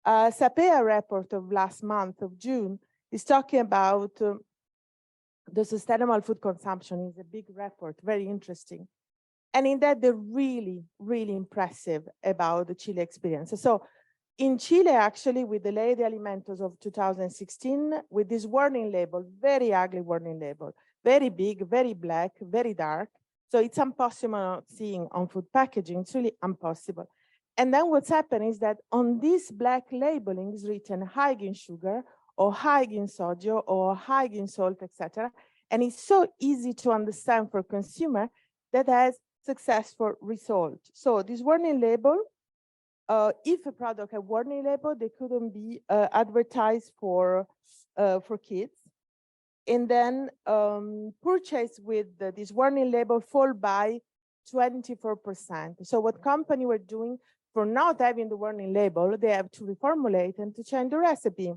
SAPEA report of last month of June is talking about the sustainable food consumption. Is a big report, very interesting. And in that, they're really, really impressive about the Chile experience. So in Chile, actually, with the Ley de Alimentos of 2016, with this warning label, very ugly warning label, very big, very black, very dark. So it's impossible seeing on food packaging, it's really impossible. And then what's happened is that on this black labeling is written high in sugar or high in sodium or high in salt, etc. And it's so easy to understand for consumer that has successful result. So this warning label, if a product had warning label, they couldn't be advertised for kids. And then purchase with this warning label fall by 24%. So what company were doing for not having the warning label, they have to reformulate and to change the recipe.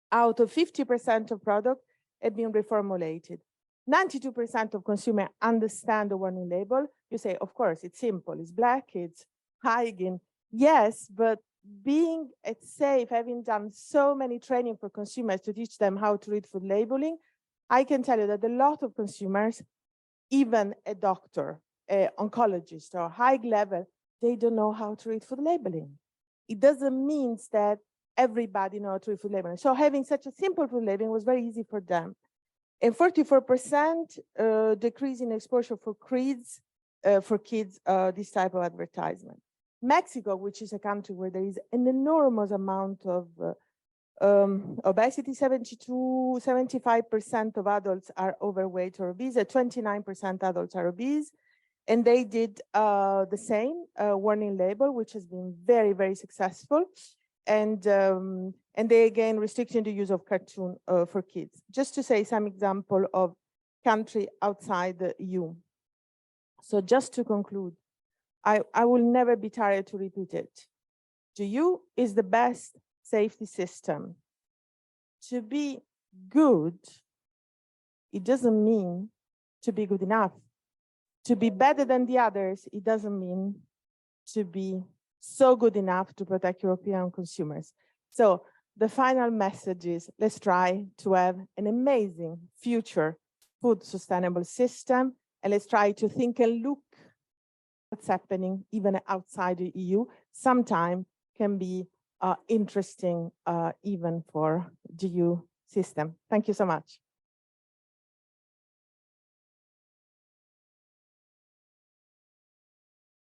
Out of 50% of product had been reformulated. 92% of consumers understand the warning label. You say, of course, it's simple, it's black, it's high in. Yes, but being safe, having done so many training for consumers to teach them how to read food labeling, I can tell you that a lot of consumers, even a doctor, an oncologist or high level, they don't know how to read food labeling. It doesn't mean that everybody knows how to read food labeling. So having such a simple food labeling was very easy for them. And 44% decrease in exposure for kids, this type of advertisement. Mexico, which is a country where there is an enormous amount of obesity, 75% of adults are overweight or obese, 29% adults are obese. And they did the same warning label, which has been very, very successful. And they again restricting the use of cartoon for kids. Just to say some example of country outside the EU. So just to conclude, I will never be tired to repeat it. The EU is the best safety system. To be good, it doesn't mean to be good enough. To be better than the others, it doesn't mean to be so good enough to protect European consumers. So the final message is, let's try to have an amazing future food sustainable system, and let's try to think and look what's happening even outside the EU. Sometimes can be interesting even for the EU system. Thank you so much.